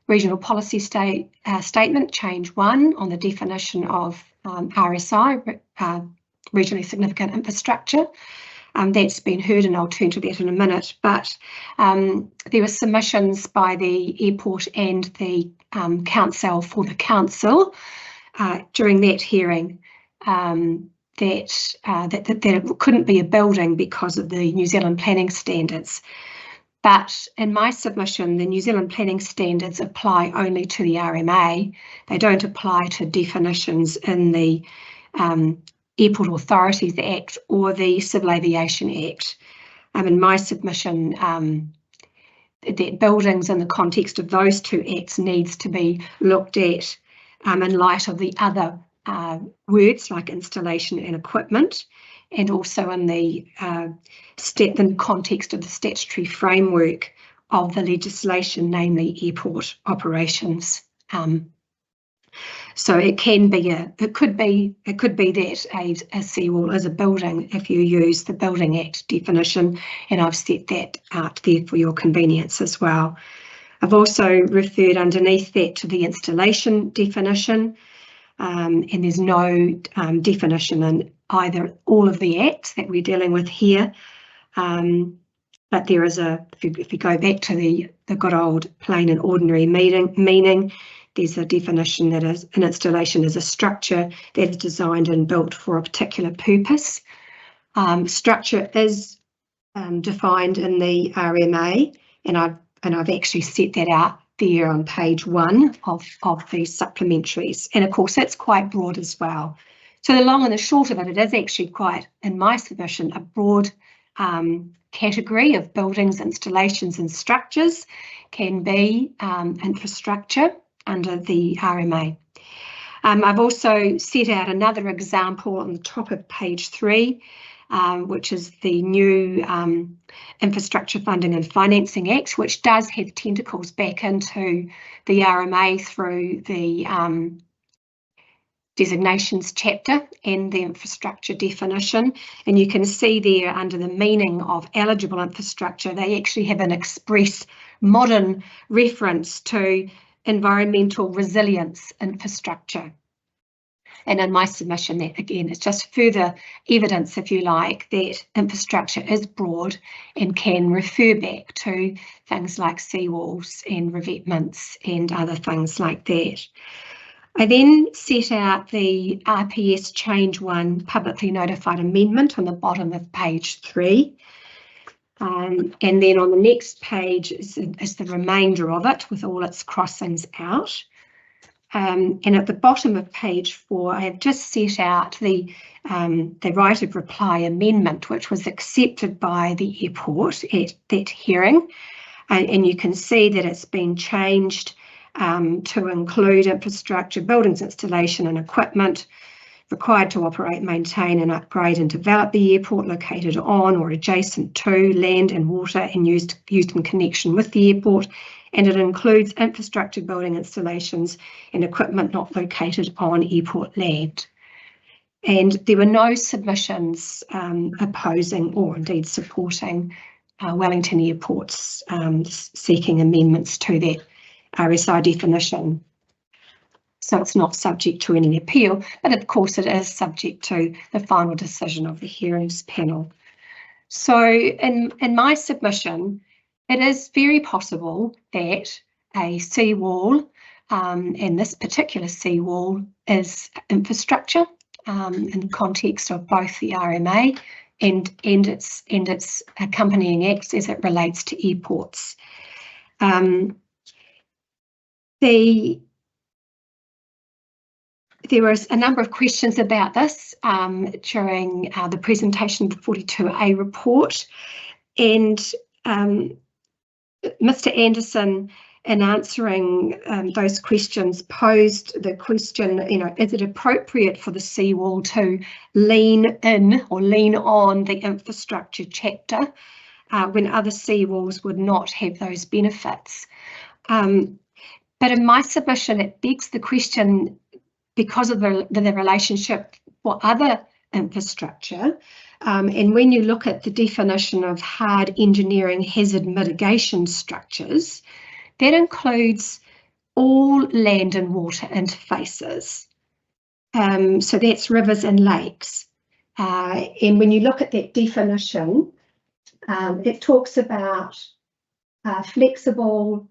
Regional Policy Statement, Change 1, on the definition of RSI, Regionally Significant Infrastructure. That's been heard, and I'll turn to that in a minute. But there were submissions by the airport and the council for the council during that hearing that it couldn't be a building because of the New Zealand planning standards. But in my submission, the New Zealand planning standards apply only to the RMA. They don't apply to definitions in the Airport Authorities Act or the Civil Aviation Act. In my submission, that buildings in the context of those two acts needs to be looked at in light of the other words like installation and equipment, and also in the context of the statutory framework of the legislation, namely airport operations. So it could be that a seawall is a building if you use the Building Act definition, and I've set that out there for your convenience as well. I've also referred underneath that to the installation definition, and there's no definition in either all of the acts that we're dealing with here. But there is if you go back to the good old plain and ordinary meaning, there's a definition that is an installation is a structure that is designed and built for a particular purpose. Structure is defined in the RMA, and I've actually set that out there on page 1 of the supplementaries. And of course, that's quite broad as well. So the long and the short of it is actually quite, in my submission, a broad category of buildings, installations and structures can be infrastructure under the RMA. I've also set out another example on the top of page 3, which is the new Infrastructure Funding and Financing Act, which does have tentacles back into the RMA through the designations chapter and the infrastructure definition. And you can see there under the meaning of eligible infrastructure, they actually have an express modern reference to environmental resilience infrastructure. And in my submission, that again, it's just further evidence, if you like, that infrastructure is broad and can refer back to things like seawalls and revetments and other things like that. I then set out the RPS Change 1 publicly notified amendment on the bottom of page 3. And then on the next page is the remainder of it with all its crossings out. And at the bottom of page 4, I have just set out the right of reply amendment, which was accepted by the airport at that hearing. And you can see that it's been changed to include infrastructure, buildings, installation and equipment required to operate, maintain and upgrade and develop the airport located on or adjacent to land and water and used in connection with the airport. And it includes infrastructure, building installations and equipment not located on airport land. And there were no submissions opposing or indeed supporting Wellington Airport's seeking amendments to that RSI definition. So it's not subject to any appeal, but of course it is subject to the final decision of the hearings panel. So in my submission, it is very possible that a seawall, and this particular seawall is infrastructure in the context of both the RMA and its accompanying acts as it relates to airports. There was a number of questions about this during the presentation of the 42A report, and Mr. Anderson, in answering those questions, posed the question, is it appropriate for the seawall to lean in or lean on the infrastructure chapter when other seawalls would not have those benefits? But in my submission, it begs the question, because of the relationship for other infrastructure, and when you look at the definition of hard engineering hazard mitigation structures, that includes all land and water interfaces. So that's rivers and lakes. And when you look at that definition, it talks about flexible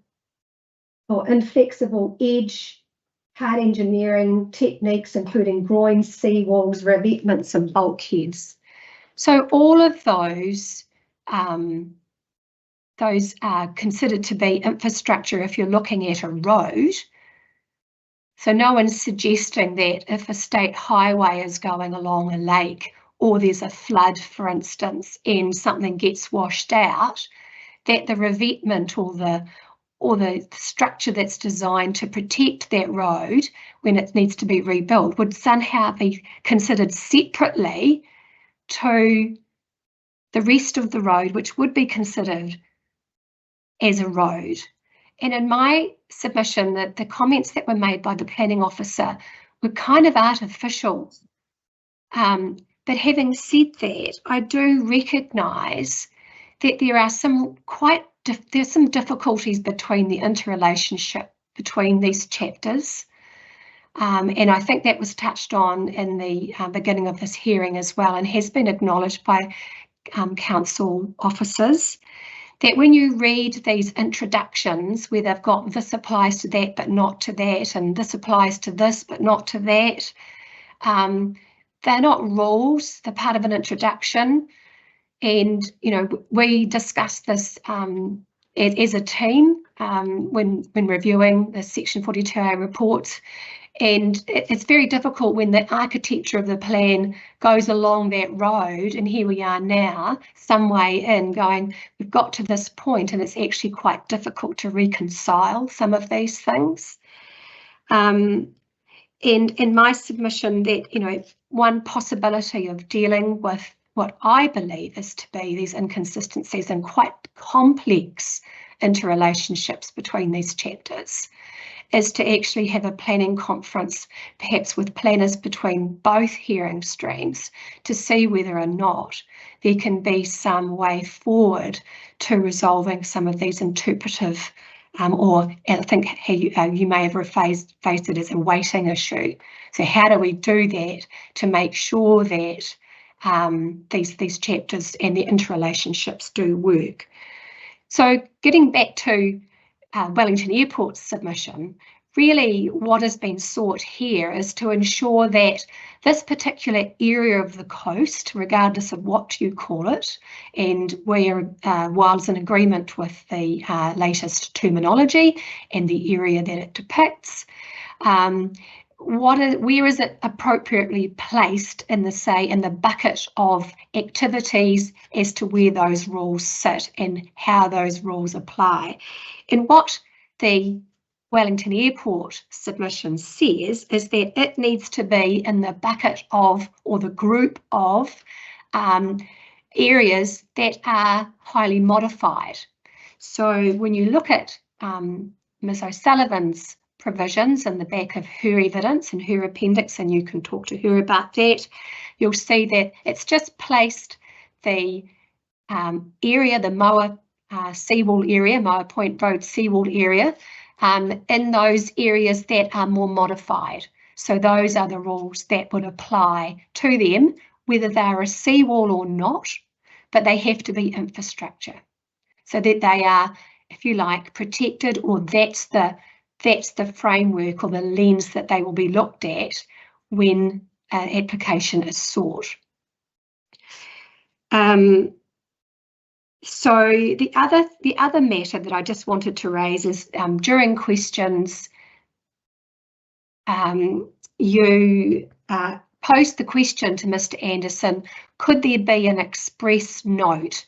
or inflexible edge hard engineering techniques, including groins, seawalls, revetments and bulkheads. So all of those are considered to be infrastructure if you're looking at a road. So no one's suggesting that if a state highway is going along a lake or there's a flood, for instance, and something gets washed out, that the revetment or the structure that's designed to protect that road when it needs to be rebuilt would somehow be considered separately to the rest of the road, which would be considered as a road. And in my submission, that the comments that were made by the planning officer were kind of artificial. But having said that, I do recognise that there are some there's some difficulties between the interrelationship between these chapters. And I think that was touched on in the beginning of this hearing as well, and has been acknowledged by council officers, that when you read these introductions where they've got this applies to that but not to that, and this applies to this but not to that, they're not rules, they're part of an introduction. And, you know, we discussed this as a team when reviewing the Section 42A reports. And it's very difficult when the architecture of the plan goes along that road, and here we are now, some way in, going, we've got to this point, and it's actually quite difficult to reconcile some of these things. And in my submission, that, you know, one possibility of dealing with what I believe is to be these inconsistencies and quite complex interrelationships between these chapters is to actually have a planning conference, perhaps with planners between both hearing streams, to see whether or not there can be some way forward to resolving some of these interpretive or I think you may have phrased it as a weighting issue. So how do we do that to make sure that these chapters and the interrelationships do work? So getting back to Wellington Airport's submission, really what has been sought here is to ensure that this particular area of the coast, regardless of what you call it, and where while it's in agreement with the latest terminology and the area that it depicts, where is it appropriately placed in the bucket of activities as to where those rules sit and how those rules apply. And what the Wellington Airport submission says is that it needs to be in the bucket of, or the group of, areas that are highly modified. So when you look at Ms. O'Sullivan's provisions in the back of her evidence and her appendix, and you can talk to her about that, you'll see that it's just placed the area, the Moa seawall area, Moa Point Road seawall area, in those areas that are more modified. So those are the rules that would apply to them, whether they're a seawall or not, but they have to be infrastructure, so that they are, if you like, protected, or that's the framework or the lens that they will be looked at when an application is sought. So the other matter that I just wanted to raise is during questions, you posed the question to Mr. Anderson, could there be an express note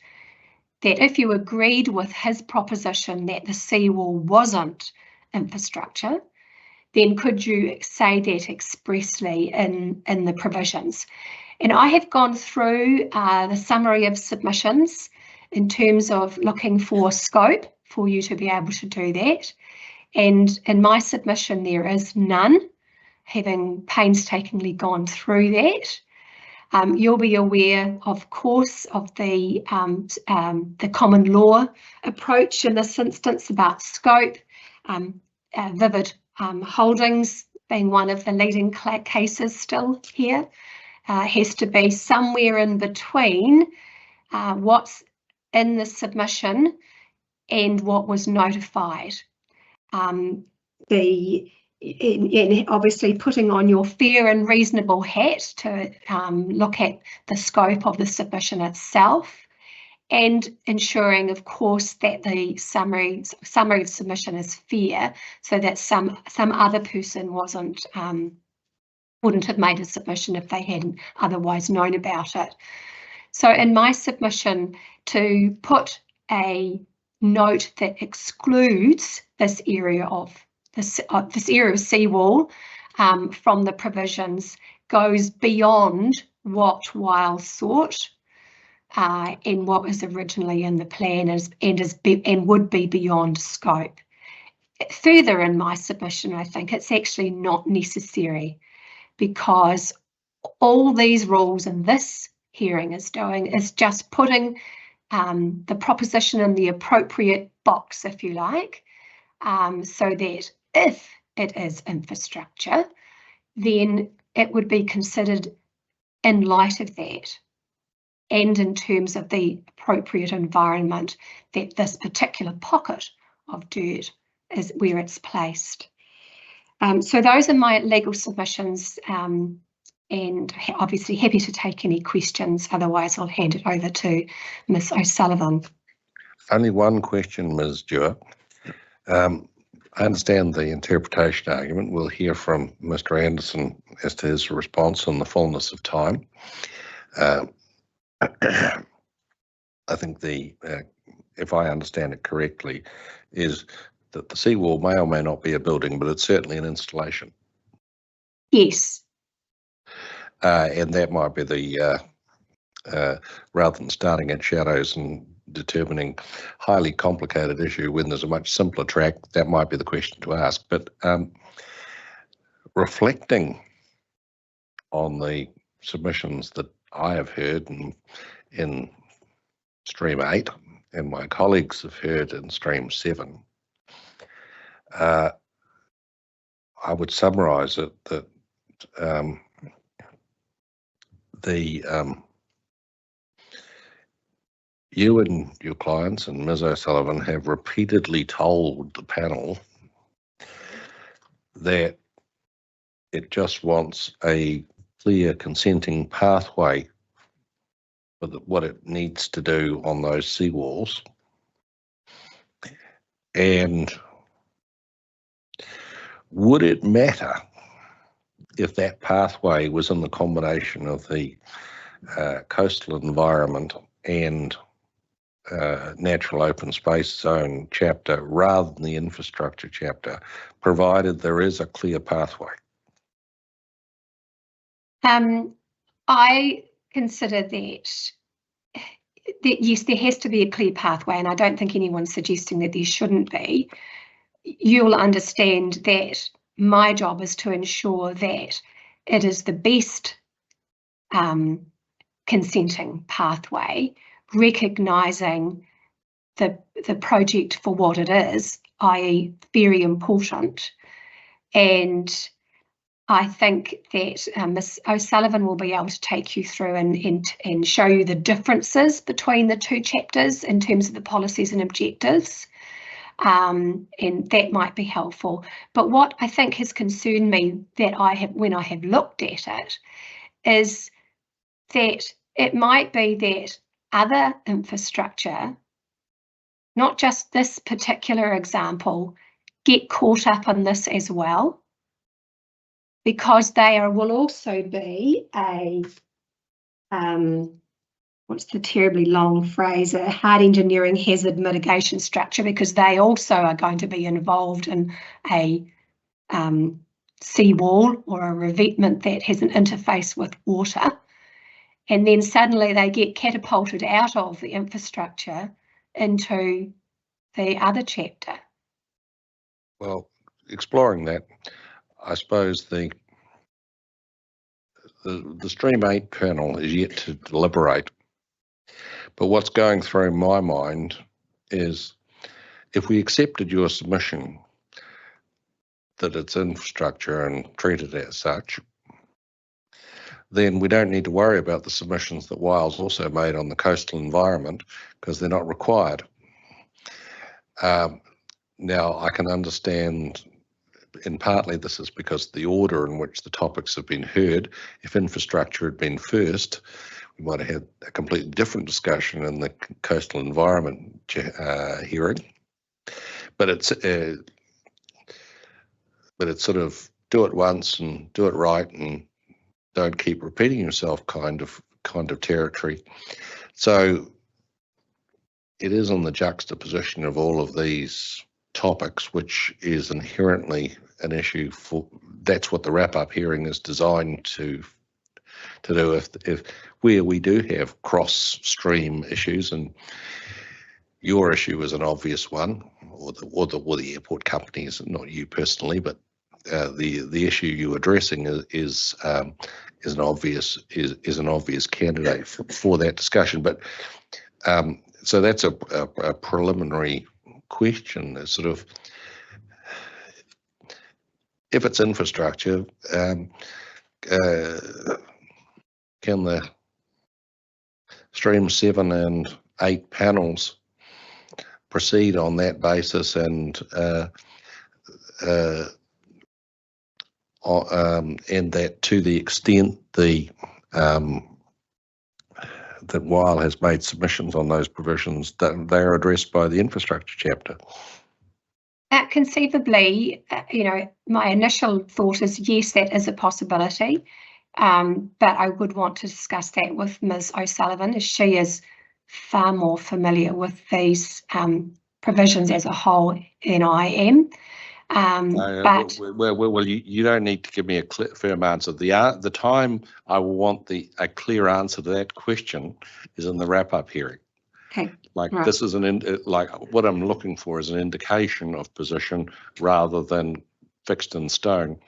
that if you agreed with his proposition that the seawall wasn't infrastructure, then could you say that expressly in the provisions? And I have gone through the summary of submissions in terms of looking for scope for you to be able to do that. And in my submission, there is none, having painstakingly gone through that. You'll be aware, of course, of the common law approach in this instance about scope. Vivid Holdings being one of the leading cases still here, has to be somewhere in between what's in the submission and what was notified. in obviously putting on your fair and reasonable hat to look at the scope of the submission itself, and ensuring, of course, that the summary of submission is fair, so that some other person wouldn't have made a submission if they hadn't otherwise known about it. So in my submission, to put a note that excludes this area of seawall from the provisions goes beyond what Wiles sought and what was originally in the plan and would be beyond scope. Further in my submission, I think it's actually not necessary, because all these rules in this hearing is doing is just putting the proposition in the appropriate box, if you like, so that if it is infrastructure, then it would be considered in light of that and in terms of the appropriate environment that this particular pocket of dirt is where it's placed. So those are my legal submissions, and obviously happy to take any questions. Otherwise, I'll hand it over to Ms. O'Sullivan. Only one question, Ms. Dewar. I understand the interpretation argument. We'll hear from Mr. Anderson as to his response in the fullness of time. I think if I understand it correctly, is that the seawall may or may not be a building, but it's certainly an installation. Yes. And that might be the, rather than starting at shadows and determining highly complicated issue when there's a much simpler track, that might be the question to ask. But reflecting on the submissions that I have heard in Stream 8 and my colleagues have heard in Stream 7, I would summarise it that you and your clients and Ms. O'Sullivan have repeatedly told the panel that it just wants a clear consenting pathway for what it needs to do on those seawalls. And would it matter if that pathway was in the combination of the coastal environment and natural open space zone chapter rather than the infrastructure chapter, provided there is a clear pathway? I consider that yes, there has to be a clear pathway, and I don't think anyone's suggesting that there shouldn't be. You'll understand that my job is to ensure that it is the best consenting pathway, recognising the project for what it is, i.e. very important. And I think that Ms. O'Sullivan will be able to take you through and show you the differences between the two chapters in terms of the policies and objectives, and that might be helpful. But what I think has concerned me when I have looked at it is that it might be that other infrastructure, not just this particular example, get caught up in this as well, because will also be a, what's the terribly long phrase, a hard engineering hazard mitigation structure, because they also are going to be involved in a seawall or a revetment that has an interface with water. And then suddenly they get catapulted out of the infrastructure into the other chapter. Well, exploring that, I suppose the Stream 8 panel is yet to deliberate, but what's going through my mind is if we accepted your submission that it's infrastructure and treat it as such, then we don't need to worry about the submissions that Wiles also made on the coastal environment, because they're not required. Now, I can understand and partly this is because of the order in which the topics have been heard. If infrastructure had been first, we might have had a completely different discussion in the coastal environment hearing. But it's sort of do it once and do it right and don't keep repeating yourself kind of territory. So it is on the juxtaposition of all of these topics, which is inherently an issue for, that's what the wrap-up hearing is designed to do. If where we do have cross-stream issues, and your issue is an obvious one, or the airport companies, not you personally, but the issue you're addressing is an obvious candidate for that discussion. But so that's a preliminary question. Is sort of, if it's infrastructure, can the Stream 7 and 8 panels proceed on that basis, and that to the extent that Weil has made submissions on those provisions, that they are addressed by the infrastructure chapter? Conceivably, my initial thought is yes, that is a possibility, but I would want to discuss that with Ms. O'Sullivan, as she is far more familiar with these provisions as a whole than I am. Well, you don't need to give me a firm answer. The time I will want a clear answer to that question is in the wrap-up hearing. Okay. Right. This is what I'm looking for is an indication of position rather than fixed in stone,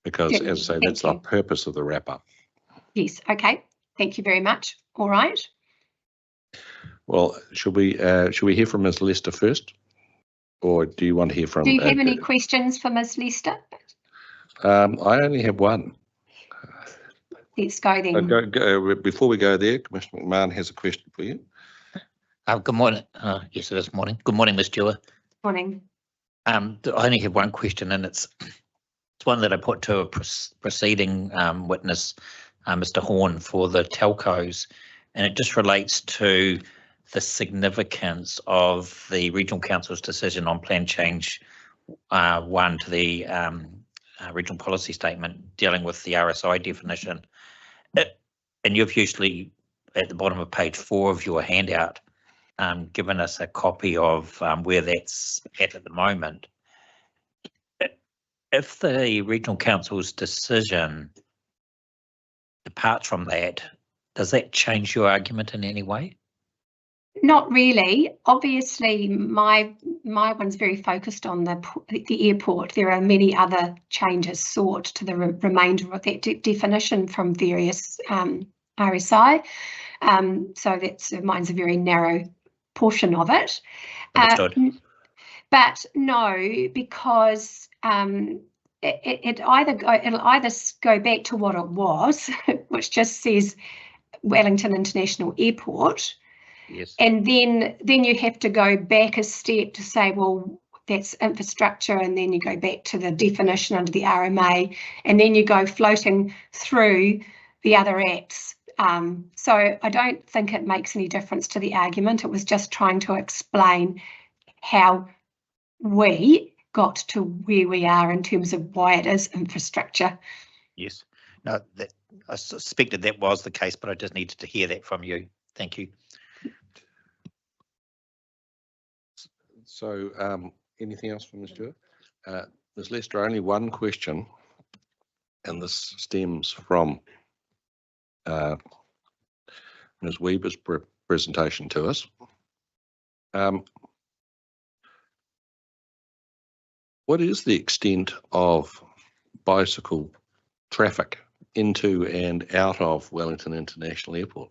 because as I say, that's the purpose of the wrap-up. Yes. Okay. Thank you very much. All right. Well, should we hear from Ms. Lester first? Or do you want to hear from... Do you have any questions for Ms. Lester? I only have one. Let's go then. Before we go there, Commissioner McMahon has a question for you. Good morning. Yes, it is morning. Good morning, Ms. Stewart. Morning. I only have one question, and it's one that I put to a preceding witness, Mr. Horn, for the telcos, and it just relates to the significance of the Regional Council's decision on Plan Change 1 to the Regional Policy Statement dealing with the RSI definition. And you've usually, at the bottom of page 4 of your handout, given us a copy of where that's at the moment. If the Regional Council's decision departs from that, does that change your argument in any way? Not really. Obviously, my one's very focused on the airport. There are many other changes sought to the remainder of that definition from various RSI. So mine's a very narrow portion of it. But no, because it'll either go back to what it was, which just says Wellington International Airport. Yes. And then you have to go back a step to say, well, that's infrastructure, and then you go back to the definition under the RMA, and then you go floating through the other acts. So I don't think it makes any difference to the argument. It was just trying to explain how we got to where we are in terms of why it is infrastructure. Yes. No, I suspected that was the case, but I just needed to hear that from you. Thank you. So anything else from Ms. Stewart? Ms. Lester, only one question, and this stems from Ms. Weeber's presentation to us. What is the extent of bicycle traffic into and out of Wellington International Airport?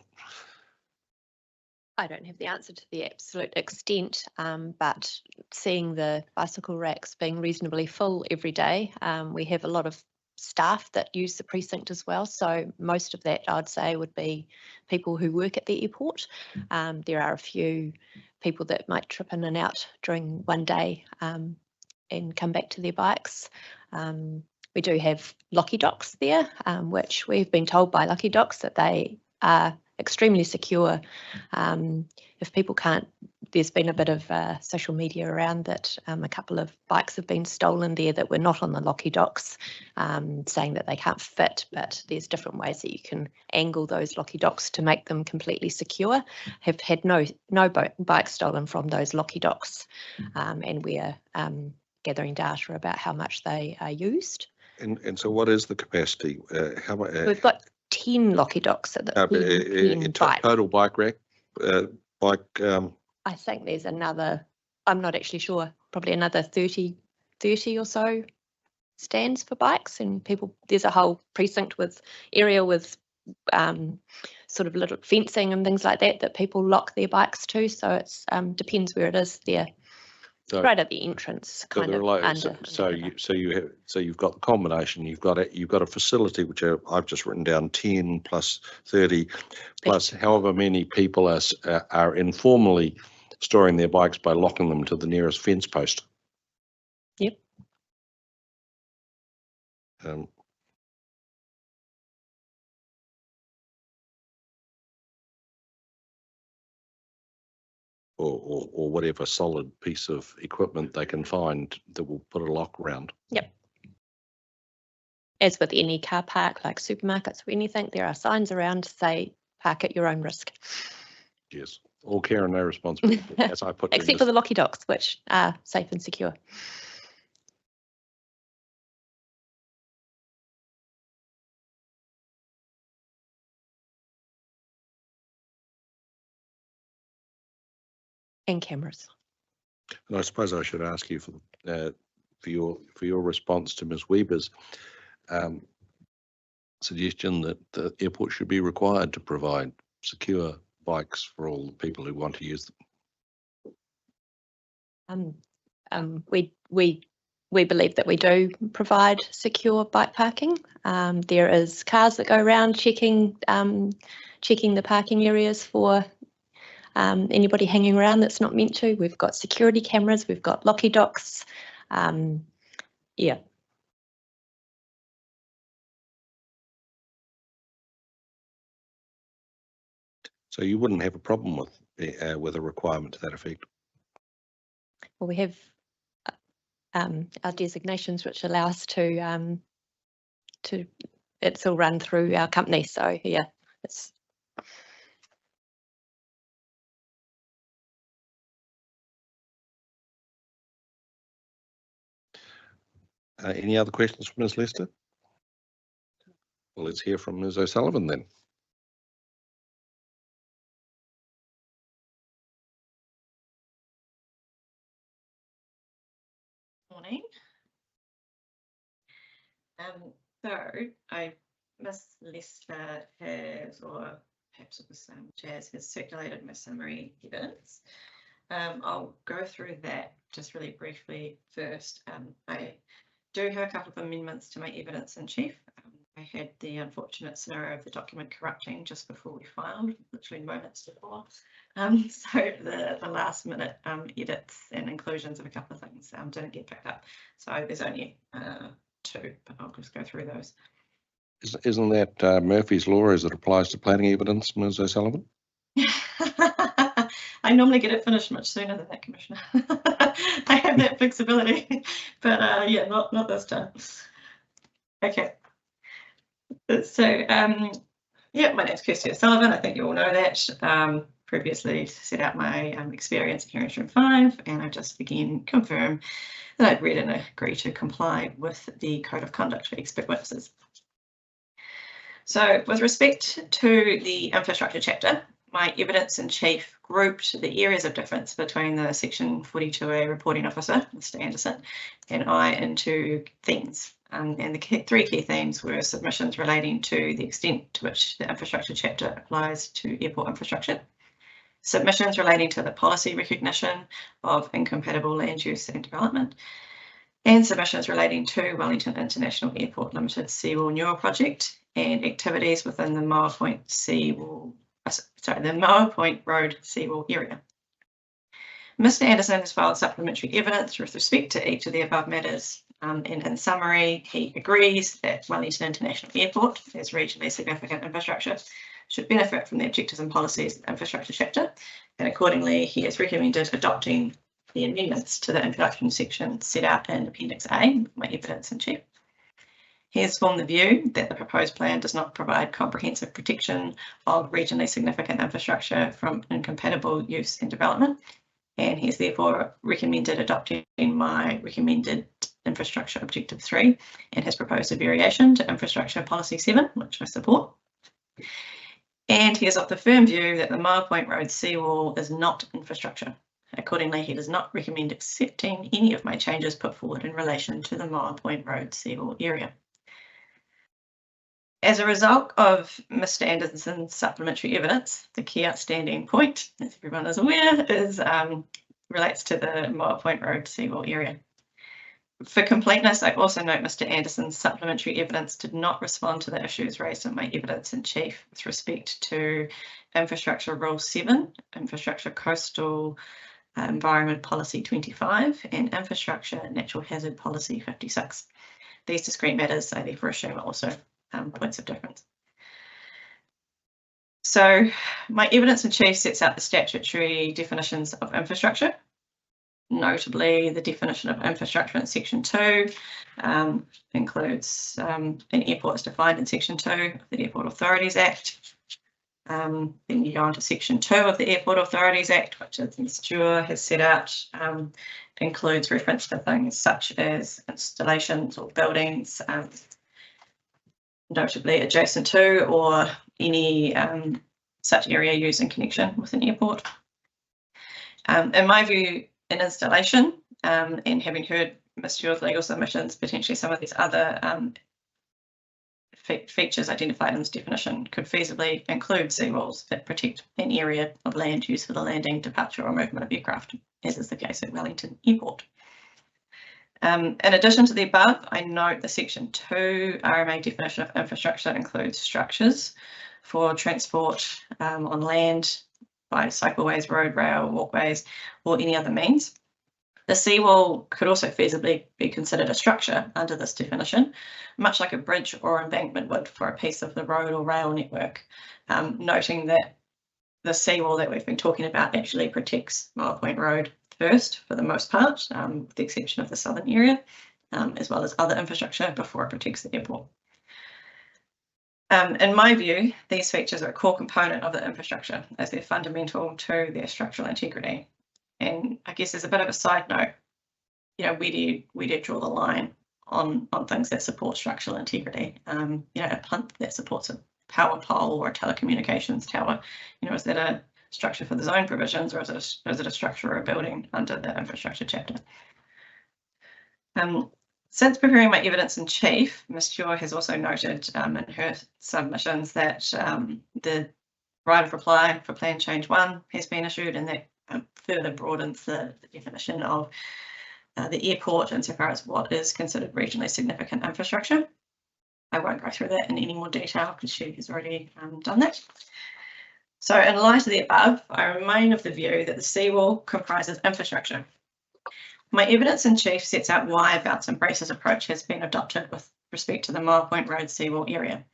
I don't have the answer to the absolute extent, but seeing the bicycle racks being reasonably full every day, we have a lot of staff that use the precinct as well. So most of that, I'd say, would be people who work at the airport. There are a few people that might trip in and out during one day, and come back to their bikes. We do have locky docks there, which we've been told by locky docks that they are extremely secure. If people can't, there's been a bit of social media around that a couple of bikes have been stolen there that were not on the locky docks, saying that they can't fit, but there's different ways that you can angle those locky docks to make them completely secure. Have had no bikes stolen from those locky docks, and we are gathering data about how much they are used. And so what is the capacity? How much? We've got 10 locky docks at the total bike rack, I think there's another, I'm not actually sure, probably another 30 or so stands for bikes, and people, there's a whole precinct with area with sort of little fencing and things like that people lock their bikes to, so it's depends where it is there. So, right at the entrance, kind of under. So you've got the combination. You've got a facility which I've just written down 10 plus 30 plus however many people are informally storing their bikes by locking them to the nearest fence post. Yep. Or whatever solid piece of equipment they can find that will put a lock around. Yep. As with any car park, like supermarkets or anything, there are signs around to say park at your own risk. Yes, all care and no responsibility, as I put. Except for the locky docks, which are safe and secure. And cameras. And I suppose I should ask you for your response to Ms. Weeber's suggestion that the airport should be required to provide secure bikes for all the people who want to use them. We believe that we do provide secure bike parking. There is cars that go around checking the parking areas for anybody hanging around that's not meant to. We've got security cameras, we've got locky docks. Yeah. So you wouldn't have a problem with a requirement to that effect? Well, we have our designations which allow us to it's all run through our company. So yeah, it's. Any other questions from Ms. Lester? Well, let's hear from Ms. O'Sullivan then. Morning. So Ms. Lester has, or perhaps it was Jazz, has circulated my summary evidence. I'll go through that just really briefly first. I do have a couple of amendments to my evidence in chief. I had the unfortunate scenario of the document corrupting just before we filed, literally moments before. So the last minute edits and inclusions of a couple of things didn't get picked up. So there's only two, but I'll just go through those. Isn't that Murphy's Law as it applies to planning evidence, Ms. O'Sullivan? I normally get it finished much sooner than that, Commissioner. I have that flexibility, but yeah, not this time. Okay. So yeah, my name's Kirsty O'Sullivan. I think you all know that. Previously set out my experience in Hearing Stream 5, and I just again confirm that I've read and agree to comply with the Code of Conduct for Expert Witnesses. So with respect to the infrastructure chapter, my evidence in chief grouped the areas of difference between the Section 42A reporting officer, Mr. Anderson, and I into themes. And the three key themes were submissions relating to the extent to which the infrastructure chapter applies to airport infrastructure, submissions relating to the policy recognition of incompatible land use and development, and submissions relating to Wellington International Airport Limited Seawall Neural Project and activities within the Moa Point Road seawall area. Mr. Anderson has filed supplementary evidence with respect to each of the above matters. And in summary, he agrees that Wellington International Airport, as regionally significant infrastructure, should benefit from the objectives and policies of the infrastructure chapter, and accordingly he has recommended adopting the amendments to the introduction section set out in Appendix A, my evidence in chief. He has formed the view that the proposed plan does not provide comprehensive protection of regionally significant infrastructure from incompatible use and development, and he has therefore recommended adopting my recommended infrastructure objective 3 and has proposed a variation to infrastructure policy 7, which I support. And he is of the firm view that the Mile Point Road seawall is not infrastructure. Accordingly, he does not recommend accepting any of my changes put forward in relation to the Mile Point Road seawall area. As a result of Mr. Anderson's supplementary evidence, the key outstanding point, as everyone is aware, is relates to the Mile Point Road seawall area. For completeness, I also note Mr. Anderson's supplementary evidence did not respond to the issues raised in my evidence in chief with respect to Infrastructure Rule 7, Infrastructure Coastal Environment Policy 25, and Infrastructure Natural Hazard Policy 56. These discrete matters, I therefore assume, are also points of difference. So my evidence in chief sets out the statutory definitions of infrastructure. Notably, the definition of infrastructure in Section 2 includes an airport as defined in Section 2 of the Airport Authorities Act. Then you go on to Section 2 of the Airport Authorities Act, which, as Ms. Stewart has set out, includes reference to things such as installations or buildings, notably adjacent to or any such area used in connection with an airport. In my view, an installation, and having heard Ms. Stewart's legal submissions, potentially some of these other features identified in this definition could feasibly include seawalls that protect an area of land used for the landing, departure or movement of aircraft, as is the case at Wellington Airport. In addition to the above, I note the Section 2 RMA definition of infrastructure includes structures for transport on land by cycleways, road, rail, walkways, or any other means. The seawall could also feasibly be considered a structure under this definition, much like a bridge or embankment would for a piece of the road or rail network, noting that the seawall that we've been talking about actually protects Mile Point Road first, for the most part, with the exception of the southern area, as well as other infrastructure before it protects the airport. In my view, these features are a core component of the infrastructure as they're fundamental to their structural integrity. And I guess as a bit of a side note, you know, where do you draw the line on things that support structural integrity? You know, a pump that supports a power pole or a telecommunications tower, you know, is that a structure for the zone provisions, or is it a structure or a building under the infrastructure chapter? Since preparing my evidence in chief, Ms. Stewart has also noted in her submissions that the right of reply for Plan Change 1 has been issued, and that further broadens the definition of the airport insofar as what is considered regionally significant infrastructure. I won't go through that in any more detail because she has already done that. So in light of the above, I remain of the view that the seawall comprises infrastructure. My evidence in chief sets out why a bounce and braces approach has been adopted with respect to the Mile Point Road seawall area.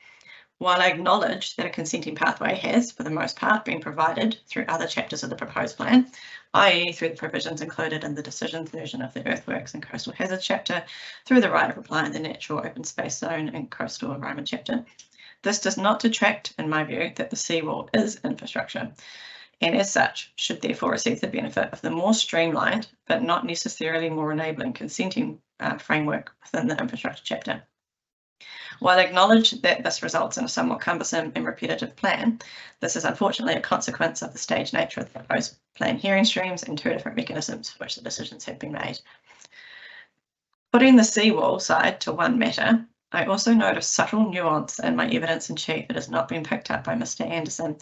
While I acknowledge that a consenting pathway has, for the most part, been provided through other chapters of the proposed plan, i.e. through the provisions included in the decisions version of the Earthworks and Coastal Hazards chapter, through the right of reply in the Natural Open Space Zone and Coastal Environment chapter, this does not detract, in my view, that the seawall is infrastructure, and as such should therefore receive the benefit of the more streamlined but not necessarily more enabling consenting framework within the infrastructure chapter. While I acknowledge that this results in a somewhat cumbersome and repetitive plan, this is unfortunately a consequence of the staged nature of the proposed plan hearing streams and two different mechanisms for which the decisions have been made. Putting the seawall side to one matter, I also note a subtle nuance in my evidence in chief that has not been picked up by Mr. Anderson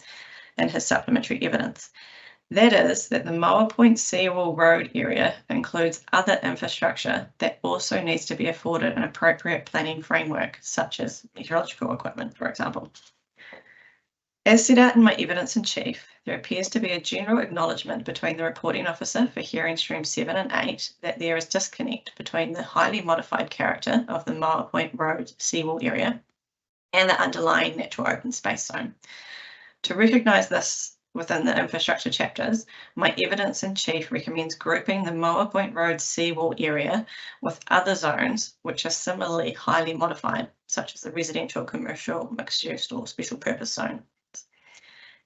in his supplementary evidence. That is that the Mile Point Seawall Road area includes other infrastructure that also needs to be afforded an appropriate planning framework, such as meteorological equipment, for example. As set out in my evidence in chief, there appears to be a general acknowledgement between the reporting officer for hearing streams 7 and 8 that there is disconnect between the highly modified character of the Moa Point Road seawall area and the underlying natural open space zone. To recognise this within the infrastructure chapters, my evidence in chief recommends grouping the Moa Point Road seawall area with other zones which are similarly highly modified, such as the residential, commercial, mixed use or special purpose zone.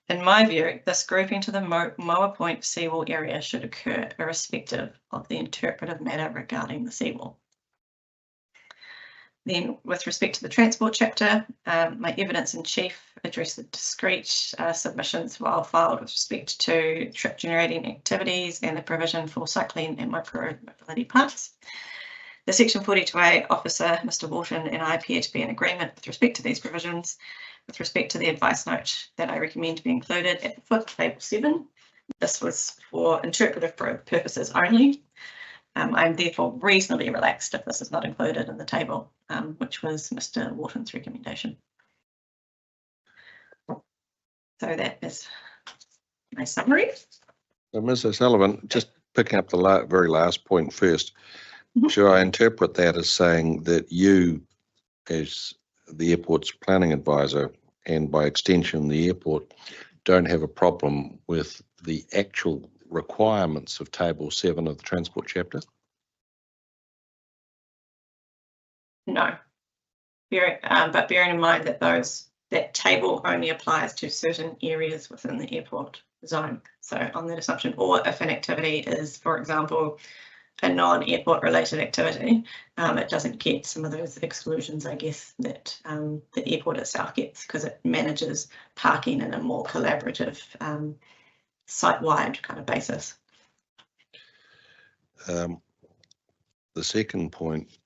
In my view, this grouping to the Moa Point seawall area should occur irrespective of the interpretive matter regarding the seawall. Then, with respect to the transport chapter, my evidence in chief addressed the discrete submissions while filed with respect to trip generating activities and the provision for cycling and micro mobility parks. The Section 42A officer, Mr. Wharton, and I appear to be in agreement with respect to these provisions. With respect to the advice note that I recommend be included at the foot of table 7, this was for interpretive purposes only. I'm therefore reasonably relaxed if this is not included in the table, which was Mr. Wharton's recommendation. So that is my summary. So, Ms. O'Sullivan, just picking up the very last point first, should I interpret that as saying that you, as the airport's planning advisor, and by extension the airport, don't have a problem with the actual requirements of table 7 of the transport chapter? No, but bearing in mind that that table only applies to certain areas within the airport zone. So on that assumption, or if an activity is, for example, a non-airport related activity, it doesn't get some of those exclusions, I guess, that the airport itself gets, because it manages parking in a more collaborative, site-wide kind of basis. The second point,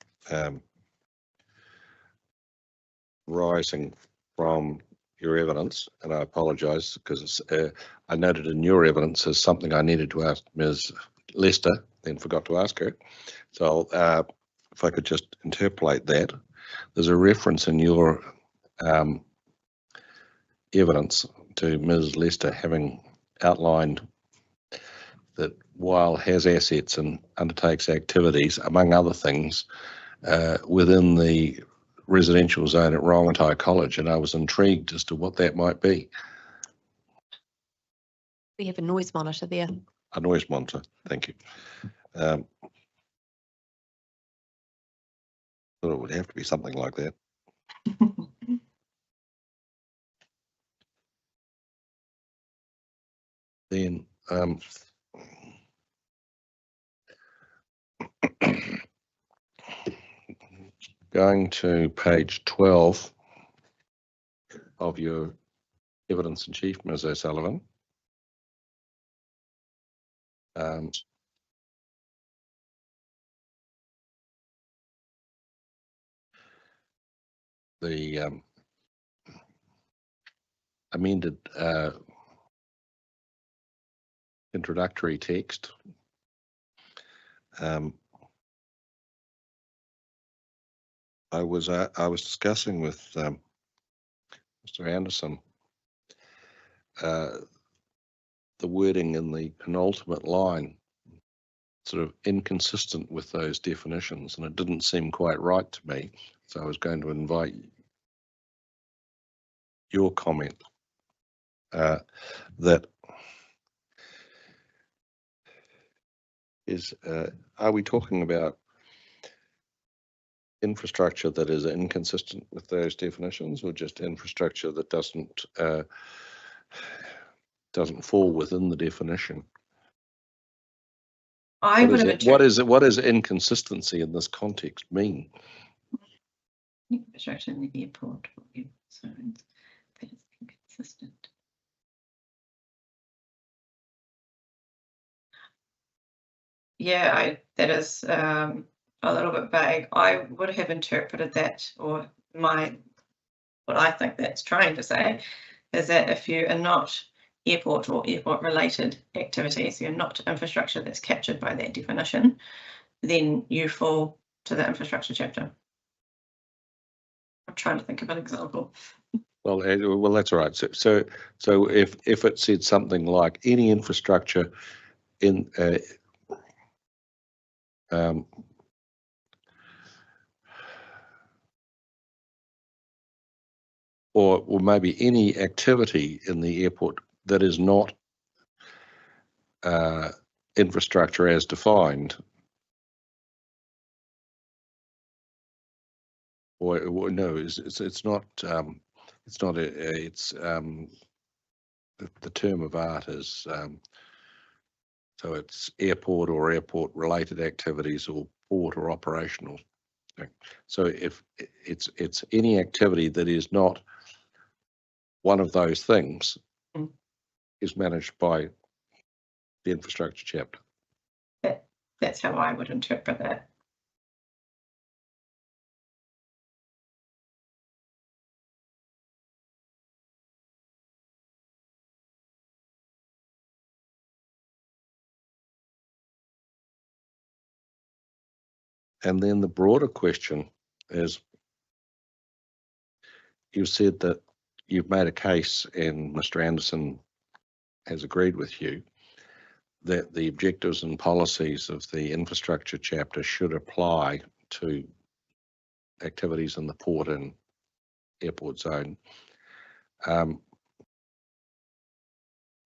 rising from your evidence, and I apologise because I noted in your evidence as something I needed to ask Ms. Lester, then forgot to ask her. So if I could just interpolate that, there's a reference in your evidence to Ms. Lester having outlined that while has assets and undertakes activities, among other things, within the residential zone at Rongotai College, and I was intrigued as to what that might be. We have a noise monitor there. A noise monitor, thank you. Thought it would have to be something like that. Then going to page 12 of your evidence in chief, Ms. O'Sullivan. The amended introductory text. I was discussing with Mr. Anderson the wording in the penultimate line, sort of inconsistent with those definitions, and it didn't seem quite right to me. So I was going to invite your comment that is, are we talking about infrastructure that is inconsistent with those definitions, or just infrastructure that doesn't fall within the definition? What is inconsistency in this context mean? Infrastructure in the airport zones that is inconsistent. Yeah, that is a little bit vague. I would have interpreted that, or what I think that's trying to say is that if you are not airport or airport related activities, you're not infrastructure that's captured by that definition, then you fall to the infrastructure chapter. I'm trying to think of an example. Well, well, that's all right. So if it said something like any infrastructure in or maybe any activity in the airport that is not infrastructure as defined, or no, it's not. It's not. It's the term of art is so it's airport or airport related activities or port or operational. So if it's any activity that is not one of those things is managed by the infrastructure chapter. That's how I would interpret that. And then the broader question is, you said that you've made a case, and Mr. Anderson has agreed with you, that the objectives and policies of the infrastructure chapter should apply to activities in the port and airport zone. And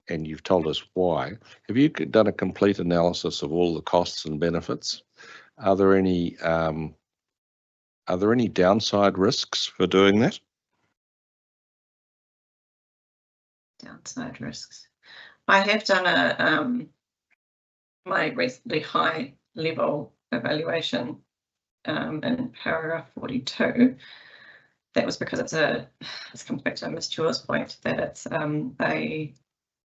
you've told us why. Have you done a complete analysis of all the costs and benefits? Are there any downside risks for doing that? Downside risks. I have done my reasonably high level evaluation in paragraph 42. That was because it's comes back to Ms. Chew's point that it's a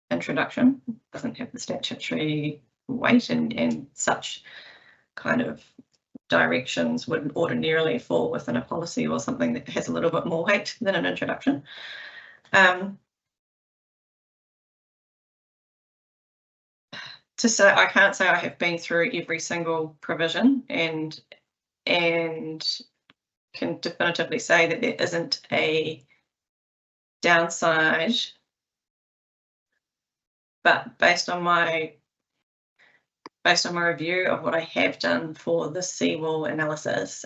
introduction, doesn't have the statutory weight, and such kind of directions would ordinarily fall within a policy or something that has a little bit more weight than an introduction. To say, I can't say I have been through every single provision and can definitively say that there isn't a downside, but based on my review of what I have done for the seawall analysis,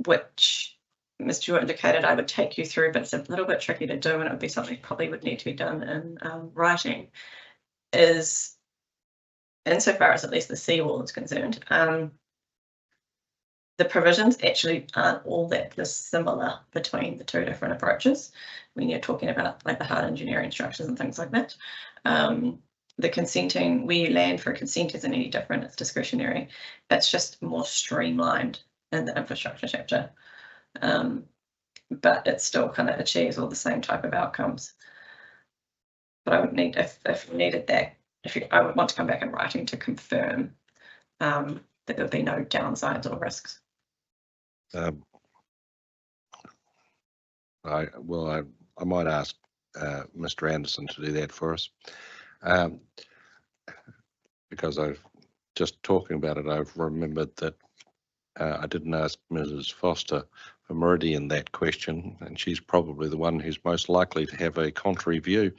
which Ms. Stewart indicated I would take you through, but it's a little bit tricky to do, and it would be something that probably would need to be done in writing, is insofar as at least the seawall is concerned, the provisions actually aren't all that dissimilar between the two different approaches when you're talking about like the hard engineering structures and things like that. The consenting, where you land for a consent isn't any different, it's discretionary. It's just more streamlined in the infrastructure chapter. But it still kind of achieves all the same type of outcomes. But I would need, if needed that, I would want to come back in writing to confirm that there would be no downsides or risks. I might ask Mr. Anderson to do that for us, because I've just talking about it, I've remembered that I didn't ask Mrs. Foster for Meridian that question, and she's probably the one who's most likely to have a contrary view,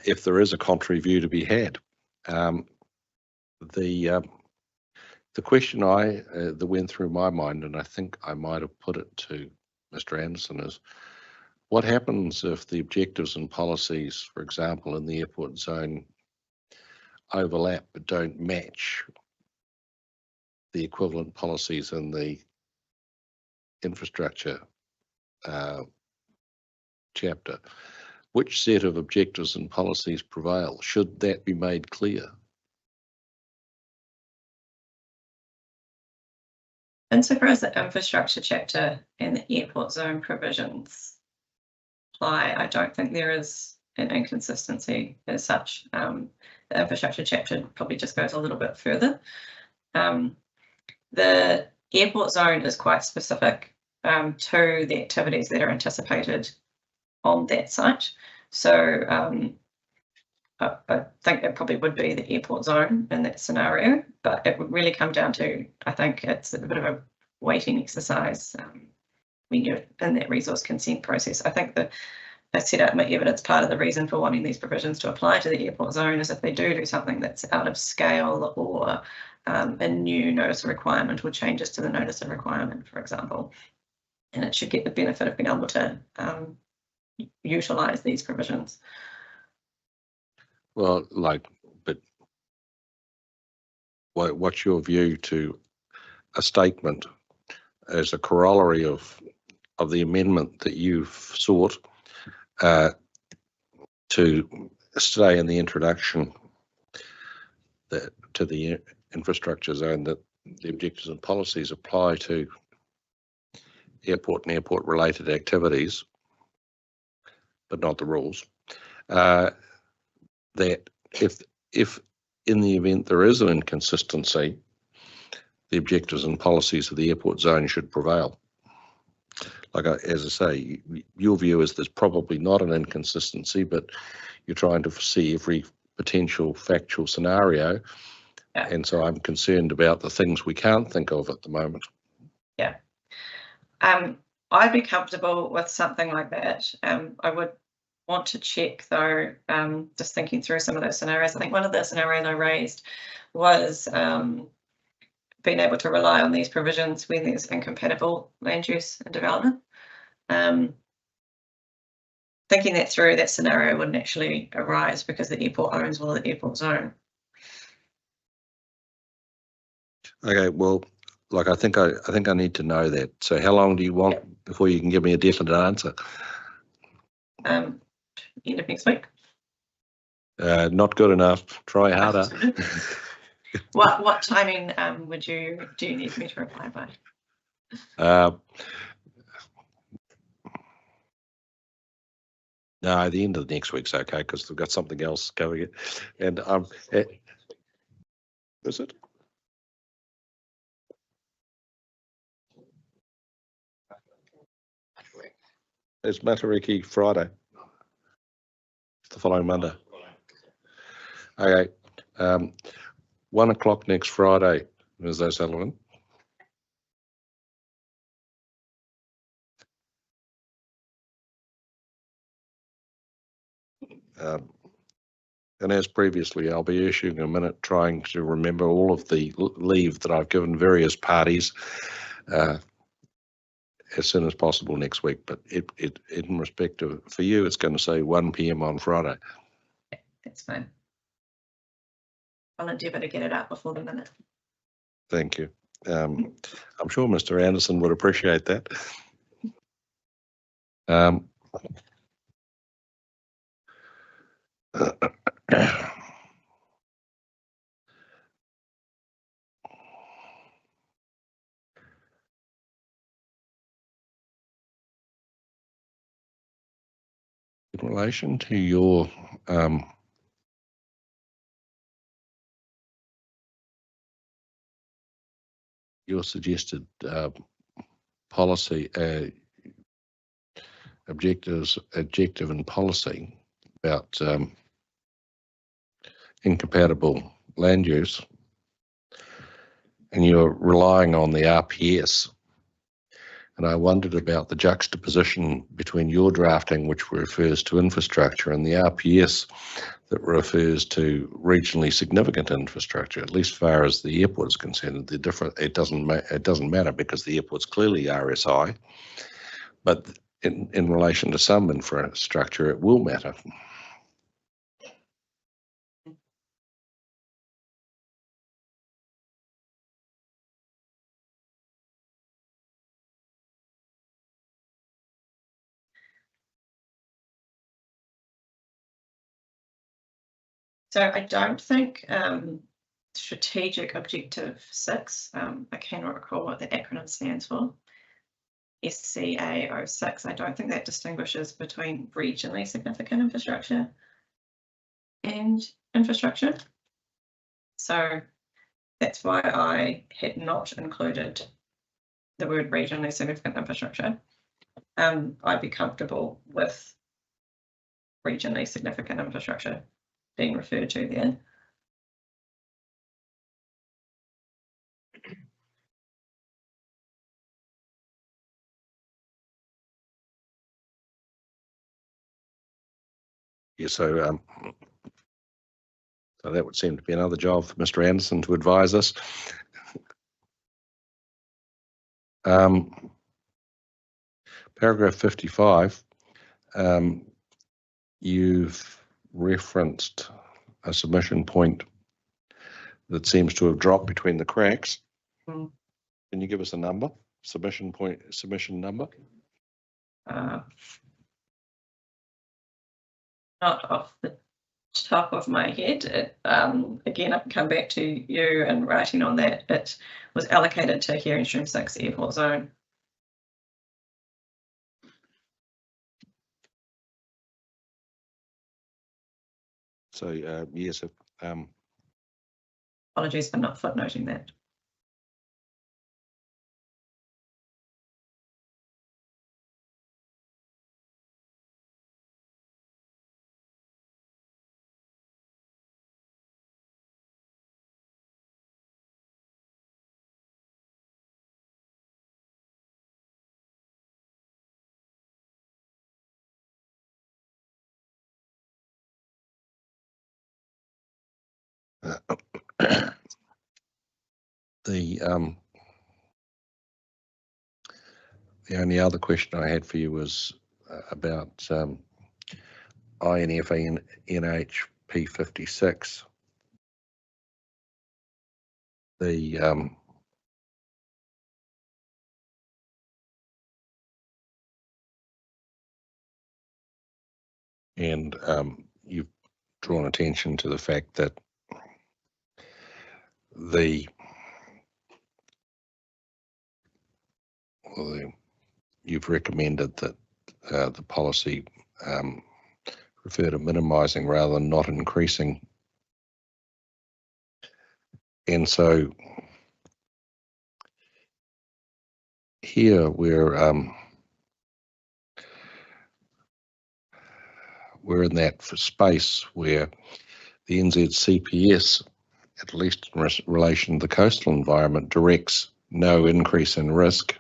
if there is a contrary view to be had. The question that went through my mind, and I think I might have put it to Mr. Anderson, is what happens if the objectives and policies, for example, in the airport zone overlap but don't match the equivalent policies in the infrastructure chapter? Which set of objectives and policies prevail? Should that be made clear? Insofar as the infrastructure chapter and the airport zone provisions apply, I don't think there is an inconsistency as such. The infrastructure chapter probably just goes a little bit further. The airport zone is quite specific to the activities that are anticipated on that site. So I think it probably would be the airport zone in that scenario, but it would really come down to, I think it's a bit of a weighting exercise when you're in that resource consent process. I think that I set out my evidence. Part of the reason for wanting these provisions to apply to the airport zone is if they do something that's out of scale or a new notice of requirement or changes to the notice of requirement, for example, and it should get the benefit of being able to utilise these provisions. Well, but what's your view to a statement as a corollary of the amendment that you've sought to say in the introduction that to the infrastructure zone that the objectives and policies apply to airport and airport related activities, but not the rules, that if in the event there is an inconsistency, the objectives and policies of the airport zone should prevail. Like as I say, your view is there's probably not an inconsistency, but you're trying to foresee every potential factual scenario. Yeah. And so I'm concerned about the things we can't think of at the moment. Yeah. I'd be comfortable with something like that. I would want to check though, just thinking through some of those scenarios. I think one of the scenarios I raised was being able to rely on these provisions when there's incompatible land use and development. Thinking that through, that scenario wouldn't actually arise because the airport owns all of the airport zone. Okay, well, like I think I need to know that. So how long do you want before you can give me a definite answer? End of next week. Not good enough. Try harder. What timing do you need me to reply by? No, the end of the next week's okay because we've got something else going. And is it? It's Matariki Friday. It's the following Monday. Okay. 1 o'clock next Friday, Ms. O'Sullivan. And as previously, I'll be issuing a minute trying to remember all of the leave that I've given various parties as soon as possible next week. But in respect to, for you, it's going to say 1 p.m. on Friday. That's fine. I'll endeavour to get it out before the minute. Thank you. I'm sure Mr. Anderson would appreciate that. In relation to your suggested policy objective and policy about incompatible land use, and you're relying on the RPS. And I wondered about the juxtaposition between your drafting, which refers to infrastructure, and the RPS that refers to regionally significant infrastructure. At least as far as the airport is concerned, it doesn't matter because the airport's clearly RSI. But in relation to some infrastructure, it will matter. So I don't think strategic objective 6, I cannot recall what the acronym stands for, SCA06, I don't think that distinguishes between regionally significant infrastructure and infrastructure. So that's why I had not included the word regionally significant infrastructure. I'd be comfortable with regionally significant infrastructure being referred to there. Yeah, so that would seem to be another job for Mr. Anderson to advise us. Paragraph 55, you've referenced a submission point that seems to have dropped between the cracks. Mm. Can you give us a number? Submission number? Not off the top of my head. Again, I can come back to you and writing on that. It was allocated to Hearing Stream 6 Airport Zone. So yes, Apologies for not footnoting that. the only other question I had for you was about INF NHP 56. And you've drawn attention to the fact that you've recommended that the policy refer to minimising rather than not increasing. And so here we're in that space where the NZCPS, at least in relation to the coastal environment, directs no increase in risk.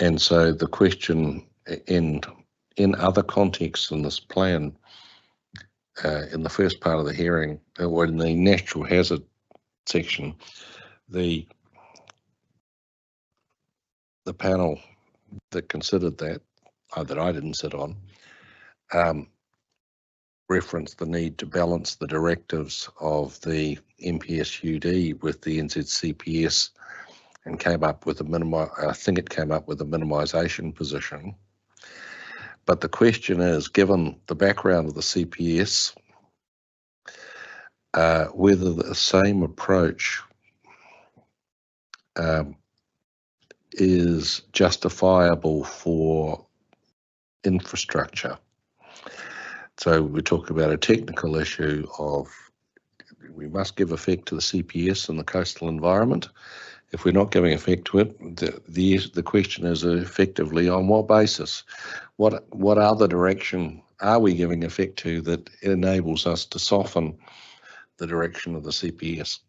And so the question in other contexts in this plan, in the first part of the hearing, or in the natural hazard section, the panel that considered that I didn't sit on, referenced the need to balance the directives of the MPSUD with the NZCPS and came up with a minimisation position. But the question is, given the background of the CPS, whether the same approach is justifiable for infrastructure. So we're talking about a technical issue of we must give effect to the CPS in the coastal environment. If we're not giving effect to it, the question is effectively on what basis? What other direction are we giving effect to that enables us to soften the direction of the CPS?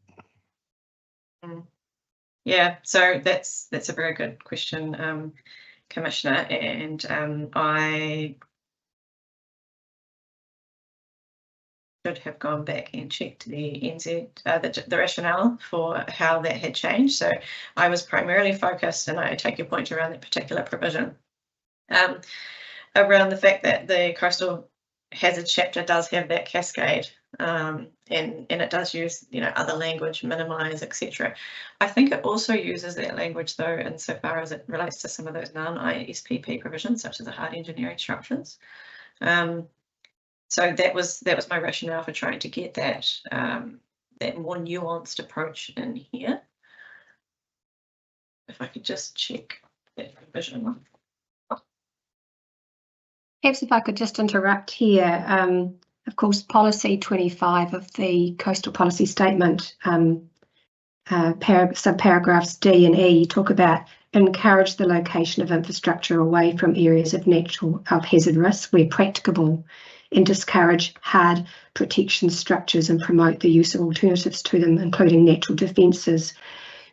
Yeah, so that's a very good question, Commissioner, and I should have gone back and checked the NZ, the rationale for how that had changed. So I was primarily focused, and I take your point around that particular provision, around the fact that the coastal hazard chapter does have that cascade, and it does use other language, minimise, etc. I think it also uses that language though insofar as it relates to some of those non-ISPP provisions, such as the hard engineering structures. So that was my rationale for trying to get that more nuanced approach in here. If I could just check that provision. Perhaps if I could just interrupt here. Of course, policy 25 of the coastal policy statement, subparagraphs D and E talk about encourage the location of infrastructure away from areas of hazard risk where practicable, and discourage hard protection structures and promote the use of alternatives to them, including natural defences.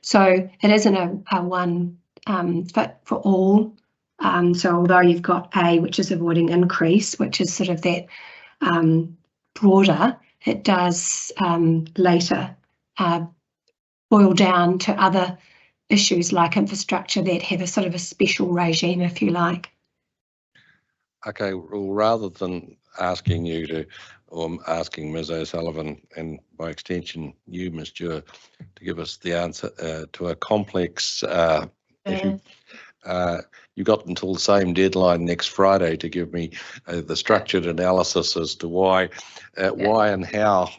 So it isn't a one fit for all So although you've got A, which is avoiding increase, which is sort of that broader, it does later boil down to other issues like infrastructure that have a sort of a special regime, if you like. Okay, well, rather than asking you to, or asking Ms O'Sullivan and by extension you, Ms Dewar, to give us the answer to a complex issue, you got until the same deadline next Friday to give me the structured analysis as to why and how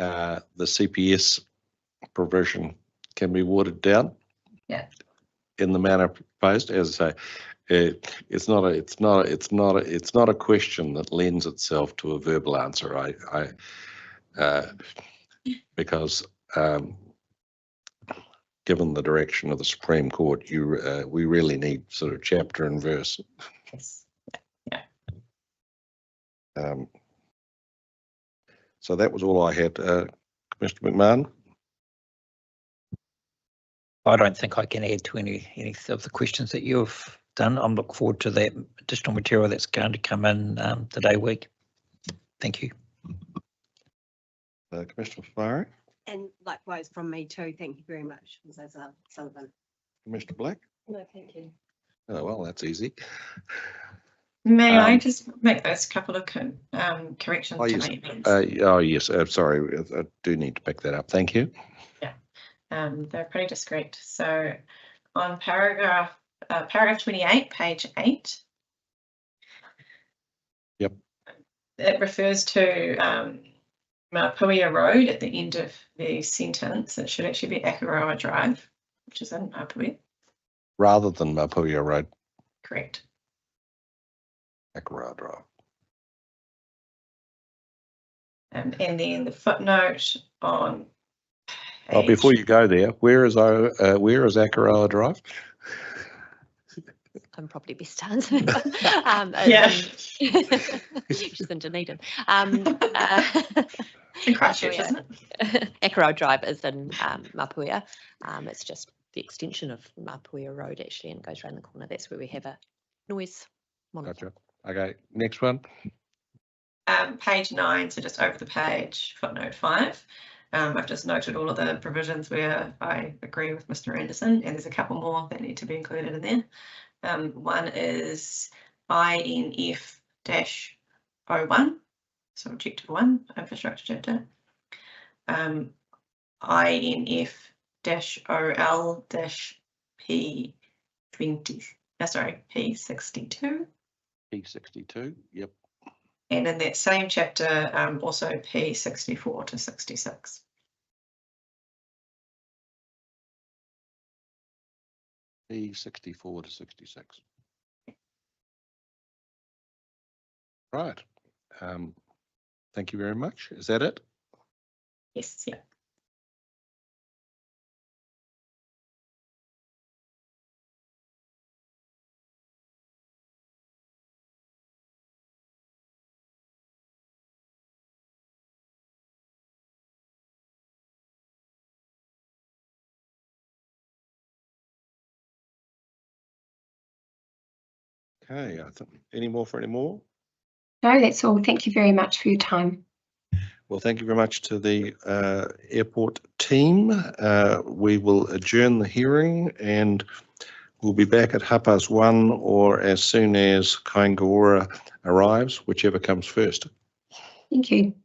the CPS provision can be watered down in the manner proposed. As I say, it's not a question that lends itself to a verbal answer. Because given the direction of the Supreme Court, we really need sort of chapter and verse. Yes. So that was all I had. Mr. McMahon? I don't think I can add to any of the questions that you've done. I'm looking forward to that additional material that's going to come in today week. Thank you. Commissioner Farrar? And likewise from me too. Thank you very much, Ms Sullivan. Commissioner Black? No, thank you. Oh, well, that's easy. May I just make those couple of corrections Oh, to yes. my emails? Yes. Sorry, I do need to pick that up. Thank you. Yeah, they're pretty discreet. So on paragraph 28, page 8. Yep. It refers to Mapuia Road at the end of the sentence. It should actually be Aotearoa Drive, which is in Mapuia. Rather than Mapuia Road. Correct. Aotearoa Drive. And then the footnote on Oh, before you go there, where is Aotearoa Drive? I'm probably best to answer. Yeah. She's in Dunedin. In Christchurch, isn't it? Aotearoa Drive is in Mapuia. It's just the extension of Mapuia Road actually, and goes around the corner. That's where we have a noise monitor. Gotcha. Okay, next one. Page 9, so just over the page, footnote 5. I've just noted all of the provisions where I agree with Mr. Anderson, and there's a couple more that need to be included in there. One is INF-01, so objective 1, infrastructure chapter. INF-OL-P20, P62. P62, yep. And in that same chapter, also P64 to 66. P64 to 66. Right. Thank you very much. Is that it? Yes, yeah. Okay, I think any more for any more? No, that's all. Thank you very much for your time. Well, thank you very much to the airport team. We will adjourn the hearing and we'll be back at 1:30 or as soon as Kāinga arrives, whichever comes first. Thank you.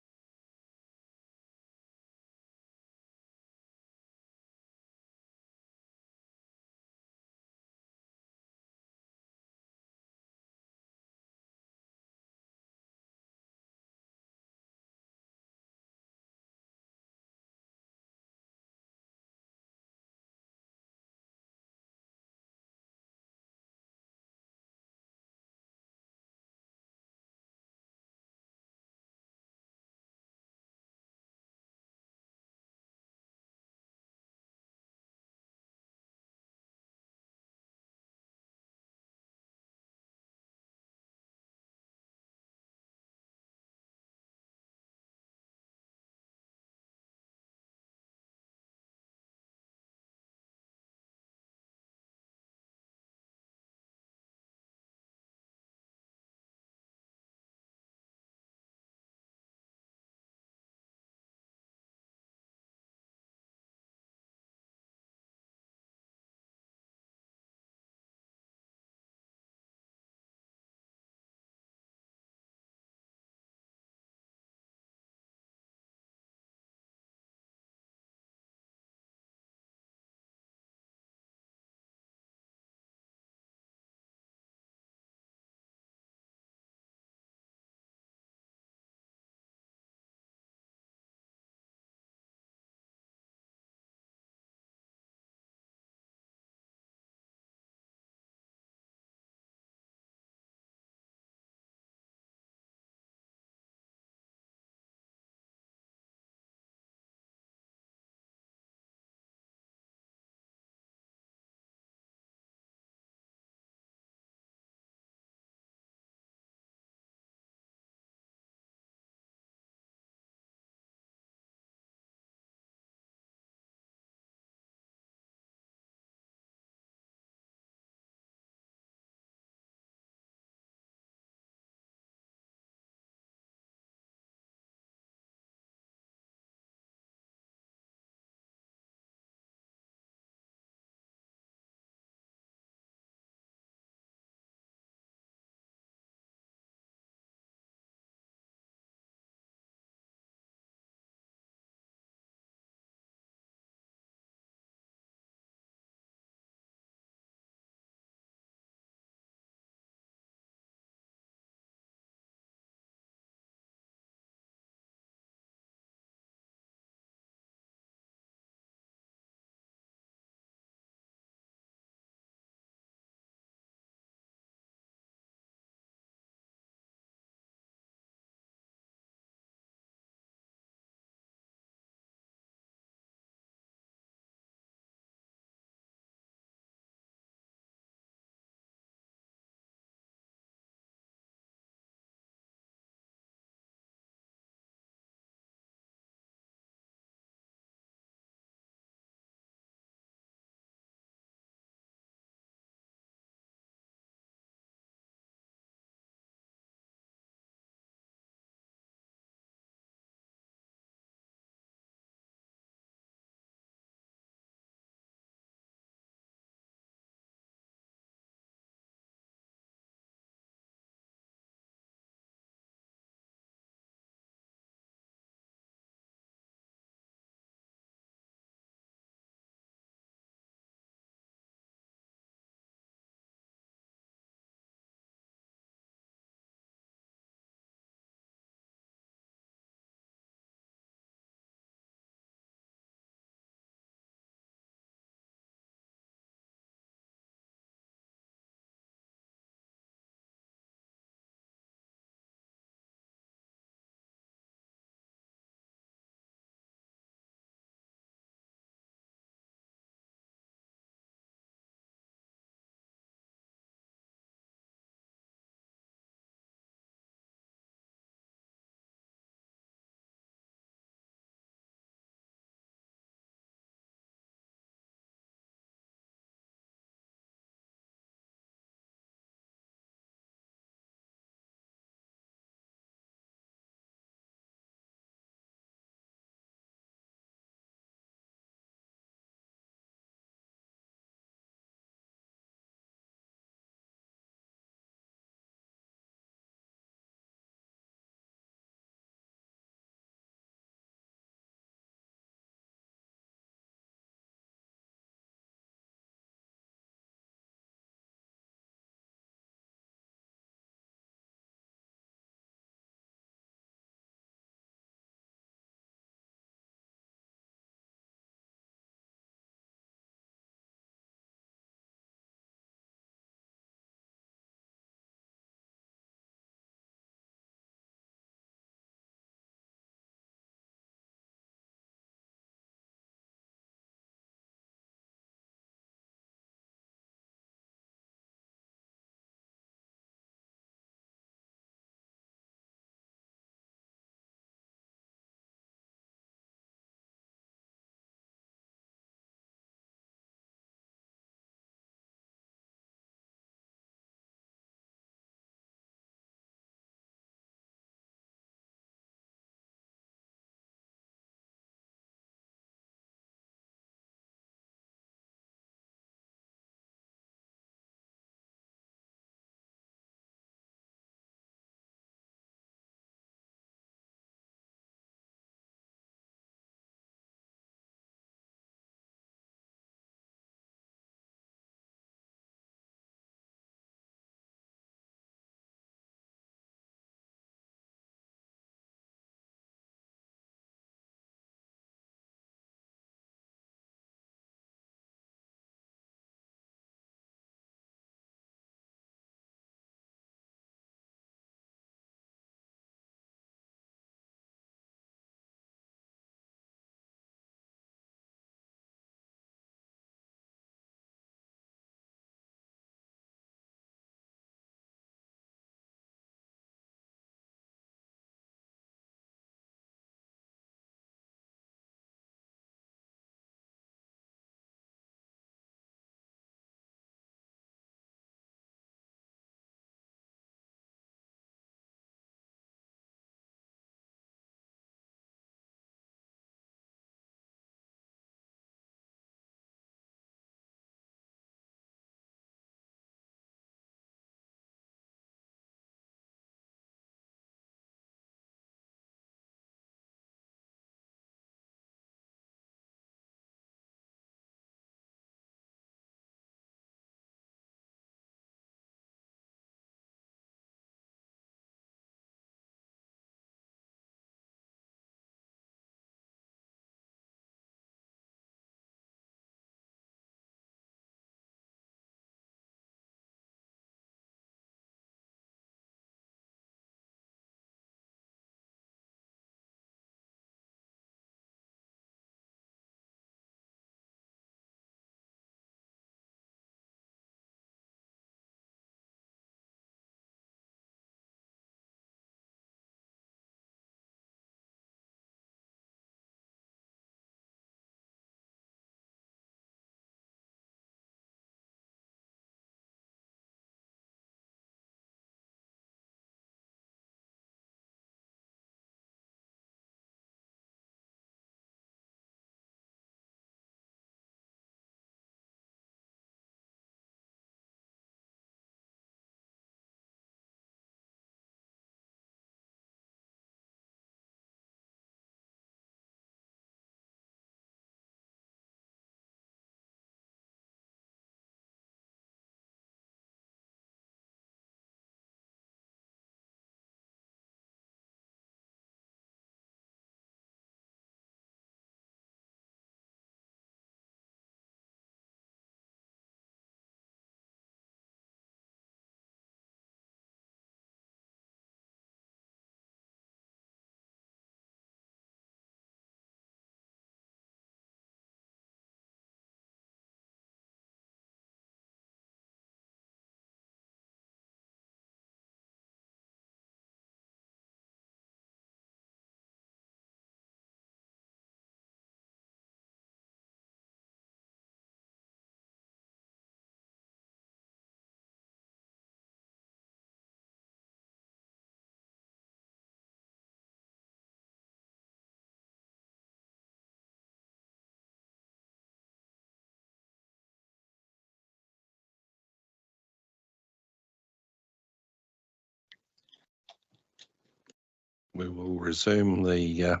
We will resume the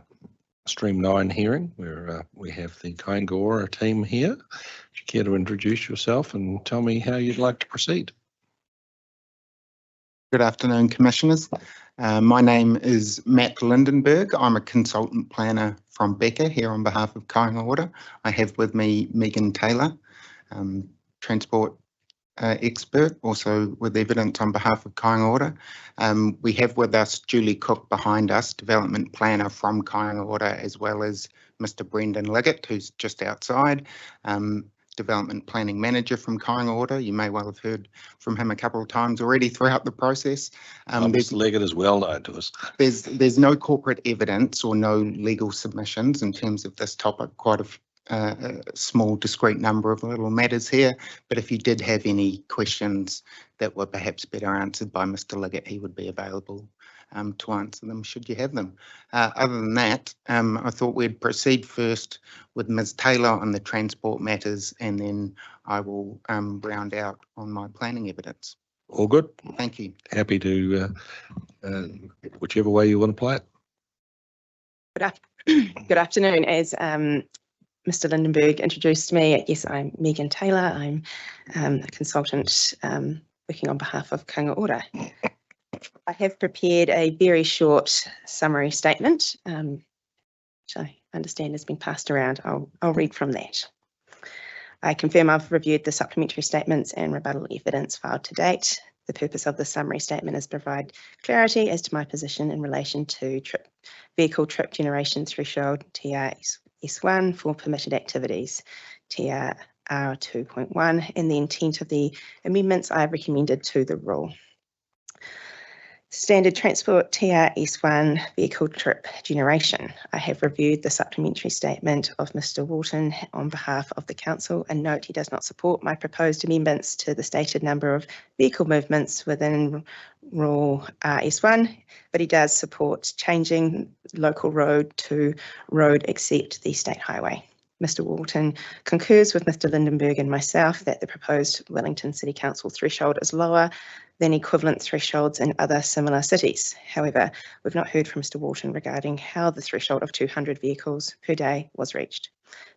Stream 9 hearing where we have the Kāinga team here. Would you care to introduce yourself and tell me how you'd like to proceed? Good afternoon, Commissioners. My name is Matt Lindenberg. I'm a consultant planner from Becker here on behalf of Kāinga. I have with me Megan Taylor, transport expert, also with evidence on behalf of Kāinga. We have with us Julie Cook behind us, development planner from Kāinga, as well as Mr. Brendan Liggett, who's just outside, development planning manager from Kāinga. You may well have heard from him a couple of times already throughout the process. Mr. Liggett is well known to us. There's no corporate evidence or no legal submissions in terms of this topic. Quite a small discrete number of little matters here, but if you did have any questions that were perhaps better answered by Mr. Liggett, he would be available to answer them should you have them. Other than that, I thought we'd proceed first with Ms. Taylor on the transport matters, and then I will round out on my planning evidence. All good. Thank you. Happy to whichever way you want to play it. Good afternoon. As Mr. Lindenberg introduced me, yes, I'm Megan Taylor. I'm a consultant working on behalf of Kāinga. I have prepared a very short summary statement, which I understand has been passed around. I'll read from that. I confirm I've reviewed the supplementary statements and rebuttal evidence filed to date. The purpose of the summary statement is to provide clarity as to my position in relation to vehicle trip generation threshold TRS1 for permitted activities, TR 2.1, and the intent of the amendments I have recommended to the rule. Standard transport TRS1 vehicle trip generation. I have reviewed the supplementary statement of Mr. Walton on behalf of the Council and note he does not support my proposed amendments to the stated number of vehicle movements within Rule RS1, but he does support changing local road to road except the state highway. Mr. Walton concurs with Mr. Lindenberg and myself that the proposed Wellington City Council threshold is lower than equivalent thresholds in other similar cities. However, we've not heard from Mr. Walton regarding how the threshold of 200 vehicles per day was reached.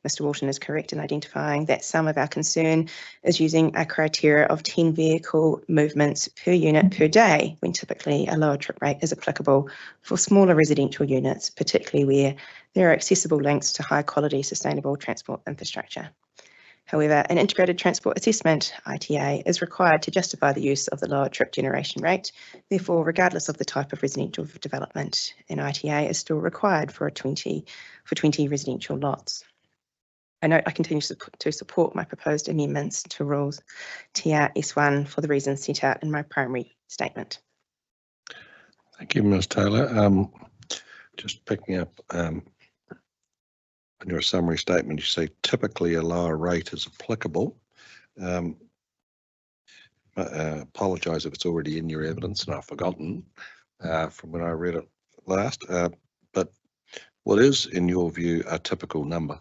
Mr. Walton is correct in identifying that some of our concern is using a criteria of 10 vehicle movements per unit per day, when typically a lower trip rate is applicable for smaller residential units, particularly where there are accessible links to high quality sustainable transport infrastructure. However, an integrated transport assessment, ITA, is required to justify the use of the lower trip generation rate. Therefore, regardless of the type of residential development, an ITA is still required for 20 residential lots. I note I continue to support my proposed amendments to rules TRS1 for the reasons set out in my primary statement. Thank you, Ms. Taylor. Just picking up on your summary statement, you say typically a lower rate is applicable. Apologise if it's already in your evidence and I've forgotten from when I read it last, but what is, in your view, a typical number?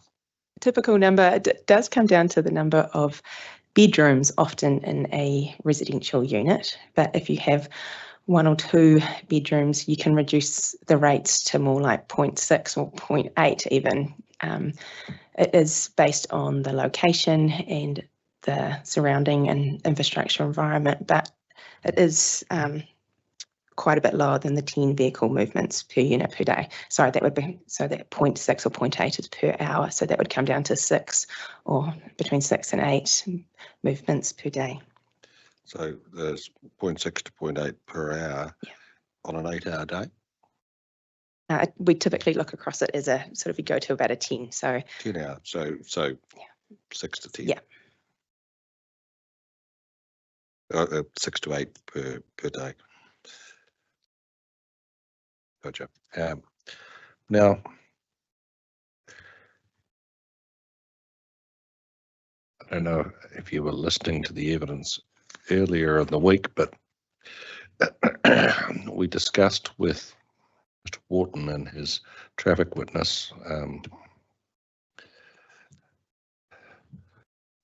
Typical number does come down to the number of bedrooms often in a residential unit, but if you have 1 or 2 bedrooms, you can reduce the rates to more like 0.6 or 0.8 even. It is based on the location and the surrounding and infrastructure environment, but it is quite a bit lower than the 10 vehicle movements per unit per day. Sorry, that would be, so that 0.6 or 0.8 is per hour, so that would come down to 6 or between 6 and 8 movements per day. So there's 0.6 to 0.8 per hour on an 8-hour day? We typically look across it as a sort of, you go to about a 10, so. 10 hours, so 6 to 10. Yeah. 6 to 8 per day. Gotcha. Now, I don't know if you were listening to the evidence earlier in the week, but we discussed with Mr. Wharton and his traffic witness the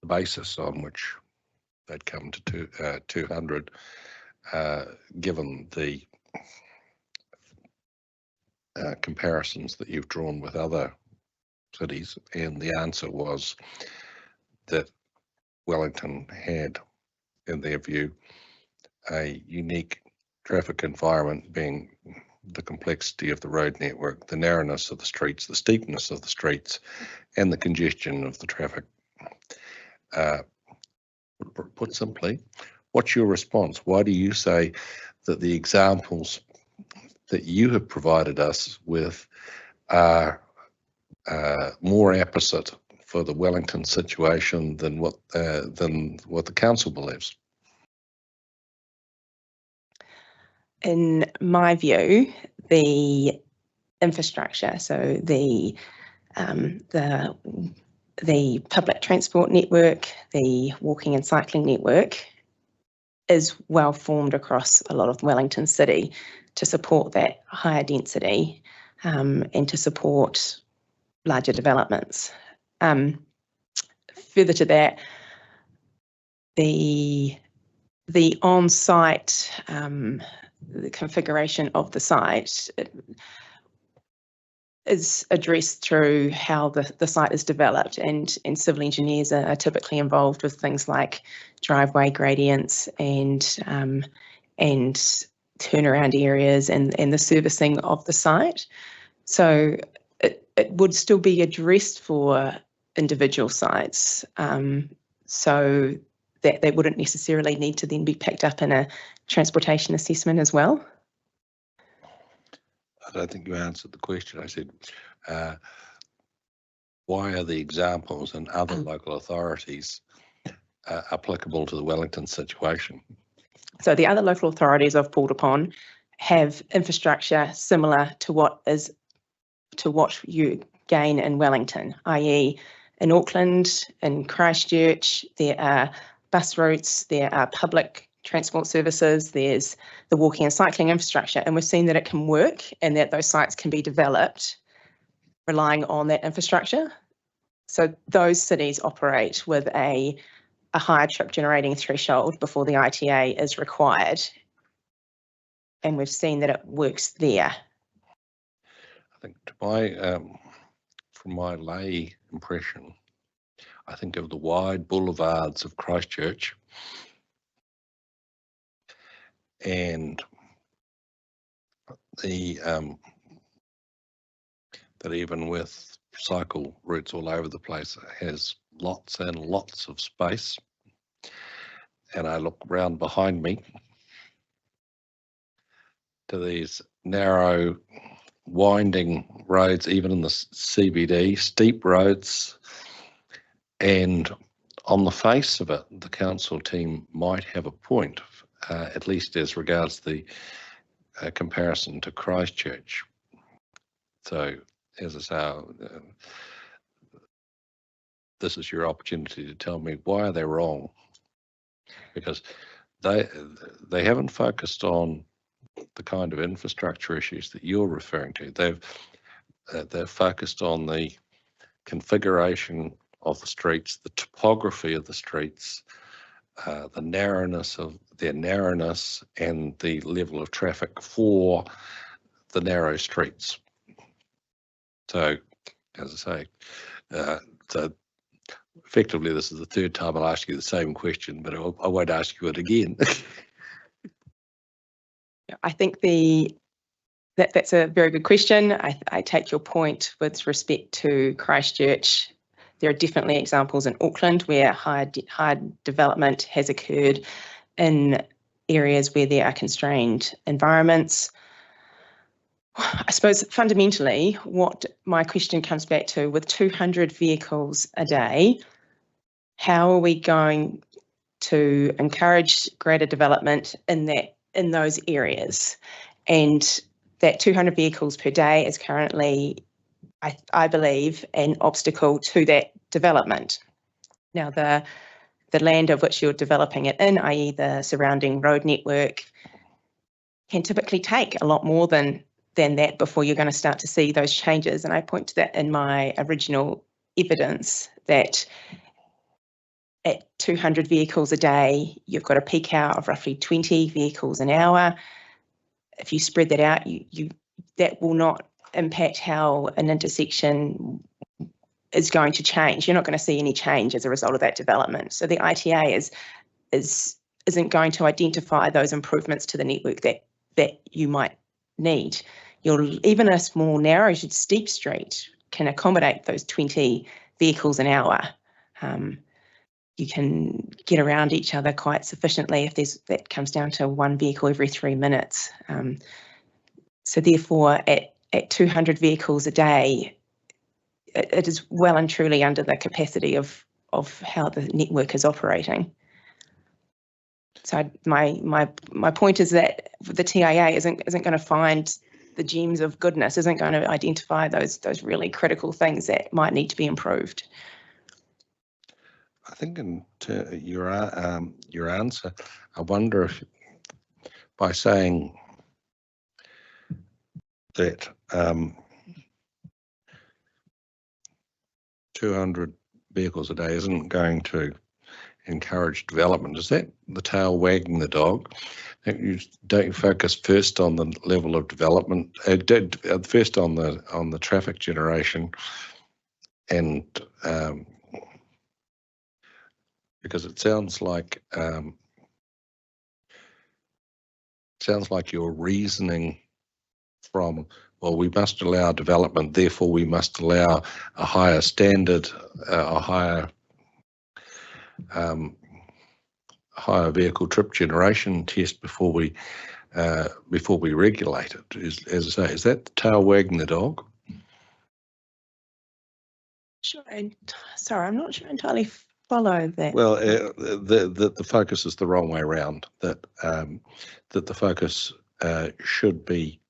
basis on which they'd come to 200, given the comparisons that you've drawn with other cities, and the answer was that Wellington had, in their view, a unique traffic environment, being the complexity of the road network, the narrowness of the streets, the steepness of the streets, and the congestion of the traffic. Put simply, what's your response? Why do you say that the examples that you have provided us with are more apposite for the Wellington situation than what the council believes? In my view, the infrastructure, so the public transport network, the walking and cycling network, is well formed across a lot of Wellington City to support that higher density and to support larger developments. Further to that, the on-site the configuration of the site is addressed through how the site is developed, and civil engineers are typically involved with things like driveway gradients and turnaround areas and the servicing of the site. So it would still be addressed for individual sites, so that they wouldn't necessarily need to then be picked up in a transportation assessment as well. I don't think you answered the question. I said, why are the examples in other local authorities applicable to the Wellington situation? So the other local authorities I've pulled upon have infrastructure similar to what you gain in Wellington, i.e. in Auckland, in Christchurch, there are bus routes, there are public transport services, there's the walking and cycling infrastructure, and we've seen that it can work and that those sites can be developed relying on that infrastructure. So those cities operate with a higher trip generating threshold before the ITA is required, and we've seen that it works there. I think from my lay impression, I think of the wide boulevards of Christchurch, and that even with cycle routes all over the place, it has lots and lots of space. And I look round behind me to these narrow, winding roads, even in the CBD, steep roads, and on the face of it, the council team might have a point, at least as regards the comparison to Christchurch. So, as I say, this is your opportunity to tell me why are they wrong, because they haven't focused on the kind of infrastructure issues that you're referring to. They've focused on the configuration of the streets, the topography of the streets, the narrowness of their narrowness, and the level of traffic for the narrow streets. So, as I say, so effectively this is the third time I'll ask you the same question, but I won't ask you it again. I think that's a very good question. I take your point with respect to Christchurch. There are definitely examples in Auckland where high development has occurred in areas where there are constrained environments. I suppose fundamentally what my question comes back to, with 200 vehicles a day, how are we going to encourage greater development in those areas? And that 200 vehicles per day is currently, I believe, an obstacle to that development. Now, the land of which you're developing it in, i.e. the surrounding road network, can typically take a lot more than that before you're going to start to see those changes. And I point to that in my original evidence, that at 200 vehicles a day, you've got a peak hour of roughly 20 vehicles an hour. If you spread that out, that will not impact how an intersection is going to change. You're not going to see any change as a result of that development. So the ITA isn't going to identify those improvements to the network that you might need. Even a small narrow steep street can accommodate those 20 vehicles an hour. You can get around each other quite sufficiently if that comes down to one vehicle every 3 minutes. So therefore, at 200 vehicles a day, it is well and truly under the capacity of how the network is operating. So my point is that the TIA isn't going to find the gems of goodness, isn't going to identify those really critical things that might need to be improved. I think in your answer, I wonder if by saying that 200 vehicles a day isn't going to encourage development, is that the tail wagging the dog? Don't you focus first on the level of development, first on the traffic generation, and because it sounds like you're reasoning from, well, we must allow development, therefore we must allow a higher standard, a higher vehicle trip generation test before we regulate it. As I say, is that the tail wagging the dog? Sure. Sorry, I'm not sure I entirely follow that. Well, the focus is the wrong way around. That the focus should be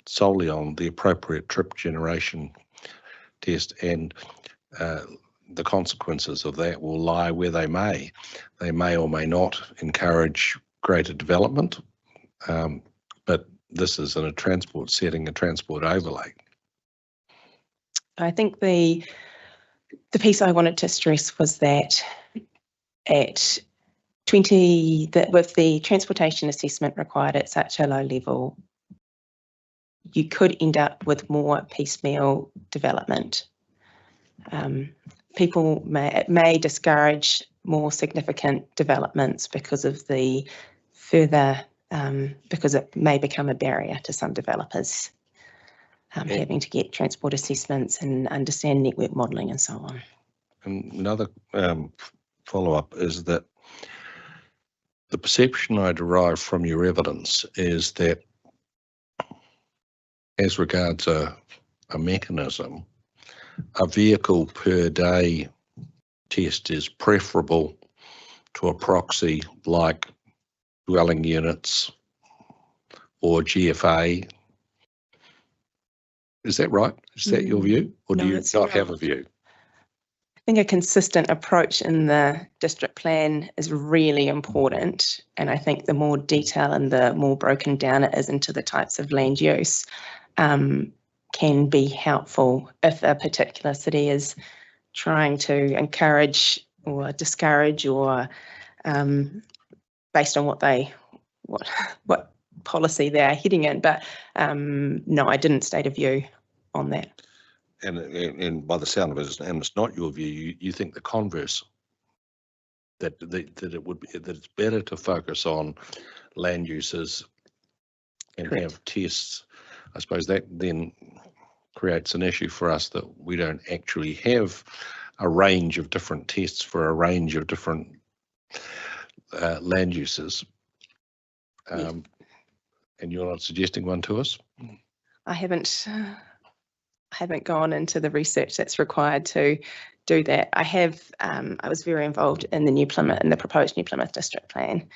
solely on the appropriate trip generation test, and the consequences of that will lie where they may. They may or may not encourage greater development, but this is in a transport setting, a transport overlay. I think the piece I wanted to stress was that at 20, with the transportation assessment required at such a low level, you could end up with more piecemeal development. It may discourage more significant developments because of the further, because it may become a barrier to some developers having to get transport assessments and understand network modelling and so on. And another follow-up is that the perception I derive from your evidence is that as regards a mechanism, a vehicle per day test is preferable to a proxy like dwelling units or GFA. Is that right? Is that your view, or do you not have a view? I think a consistent approach in the district plan is really important, and I think the more detail and the more broken down it is into the types of land use can be helpful if a particular city is trying to encourage or discourage, or based on what policy they're heading in. But no, I didn't state a view on that. And by the sound of it, and it's not your view, you think the converse, that it's better to focus on land uses and Correct. have tests. I suppose that then creates an issue for us that we don't actually have a range of different tests for a range of different land uses. And you're not suggesting one to us? I haven't gone into the research that's required to do that. I was very involved in the proposed New Plymouth district plan.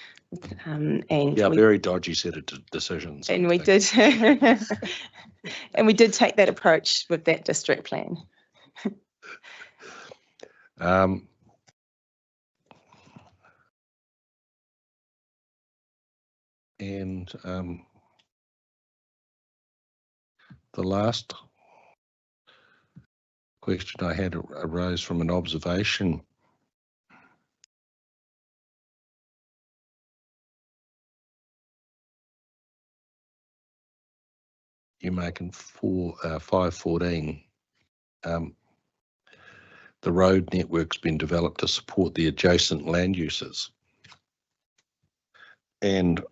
And very dodgy set of decisions. And we did, and we did take that approach with that district plan. The last question I had arose from an observation. you make in 514. The road network's been developed to support the adjacent land uses. And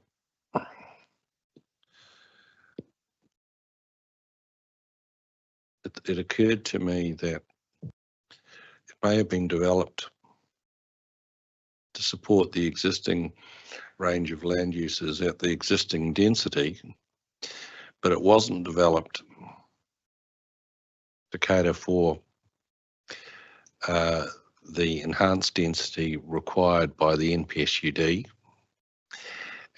it occurred to me that it may have been developed to support the existing range of land uses at the existing density, but it wasn't developed to cater for the enhanced density required by the NPSUD.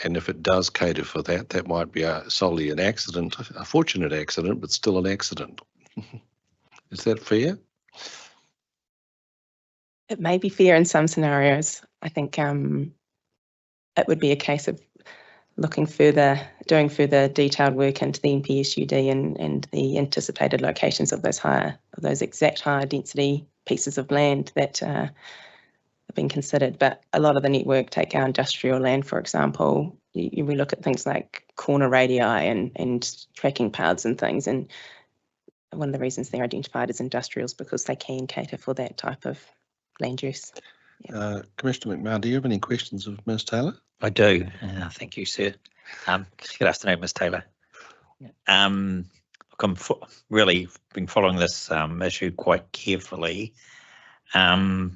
And if it does cater for that, that might be solely an accident, a fortunate accident, but still an accident. Is that fair? It may be fair in some scenarios. I think it would be a case of looking further, doing further detailed work into the NPSUD and the anticipated locations of those exact higher density pieces of land that have been considered. But a lot of the network, take our industrial land, for example, we look at things like corner radii and tracking paths and things. And one of the reasons they're identified as industrials because they can cater for that type of land use. Yeah. Commissioner McMahon, do you have any questions of Ms. Taylor? I do. Thank you, sir. Good afternoon, Ms. Taylor. Look, I'm really been following this issue quite carefully. The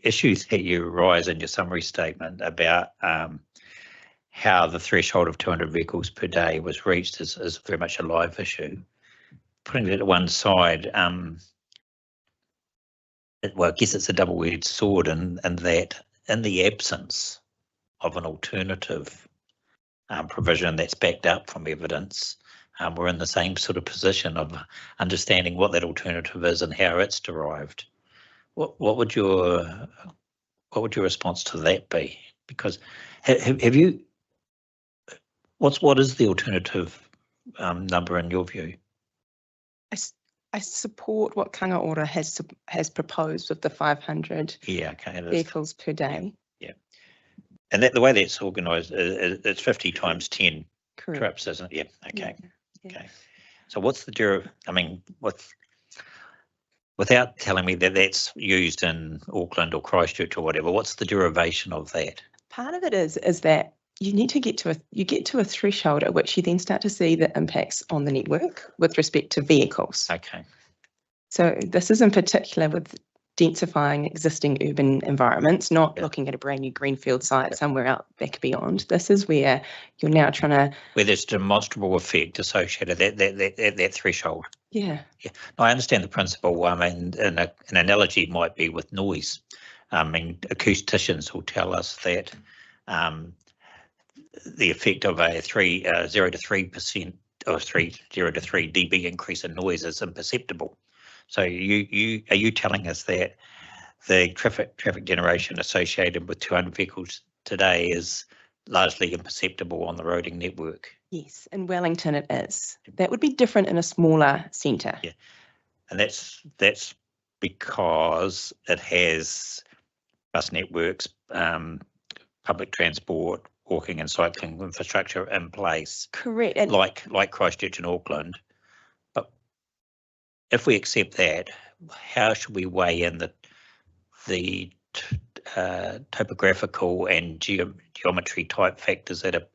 issues that you raise in your summary statement about how the threshold of 200 vehicles per day was reached is very much a live issue. Putting it to one side, well, I guess it's a double-edged sword in that in the absence of an alternative provision that's backed up from evidence, we're in the same sort of position of understanding what that alternative is and how it's derived. What would your response to that be? Because have you what is the alternative number in your view? I support what Kāinga Ora has proposed with the 500 vehicles per day. Yeah, and the way that's organised, it's 50 times 10 trips, isn't it? Yeah. Okay. Yeah. Okay. So what's the without telling me that that's used in Auckland or Christchurch or whatever, what's the derivation of that? Part of it is that you need to get to a threshold at which you then start to see the impacts on the network with respect to vehicles. Okay. So this is in particular with densifying existing urban environments, not looking at a brand new greenfield site somewhere out back beyond. This is where you're now trying to... Where there's demonstrable effect associated that threshold. Yeah. Yeah. No, I understand the principle. I mean, an analogy might be with noise. I mean, acousticians will tell us that the effect of a 0 to 3% or 0 to 3 dB increase in noise is imperceptible. So are you telling us that the traffic generation associated with 200 vehicles today is largely imperceptible on the roading network? Yes, in Wellington it is. That would be different in a smaller centre. Yeah, and that's because it has bus networks, public transport, walking and cycling infrastructure in place. Correct. Like Christchurch and Auckland. But if we accept that, how should we weigh in the topographical and geometry type factors that are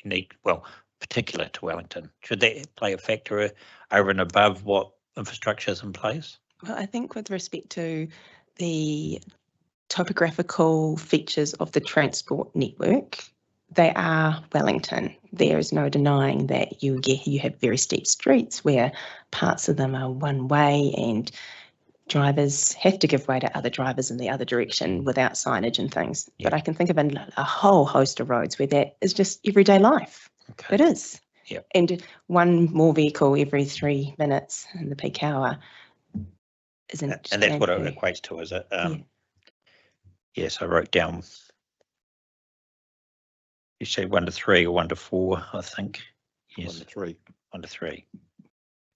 unique, well, particular to Wellington? Should that play a factor over and above what infrastructure is in place? Well, I think with respect to the topographical features of the transport network, they are Wellington. There is no denying that you have very steep streets where parts of them are one way and drivers have to give way to other drivers in the other direction without signage and things. Yeah. But I can think of a whole host of roads where that is just everyday life. Okay. It is. Yep. And one more vehicle every 3 minutes in the peak hour isn't. And that's what it equates to, is it? Yes, I wrote down. You say 1 to 3 or 1 to 4, I think. Yes. 1 to 3. 1 to 3.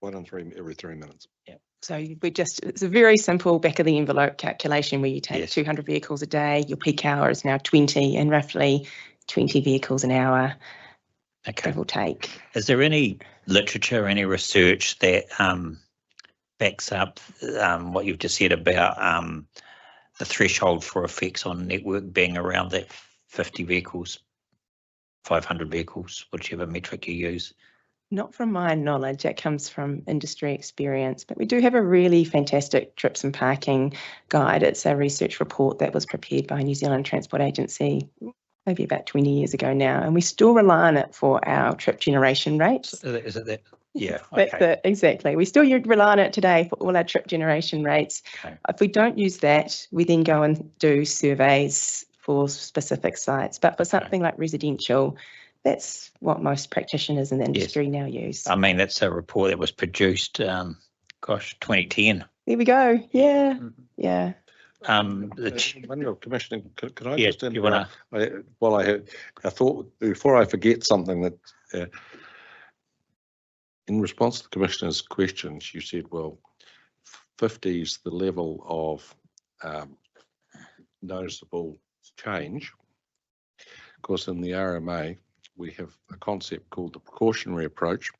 1 and 3 every 3 minutes. Yeah. So it's a very simple back of the envelope calculation where you take 200 vehicles a day, your peak hour is now 20 and roughly 20 vehicles an hour Okay. it will take. Is there any literature, any research that backs up what you've just said about the threshold for effects on network being around that 50 vehicles, 500 vehicles, whichever metric you use? Not from my knowledge, it comes from industry experience, but we do have a really fantastic trips and parking guide. It's a research report that was prepared by New Zealand Transport Agency maybe about 20 years ago now, and we still rely on it for our trip generation rates. Is it that? Yeah, That's okay. it, exactly. We still rely on it today for all our trip generation rates. Okay. If we don't use that, we then go and do surveys for specific sites. But for something like residential, that's what most practitioners in the industry now use. I mean, that's a report that was produced, 2010. There we go. Yeah, yeah. Commissioner, could I Yeah, just you wanna- I thought before I forget something that in response to the Commissioner's questions, you said, well, 50 is the level of noticeable change. Of course, in the RMA, we have a concept called the precautionary approach.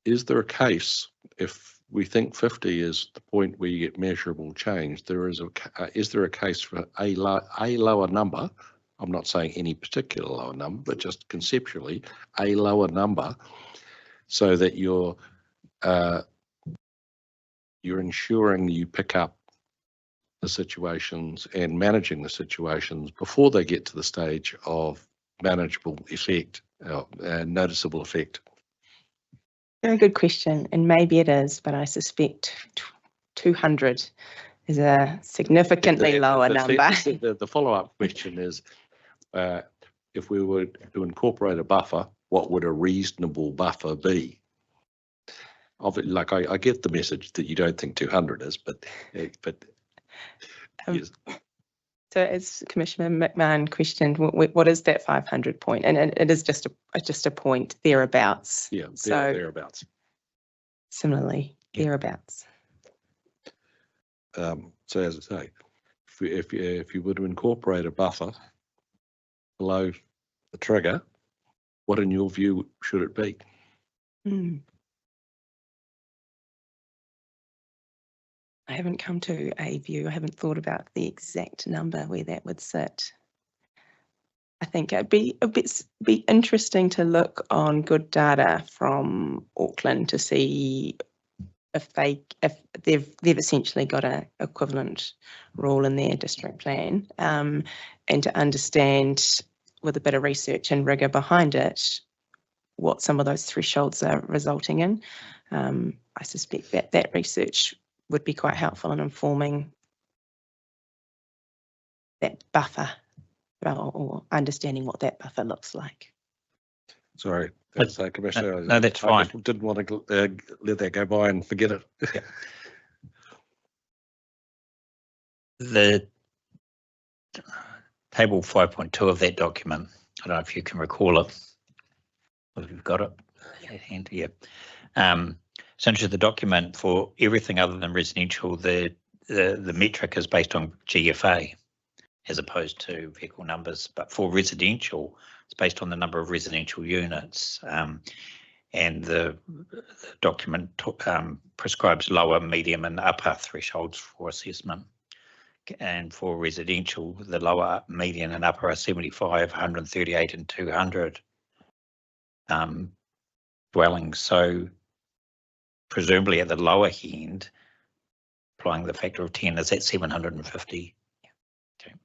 Is there a case, if we think 50 is the point where you get measurable change, is there a case for a lower number? I'm not saying any particular lower number, but just conceptually a lower number, so that you're ensuring you pick up the situations and managing the situations before they get to the stage of manageable effect, noticeable effect. Very good question, and maybe it is, but I suspect 200 is a significantly lower number. The follow-up question is, if we were to incorporate a buffer, what would a reasonable buffer be? Like I get the message that you don't think 200 is, but yes. So as Commissioner McMahon questioned, what is that 500 point? And it is just a point thereabouts. Yeah, so thereabouts. Similarly, thereabouts. So as I say, if you were to incorporate a buffer below the trigger, what in your view should it be? I haven't come to a view. I haven't thought about the exact number where that would sit. I think it'd be interesting to look on good data from Auckland to see if they've essentially got a equivalent rule in their district plan, and to understand with a bit of research and rigor behind it what some of those thresholds are resulting in. I suspect that research would be quite helpful in informing that buffer or understanding what that buffer looks like. Sorry, Commissioner. No, that's fine. I just didn't want to let that go by and forget it. Yeah. The table 5.2 of that document, I don't know if you can recall it. If you've got it at hand, yeah. Essentially, the document for everything other than residential, the metric is based on GFA as opposed to vehicle numbers. But for residential, it's based on the number of residential units. And the document prescribes lower, medium, and upper thresholds for assessment. And for residential, the lower, median, and upper are 75, 138, and 200 dwellings. So presumably at the lower end, applying the factor of 10 is at 750. Okay.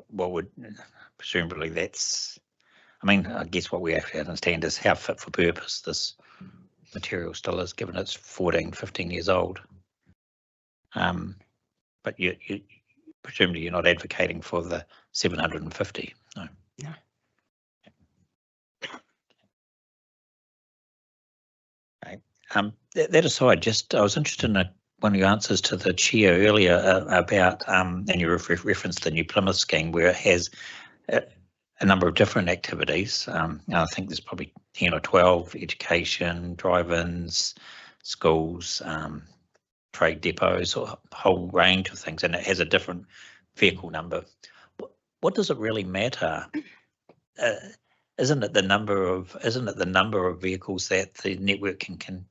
What would, presumably that's, I mean, I guess what we have to understand is how fit for purpose this material still is, given it's 14, 15 years old. But you presumably you're not advocating for the 750, no. No. That aside, just I was interested in one of your answers to the chair earlier about, and you referenced the New Plymouth scheme where it has a number of different activities. I think there's probably 10 or 12, education, drive-ins, schools, trade depots, or a whole range of things, and it has a different vehicle number. What does it really matter isn't it the number of vehicles that the network can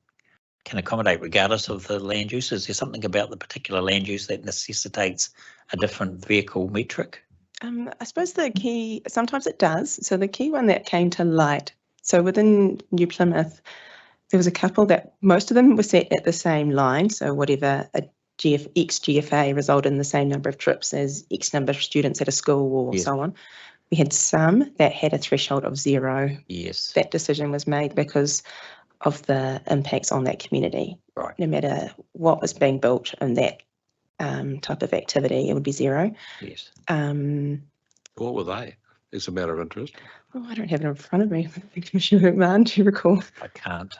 accommodate regardless of the land use? Is there something about the particular land use that necessitates a different vehicle metric? I suppose the key, sometimes it does. So the key one that came to light, so within New Plymouth, there was a couple that most of them were set at the same line. So whatever a X GFA resulted in the same number of trips as X number of students at a school or so on. We had some that had a threshold of 0. Yes. That decision was made because of the impacts on that community. Right. No matter what was being built in that type of activity, it would be 0. Yes. What were they? It's a matter of interest. Oh, I don't have it in front of me. Commissioner McMahon, do you recall? I can't.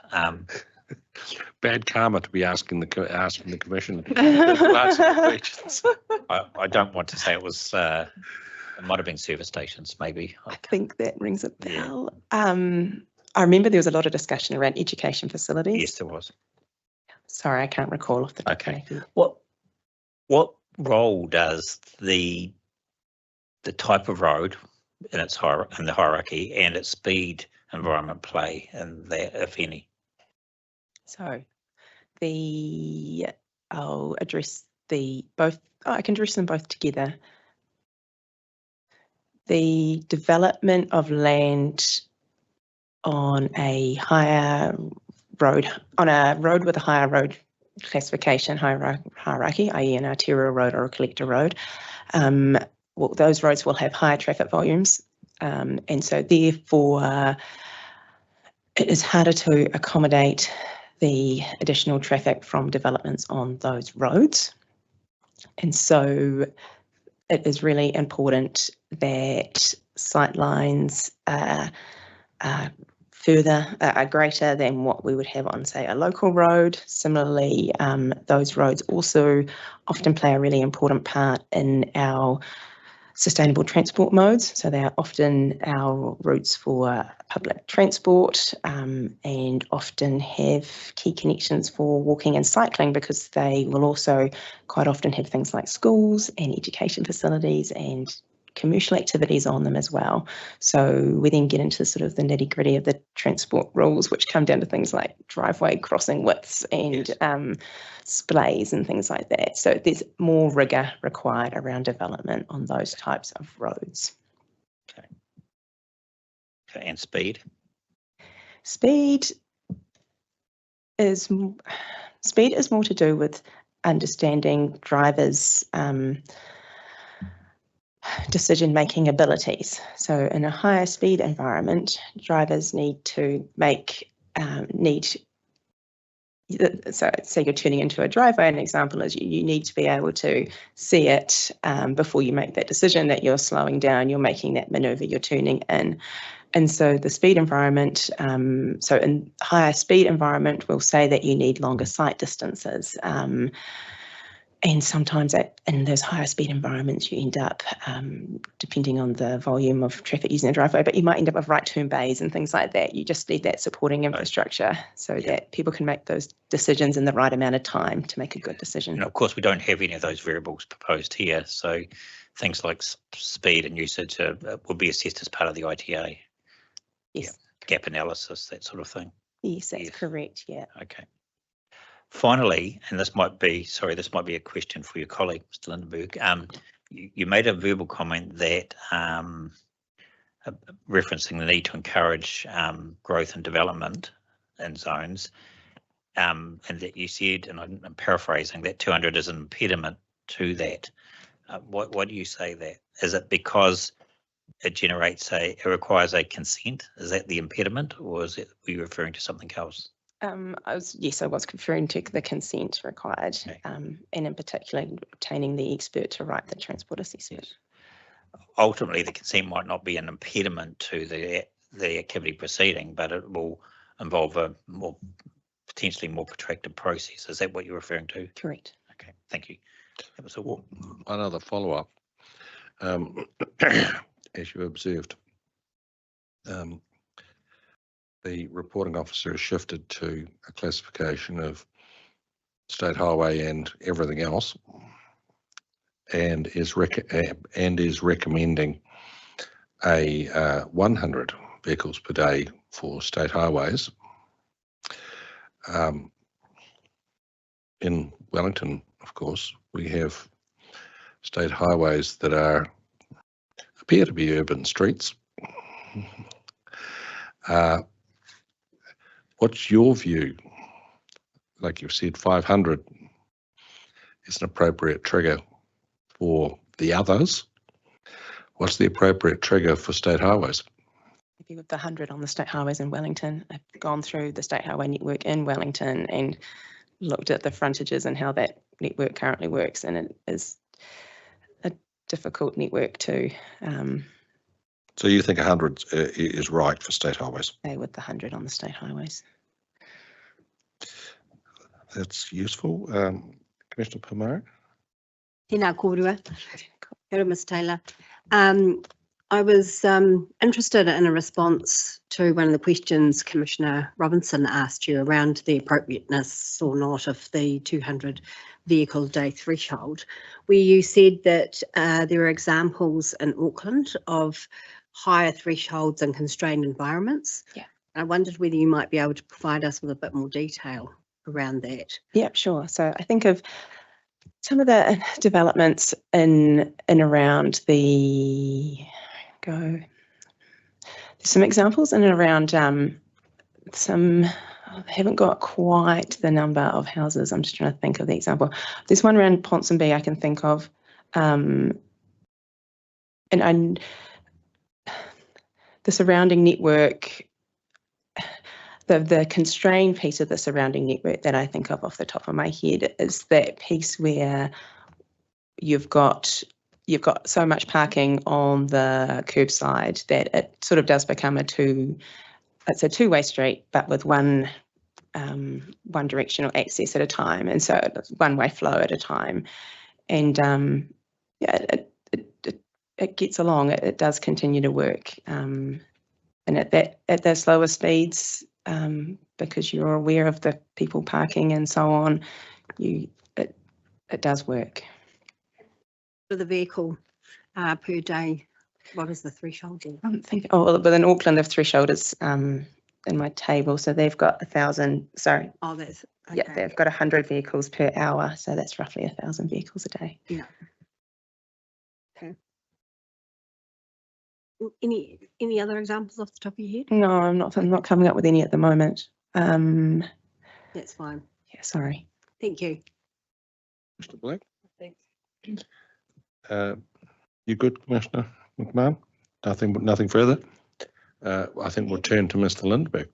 Bad karma to be asking the commission to answer the questions. I don't want to say it was. It might have been service stations, maybe. I think that rings a bell. I remember there was a lot of discussion around education facilities. Yes, there was. Sorry, I can't recall off the top Okay. of my head. What role does the type of road in its in the hierarchy and its speed environment play in that, if any? So I'll address both. Oh, I can address them both together. The development of land on a higher road, on a road with a higher road classification hierarchy, i.e. an arterial road or a collector road, well, those roads will have higher traffic volumes, and so therefore it is harder to accommodate the additional traffic from developments on those roads. And so it is really important that sightlines are greater than what we would have on, say, a local road. Similarly, those roads also often play a really important part in our sustainable transport modes. So they are often our routes for public transport, and often have key connections for walking and cycling, because they will also quite often have things like schools and education facilities and commercial activities on them as well. So we then get into sort of the nitty-gritty of the transport rules, which come down to things like driveway crossing widths and splays and things like that. So there's more rigour required around development on those types of roads. Okay. And speed? Speed is more to do with understanding drivers' decision-making abilities. So in a higher speed environment, drivers need to so say you're turning into a driveway, an example is you need to be able to see it before you make that decision that you're slowing down, you're making that manoeuvre, you're turning in. And so the speed environment, so in higher speed environment, we'll say that you need longer sight distances. And sometimes in those higher speed environments, you end up, depending on the volume of traffic using the driveway, but you might end up with right turn bays and things like that. You just need that supporting infrastructure so that people can make those decisions in the right amount of time to make a good decision. And of course, we don't have any of those variables proposed here. So things like speed and usage will be assessed as part of the ITA. Yes. Gap analysis, that sort of thing. Yes, that's correct. Yeah. Okay. Finally, and this might be a question for your colleague, Mr. Lindenberg. You made a verbal comment that referencing the need to encourage growth and development in zones, and that you said, and I'm paraphrasing, that 200 is an impediment to that. Why do you say that? Is it because it requires a consent? Is that the impediment, or were you referring to something else? I was referring to the consent required, and in particular obtaining the expert to write the transport assessment. Yes. Ultimately, the consent might not be an impediment to the activity proceeding, but it will involve a potentially more protracted process. Is that what you're referring to? Correct. Okay, thank you. That was all. Another follow-up. As you observed, the reporting officer has shifted to a classification of state highway and everything else, and is recommending a 100 vehicles per day for state highways. In Wellington, of course, we have state highways that appear to be urban streets. What's your view? Like you've said, 500 is an appropriate trigger for the others. What's the appropriate trigger for state highways? If you look at the 100 on the state highways in Wellington, I've gone through the state highway network in Wellington and looked at the frontages and how that network currently works, and it is a difficult network to So you think 100 is right for state highways? stay with the 100 on the state highways. That's useful. Commissioner Pomar? Tēnā kōrua. Hello, Ms Taylor. I was interested in a response to one of the questions Commissioner Robinson asked you around the appropriateness or not of the 200 vehicle a day threshold, where you said that there are examples in Auckland of higher thresholds in constrained environments. Yeah. I wondered whether you might be able to provide us with a bit more detail around that. Yeah, sure. So I think of some of the developments in and around there's some examples in and around some, I haven't got quite the number of houses. I'm just trying to think of the example. There's one around Ponsonby I can think of. And the surrounding network, the constrained piece of the surrounding network that I think of off the top of my head is that piece where you've got so much parking on the curbside that it sort of does become it's a two-way street, but with one directional access at a time, and so it's one-way flow at a time. And it gets along. It does continue to work, and at the slower speeds, because you're aware of the people parking and so on, it does work. For the vehicle per day, what is the threshold? But in Auckland, the threshold is in my table, so they've got 1,000. Sorry. Oh, that's okay. Yeah, they've got 100 vehicles per hour, so that's roughly 1,000 vehicles a day. Yeah. Okay. Any other examples off the top of your head? No, I'm not coming up with any at the moment. That's fine. Yeah, sorry. Thank you. Mr. Black? Thanks. You good, Commissioner McMahon? Nothing further? I think we'll turn to Mr. Lindberg.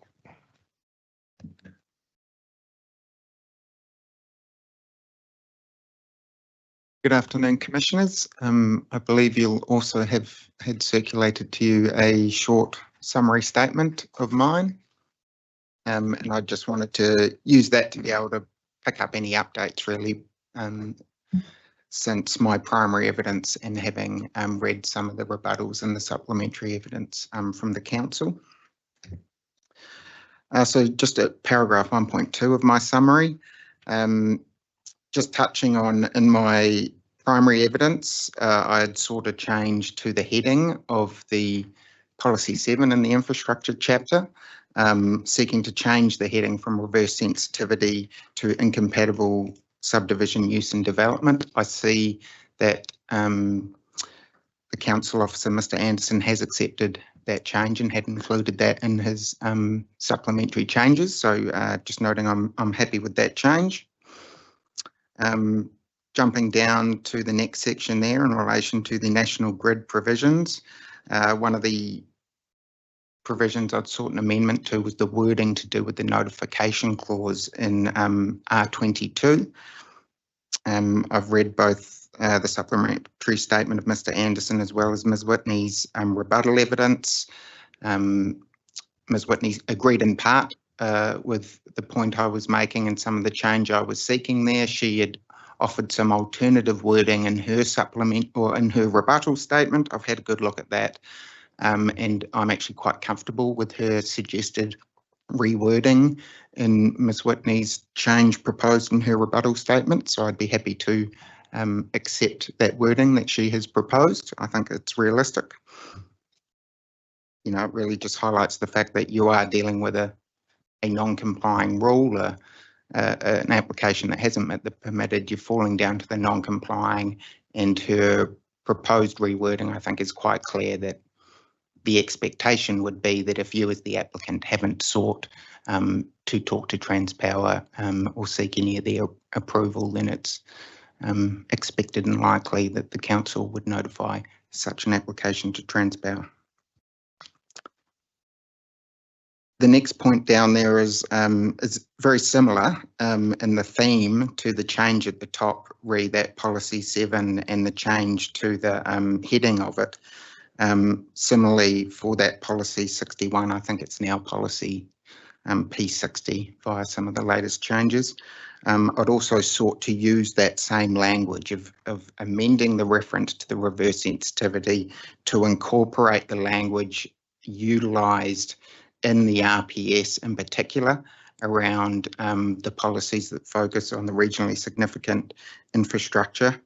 Good afternoon, Commissioners. I believe you'll also have had circulated to you a short summary statement of mine. And I just wanted to use that to be able to pick up any updates really since my primary evidence and having read some of the rebuttals and the supplementary evidence from the Council. So just at paragraph 1.2 of my summary, just touching on in my primary evidence, I had sought a change to the heading of the Policy 7 in the Infrastructure Chapter, seeking to change the heading from reverse sensitivity to incompatible subdivision use and development. I see that the Council Officer, Mr. Anderson, has accepted that change and had included that in his supplementary changes. So just noting I'm happy with that change. Jumping down to the next section there in relation to the National Grid provisions, one of the provisions I'd sought an amendment to was the wording to do with the notification clause in R22. I've read both the supplementary statement of Mr. Anderson as well as Ms. Whitney's rebuttal evidence. Ms. Whitney agreed in part with the point I was making and some of the change I was seeking there. She had offered some alternative wording in her supplement or in her rebuttal statement. I've had a good look at that, and I'm actually quite comfortable with her suggested rewording in Ms. Whitney's change proposed in her rebuttal statement. So I'd be happy to accept that wording that she has proposed. I think it's realistic. you know, it really just highlights the fact that you are dealing with a non-complying rule, an application that hasn't met the permitted, you're falling down to the non-complying, and her proposed rewording, I think, is quite clear that the expectation would be that if you as the applicant haven't sought to talk to Transpower or seek any of their approval, then it's expected and likely that the council would notify such an application to Transpower. The next point down there is very similar in the theme to the change at the top, re that policy 7 and the change to the heading of it. Similarly for that policy 61, I think it's now policy P60 via some of the latest changes. I'd also sought to use that same language of amending the reference to the reverse sensitivity to incorporate the language utilised in the RPS in particular around the policies that focus on the regionally significant infrastructure.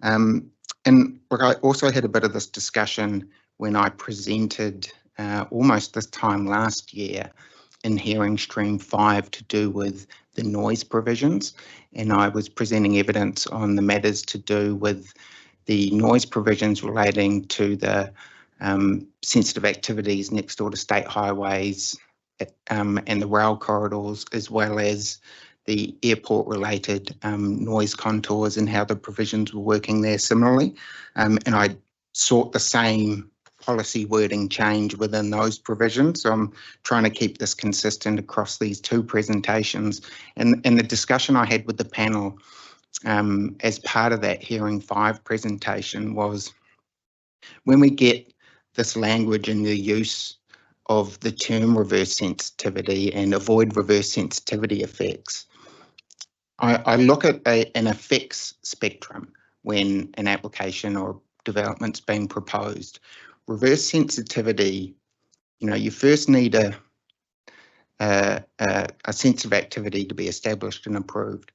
And look, I also had a bit of this discussion when I presented almost this time last year in hearing stream 5 to do with the noise provisions, and I was presenting evidence on the matters to do with the noise provisions relating to the sensitive activities next door to state highways and the rail corridors, as well as the airport related noise contours and how the provisions were working there similarly. And I sought the same policy wording change within those provisions. So I'm trying to keep this consistent across these two presentations. And the discussion I had with the panel as part of that hearing 5 presentation was, when we get this language in the use of the term reverse sensitivity and avoid reverse sensitivity effects, I look at an effects spectrum when an application or development's being proposed. Reverse sensitivity, you know, you first need a sensitive activity to be established and approved.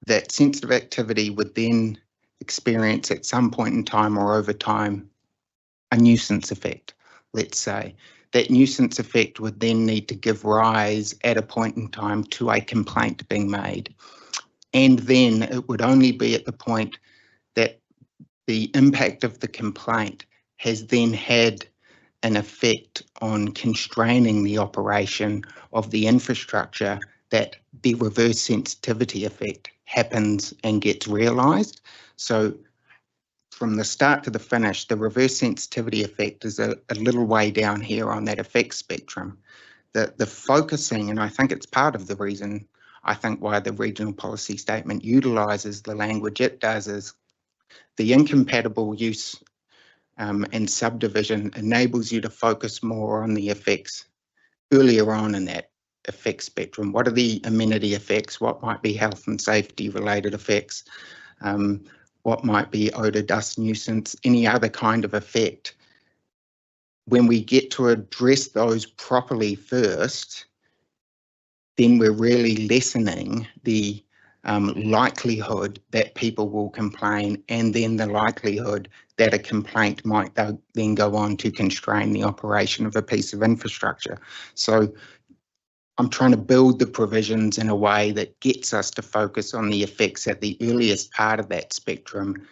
That sensitive activity would then experience at some point in time or over time a nuisance effect, let's say. That nuisance effect would then need to give rise at a point in time to a complaint being made. And then it would only be at the point that the impact of the complaint has then had an effect on constraining the operation of the infrastructure that the reverse sensitivity effect happens and gets realised. So from the start to the finish, the reverse sensitivity effect is a little way down here on that effect spectrum. The focusing, and I think it's part of the reason I think why the regional policy statement utilises the language it does, is the incompatible use and subdivision enables you to focus more on the effects earlier on in that effect spectrum. What are the amenity effects? What might be health and safety related effects? What might be odour, dust, nuisance, any other kind of effect? When we get to address those properly first, then we're really lessening the likelihood that people will complain, and then the likelihood that a complaint might then go on to constrain the operation of a piece of infrastructure. So I'm trying to build the provisions in a way that gets us to focus on the effects at the earliest part of that spectrum,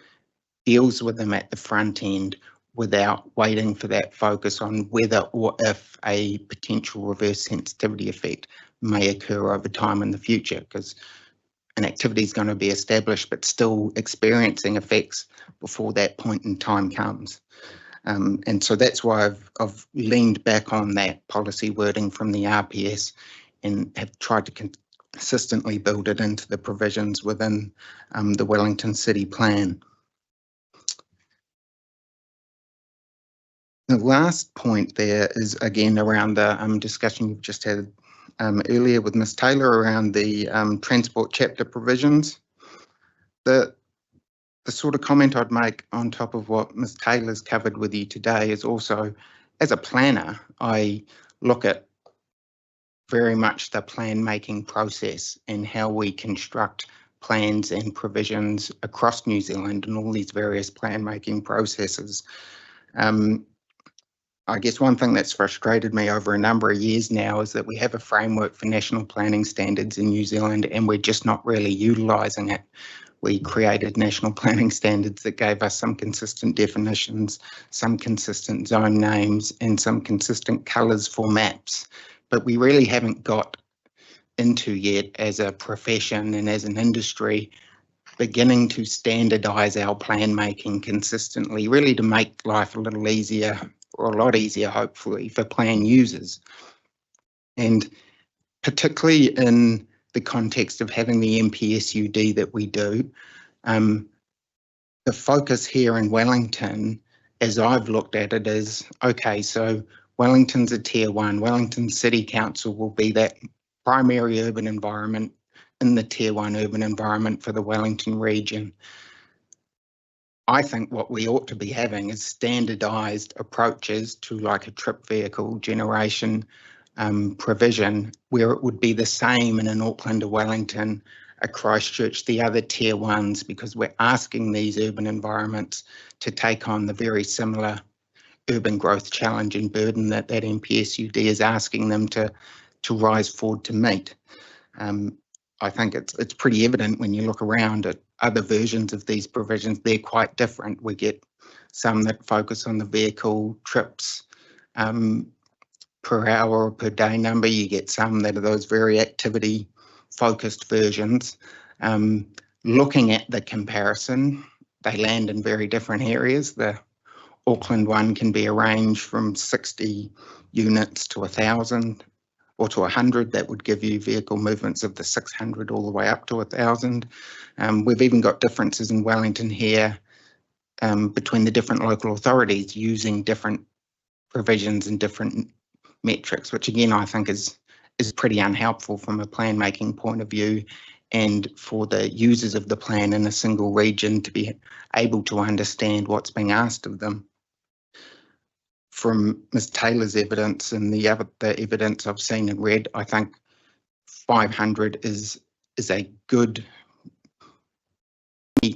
deals with them at the front end without waiting for that focus on whether or if a potential reverse sensitivity effect may occur over time in the future, because an activity is going to be established but still experiencing effects before that point in time comes. And so that's why I've leaned back on that policy wording from the RPS and have tried to consistently build it into the provisions within the Wellington City Plan. The last point there is again around the discussion you've just had earlier with Ms. Taylor around the transport chapter provisions. The sort of comment I'd make on top of what Ms. Taylor's covered with you today is also, as a planner, I look at very much the plan making process and how we construct plans and provisions across New Zealand and all these various plan making processes. I guess one thing that's frustrated me over a number of years now is that we have a framework for national planning standards in New Zealand and we're just not really utilising it. We created national planning standards that gave us some consistent definitions, some consistent zone names and some consistent colours for maps, but we really haven't got into yet as a profession and as an industry beginning to standardise our plan making consistently, really to make life a little easier, or a lot easier hopefully, for plan users. And particularly in the context of having the MPSUD that we do, the focus here in Wellington, as I've looked at it, is, okay, so Wellington's a tier 1, Wellington City Council will be that primary urban environment in the tier 1 urban environment for the Wellington region. I think what we ought to be having is standardised approaches to like a trip vehicle generation provision where it would be the same in an Auckland or Wellington, a Christchurch, the other tier 1s, because we're asking these urban environments to take on the very similar urban growth challenge and burden that that MPSUD is asking them to rise forward to meet. I think it's pretty evident when you look around at other versions of these provisions, they're quite different. We get some that focus on the vehicle trips per hour or per day number. You get some that are those very activity focused versions. Looking at the comparison, they land in very different areas. The Auckland one can be a range from 60 units to 1,000 or to 100. That would give you vehicle movements of the 600 all the way up to 1,000. We've even got differences in Wellington here between the different local authorities using different provisions and different metrics, which again I think is pretty unhelpful from a plan making point of view, and for the users of the plan in a single region to be able to understand what's being asked of them. From Ms. Taylor's evidence and the evidence I've seen and read, I think 500 is a good,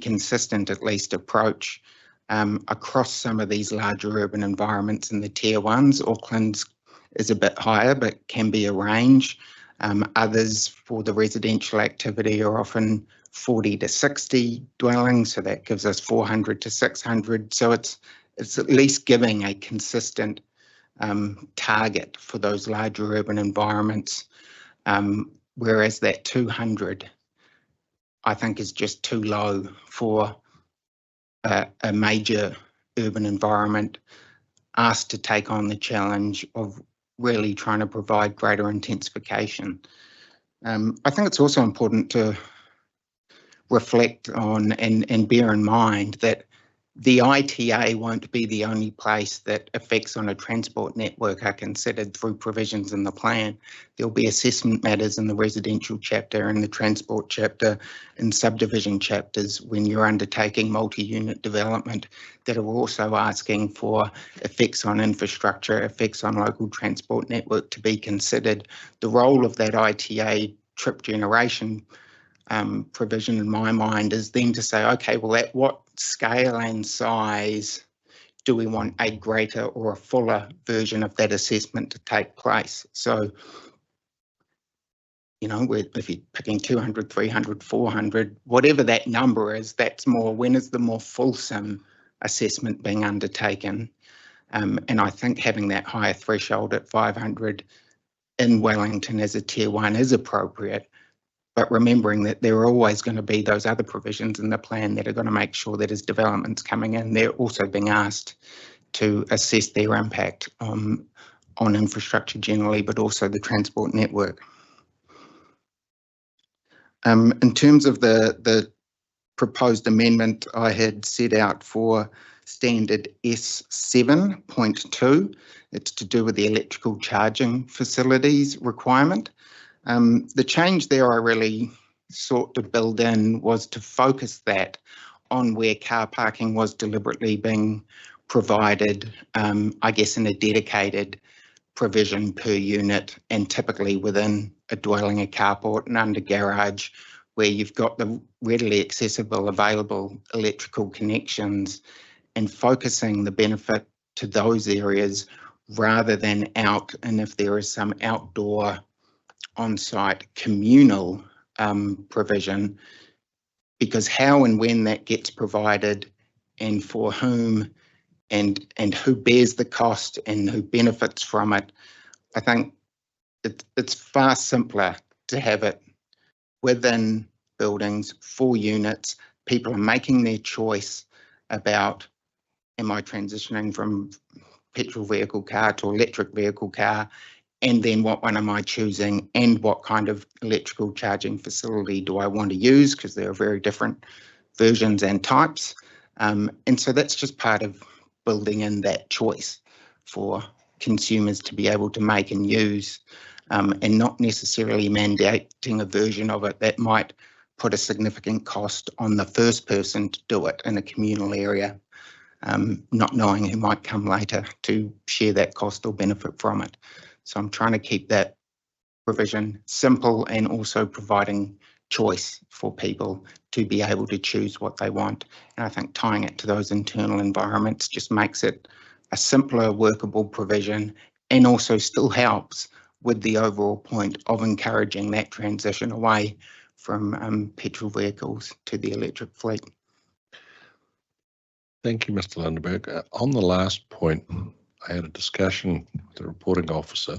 consistent at least approach across some of these larger urban environments in the tier 1s. Auckland's is a bit higher, but can be a range. Others for the residential activity are often 40 to 60 dwellings, so that gives us 400 to 600. So it's at least giving a consistent target for those larger urban environments, whereas that 200 I think is just too low for a major urban environment asked to take on the challenge of really trying to provide greater intensification. I think it's also important to reflect on and bear in mind that the ITA won't be the only place that effects on a transport network are considered through provisions in the plan. There'll be assessment matters in the residential chapter and the transport chapter and subdivision chapters when you're undertaking multi-unit development that are also asking for effects on infrastructure, effects on local transport network to be considered. The role of that ITA trip generation provision in my mind is then to say, okay, well, at what scale and size do we want a greater or a fuller version of that assessment to take place? So, you know, if you're picking 200, 300, 400, whatever that number is, that's more, when is the more fulsome assessment being undertaken? And I think having that higher threshold at 500 in Wellington as a tier 1 is appropriate. But remembering that there are always going to be those other provisions in the plan that are going to make sure that as developments coming in, they're also being asked to assess their impact on infrastructure generally, but also the transport network. In terms of the proposed amendment, I had set out for standard S7.2. It's to do with the electrical charging facilities requirement. The change there I really sought to build in was to focus that on where car parking was deliberately being provided, I guess in a dedicated provision per unit, and typically within a dwelling, a carport, and under garage, where you've got the readily accessible, available electrical connections, and focusing the benefit to those areas rather than out, and if there is some outdoor on-site communal provision, because how and when that gets provided and for whom and who bears the cost and who benefits from it, I think it's far simpler to have it within buildings, 4 units. People are making their choice about, am I transitioning from petrol vehicle car to electric vehicle car, and then what one am I choosing, and what kind of electrical charging facility do I want to use, because there are very different versions and types. And so that's just part of building in that choice for consumers to be able to make and use, and not necessarily mandating a version of it that might put a significant cost on the first person to do it in a communal area, not knowing who might come later to share that cost or benefit from it. So I'm trying to keep that provision simple and also providing choice for people to be able to choose what they want. And I think tying it to those internal environments just makes it a simpler, workable provision, and also still helps with the overall point of encouraging that transition away from petrol vehicles to the electric fleet. Thank you, Mr. Lindenberg. On the last point, I had a discussion with the reporting officer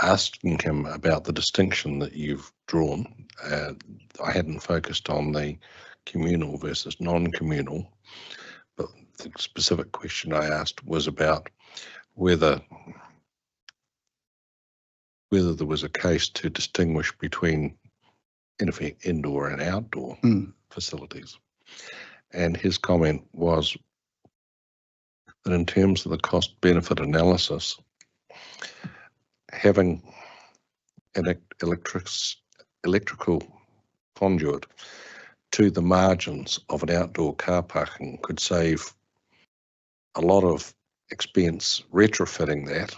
asking him about the distinction that you've drawn. I hadn't focused on the communal versus non-communal, but the specific question I asked was about whether there was a case to distinguish between, in effect, indoor and outdoor facilities. And his comment was that in terms of the cost benefit analysis, having an electrical conduit to the margins of an outdoor car parking could save a lot of expense retrofitting that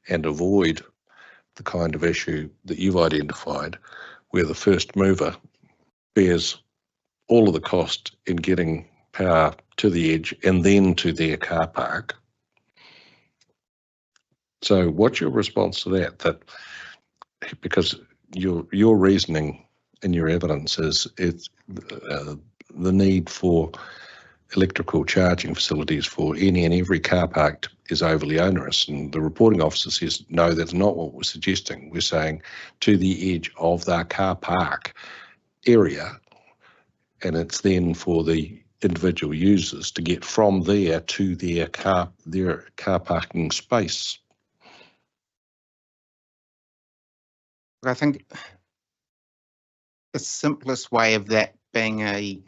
and avoid the kind of issue that you've identified, where the first mover bears all of the cost in getting power to the edge and then to their car park. So what's your response to that? That because your reasoning and your evidence is the need for electrical charging facilities for any and every car park is overly onerous, and the reporting officer says no, that's not what we're suggesting. We're saying to the edge of their car park area, and it's then for the individual users to get from there to their car parking space. I think the simplest way of that being a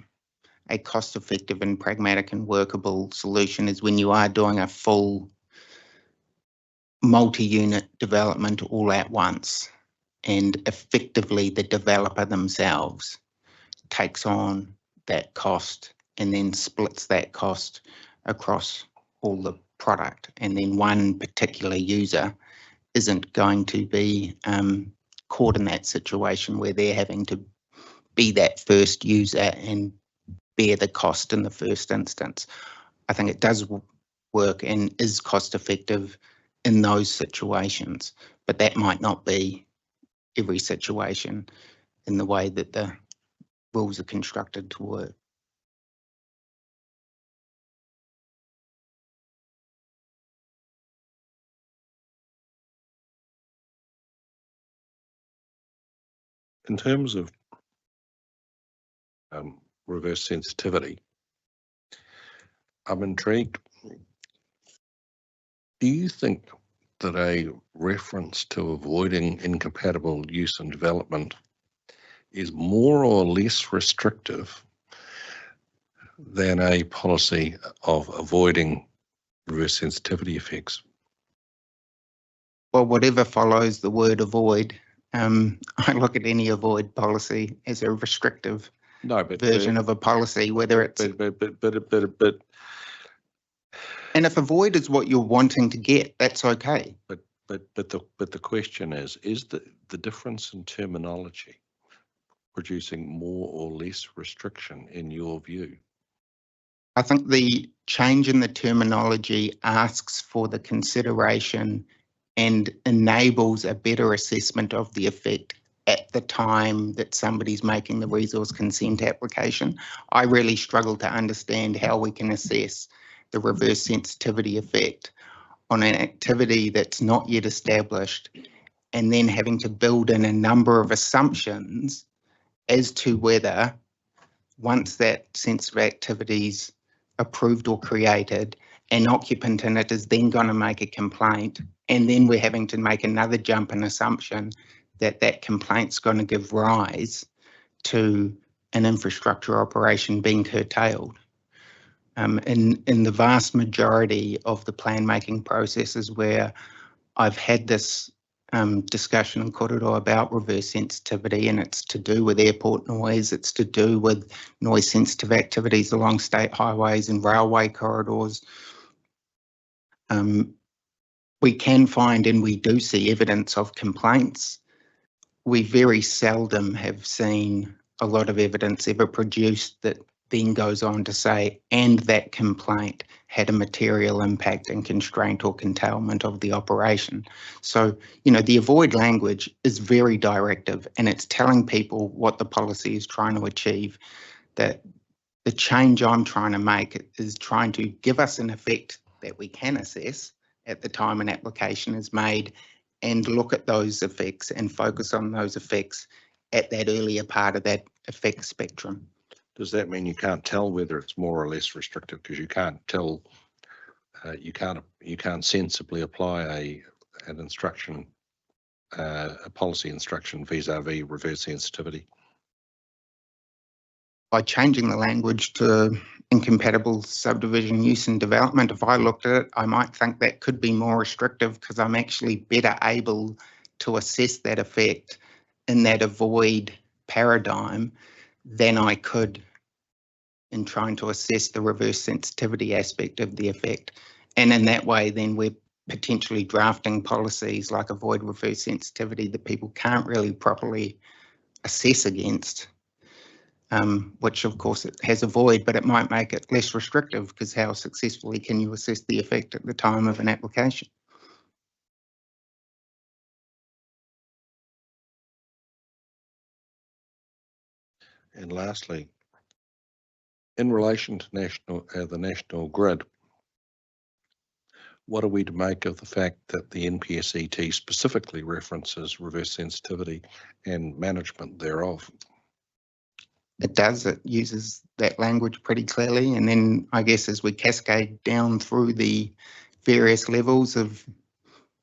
cost-effective and pragmatic and workable solution is when you are doing a full multi-unit development all at once, and effectively the developer themselves takes on that cost and then splits that cost across all the product, and then one particular user isn't going to be caught in that situation where they're having to be that first user and bear the cost in the first instance. I think it does work and is cost effective in those situations, but that might not be every situation in the way that the rules are constructed to work. In terms of reverse sensitivity, I'm intrigued. Do you think that a reference to avoiding incompatible use and development is more or less restrictive than a policy of avoiding reverse sensitivity effects? Well, whatever follows the word avoid, I look at any avoid policy as a restrictive version of a policy, whether it's. But. And if avoid is what you're wanting to get, that's okay. But the question is the difference in terminology producing more or less restriction in your view? I think the change in the terminology asks for the consideration and enables a better assessment of the effect at the time that somebody's making the resource consent application. I really struggle to understand how we can assess the reverse sensitivity effect on an activity that's not yet established, and then having to build in a number of assumptions as to whether, once that sensitive activity's approved or created, an occupant in it is then going to make a complaint, and then we're having to make another jump in assumption that that complaint's going to give rise to an infrastructure operation being curtailed. In the vast majority of the plan making processes where I've had this discussion in korero about reverse sensitivity, and it's to do with airport noise, it's to do with noise sensitive activities along state highways and railway corridors. We can find, and we do see, evidence of complaints. We very seldom have seen a lot of evidence ever produced that then goes on to say, and that complaint had a material impact and constraint or curtailment of the operation. So, the avoid language is very directive, and it's telling people what the policy is trying to achieve. That the change I'm trying to make is trying to give us an effect that we can assess at the time an application is made, and look at those effects and focus on those effects at that earlier part of that effect spectrum. Does that mean you can't tell whether it's more or less restrictive, because you can't tell, you can't sensibly apply an instruction, a policy instruction vis-a-vis reverse sensitivity? By changing the language to incompatible subdivision use and development, if I looked at it, I might think that could be more restrictive, because I'm actually better able to assess that effect in that avoid paradigm than I could in trying to assess the reverse sensitivity aspect of the effect. And in that way, then we're potentially drafting policies like avoid reverse sensitivity that people can't really properly assess against, which of course it has avoid, but it might make it less restrictive, because how successfully can you assess the effect at the time of an application? And lastly, in relation to the national grid, what are we to make of the fact that the NPSET specifically references reverse sensitivity and management thereof? It does, it uses that language pretty clearly. And then I guess as we cascade down through the various levels of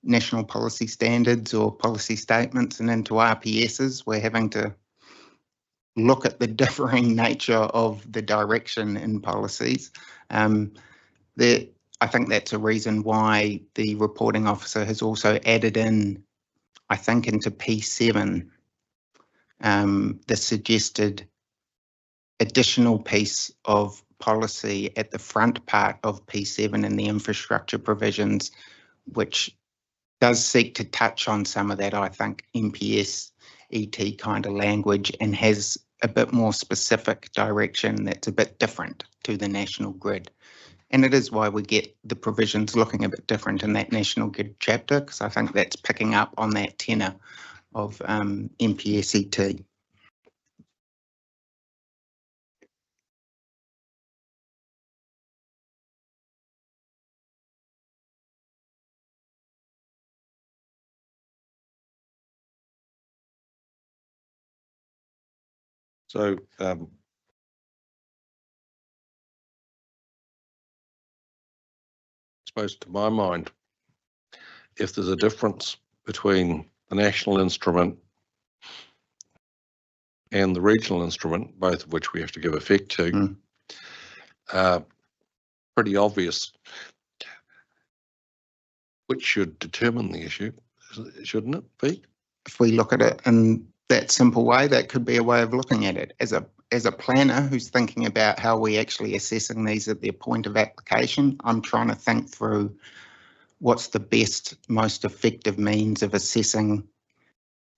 national policy standards or policy statements and into RPSs, we're having to look at the differing nature of the direction in policies. I think that's a reason why the reporting officer has also added in, I think, into P7, the suggested additional piece of policy at the front part of P7 in the infrastructure provisions, which does seek to touch on some of that, I think, MPS ET kind of language, and has a bit more specific direction that's a bit different to the national grid. And it is why we get the provisions looking a bit different in that national grid chapter, because I think that's picking up on that tenor of MPS ET. So I suppose, to my mind, if there's a difference between the national instrument and the regional instrument, both of which we have to give effect to, pretty obvious which should determine the issue, shouldn't it be? If we look at it in that simple way, that could be a way of looking at it. As a planner who's thinking about how we actually assessing these at their point of application, I'm trying to think through what's the best, most effective means of assessing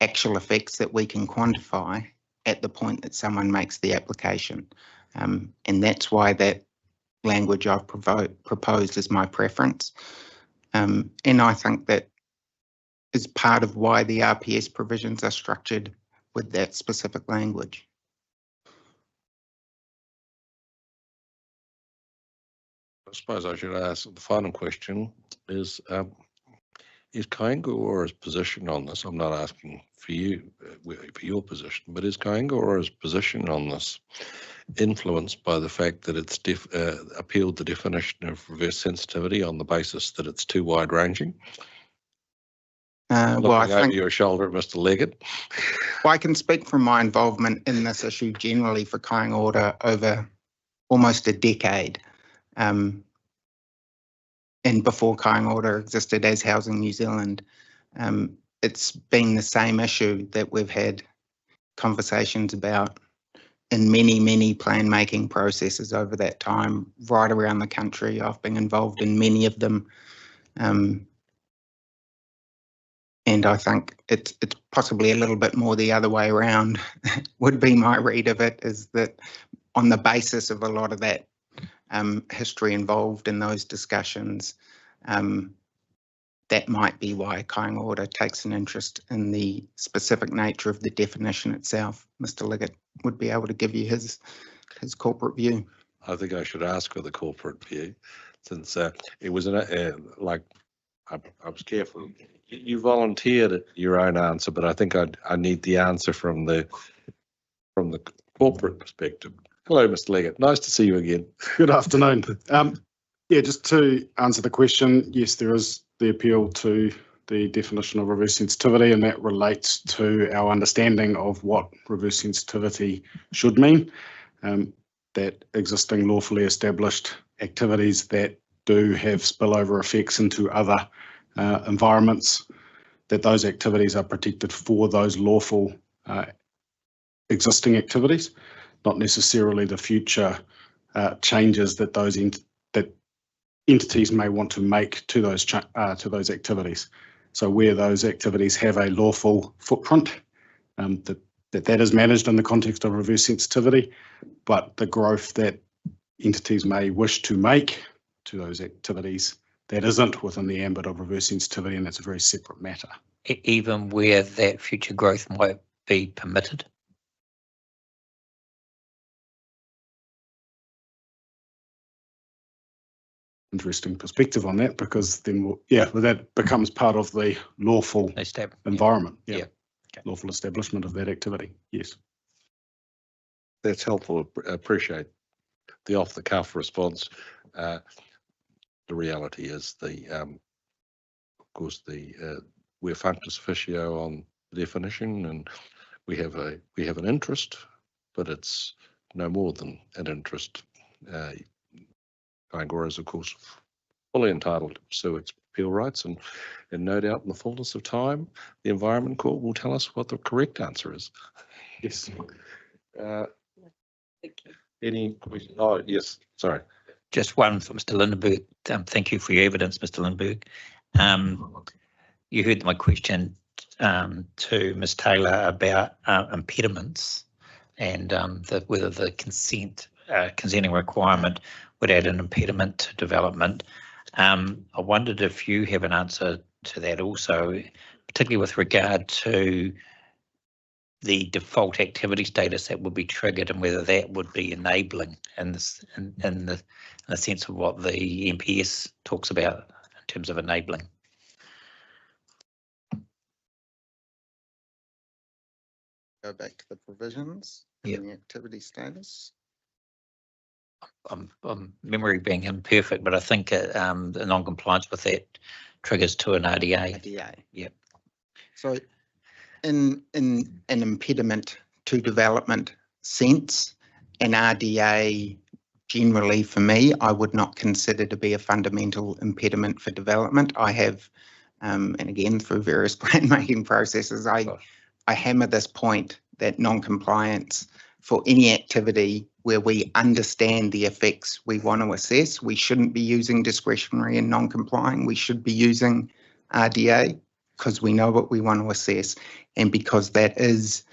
actual effects that we can quantify at the point that someone makes the application. And that's why that language I've proposed as my preference. And I think that is part of why the RPS provisions are structured with that specific language. I suppose I should ask the final question is Kāinga's position on this? I'm not asking for you, for your position, but is Kāinga's position on this influenced by the fact that it's appealed the definition of reverse sensitivity on the basis that it's too wide ranging? Well, I think over your shoulder at Mr. Leggett. Well, I can speak from my involvement in this issue generally for Kāinga over almost a decade. And before Kāinga existed as Housing New Zealand, it's been the same issue that we've had conversations about in many plan making processes over that time, right around the country. I've been involved in many of them. And I think it's possibly a little bit more the other way around would be my read of it, is that on the basis of a lot of that history involved in those discussions, that might be why Kāinga takes an interest in the specific nature of the definition itself. Mr. Leggett would be able to give you his corporate view. I think I should ask for the corporate view, since it was like I was careful. You volunteered your own answer, but I think I need the answer from the corporate perspective. Hello, Mr. Leggett. Nice to see you again. Good afternoon. Yeah, just to answer the question, yes, there is the appeal to the definition of reverse sensitivity, and that relates to our understanding of what reverse sensitivity should mean. That existing lawfully established activities that do have spillover effects into other environments, that those activities are protected for those lawful existing activities, not necessarily the future changes that those entities may want to make to those activities. So where those activities have a lawful footprint, that is managed in the context of reverse sensitivity, but the growth that entities may wish to make to those activities, that isn't within the ambit of reverse sensitivity, and that's a very separate matter. Even where that future growth might be permitted? Interesting perspective on that, because then, that becomes part of the lawful environment. Yeah. Okay. Lawful establishment of that activity. Yes. That's helpful. Appreciate the off-the-cuff response. The reality is of course, we're functus officio on the definition, and we have an interest, but it's no more than an interest. Kāinga is, of course, fully entitled to pursue its appeal rights, and no doubt in the fullness of time, the Environment Court will tell us what the correct answer is. Yes. Any questions? Oh, yes, sorry. Just one for Mr. Lindenberg. Thank you for your evidence, Mr. Lindenberg. You heard my question to Ms. Taylor about impediments and whether the consenting requirement would add an impediment to development. I wondered if you have an answer to that also, particularly with regard to the default activity status that would be triggered, and whether that would be enabling in the sense of what the MPS talks about in terms of enabling. Go back to the provisions and the activity status. Memory being imperfect, but I think the non-compliance with that triggers to an RDA. RDA. Yep. So in an impediment to development sense, an RDA generally for me, I would not consider to be a fundamental impediment for development. I have, and again, through various plan making processes, I hammer this point that non-compliance for any activity where we understand the effects we want to assess, we shouldn't be using discretionary and non-complying. We should be using RDA because we know what we want to assess, and because that is,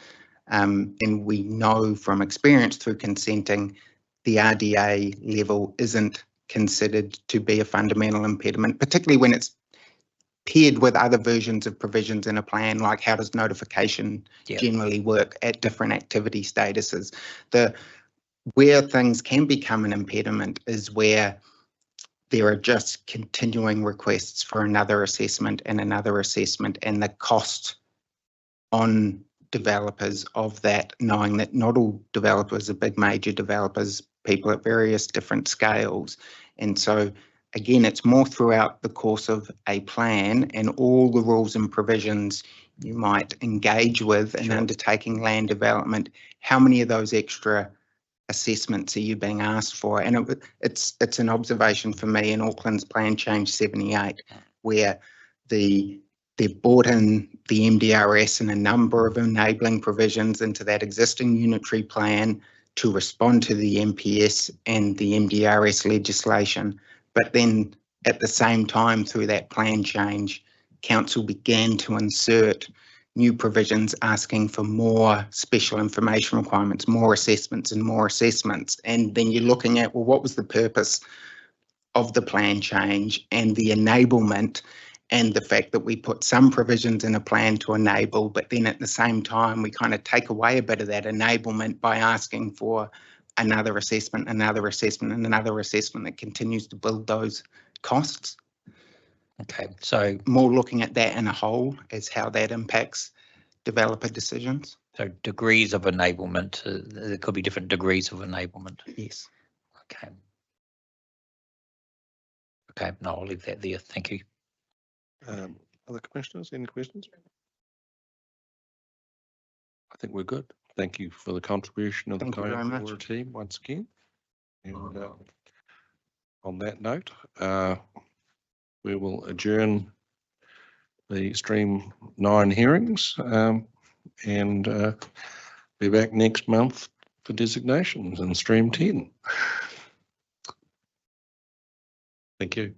and we know from experience through consenting, the RDA level isn't considered to be a fundamental impediment, particularly when it's paired with other versions of provisions in a plan, like how does notification generally work at different activity statuses. Where things can become an impediment is where there are just continuing requests for another assessment and another assessment, and the cost on developers of that, knowing that not all developers are big major developers, people at various different scales. And so again, it's more throughout the course of a plan, and all the rules and provisions you might engage with in undertaking land development. How many of those extra assessments are you being asked for? And it's an observation for me in Auckland's Plan Change 78, where they've brought in the MDRS and a number of enabling provisions into that existing unitary plan to respond to the MPS and the MDRS legislation. But then at the same time, through that plan change, council began to insert new provisions asking for more special information requirements, more assessments and more assessments. And then you're looking at, well, what was the purpose of the plan change and the enablement, and the fact that we put some provisions in a plan to enable, but then at the same time, we kind of take away a bit of that enablement by asking for another assessment, and another assessment that continues to build those costs. Okay, so more looking at that in a whole as how that impacts developer decisions. So degrees of enablement, there could be different degrees of enablement. Yes. Okay. Okay, no, I'll leave that there. Thank you. Other commissioners, any questions? I think we're good. Thank you for the contribution of the Kāinga team once again. And on that note, we will adjourn the Stream 9 hearings and be back next month for designations in Stream 10. Thank you.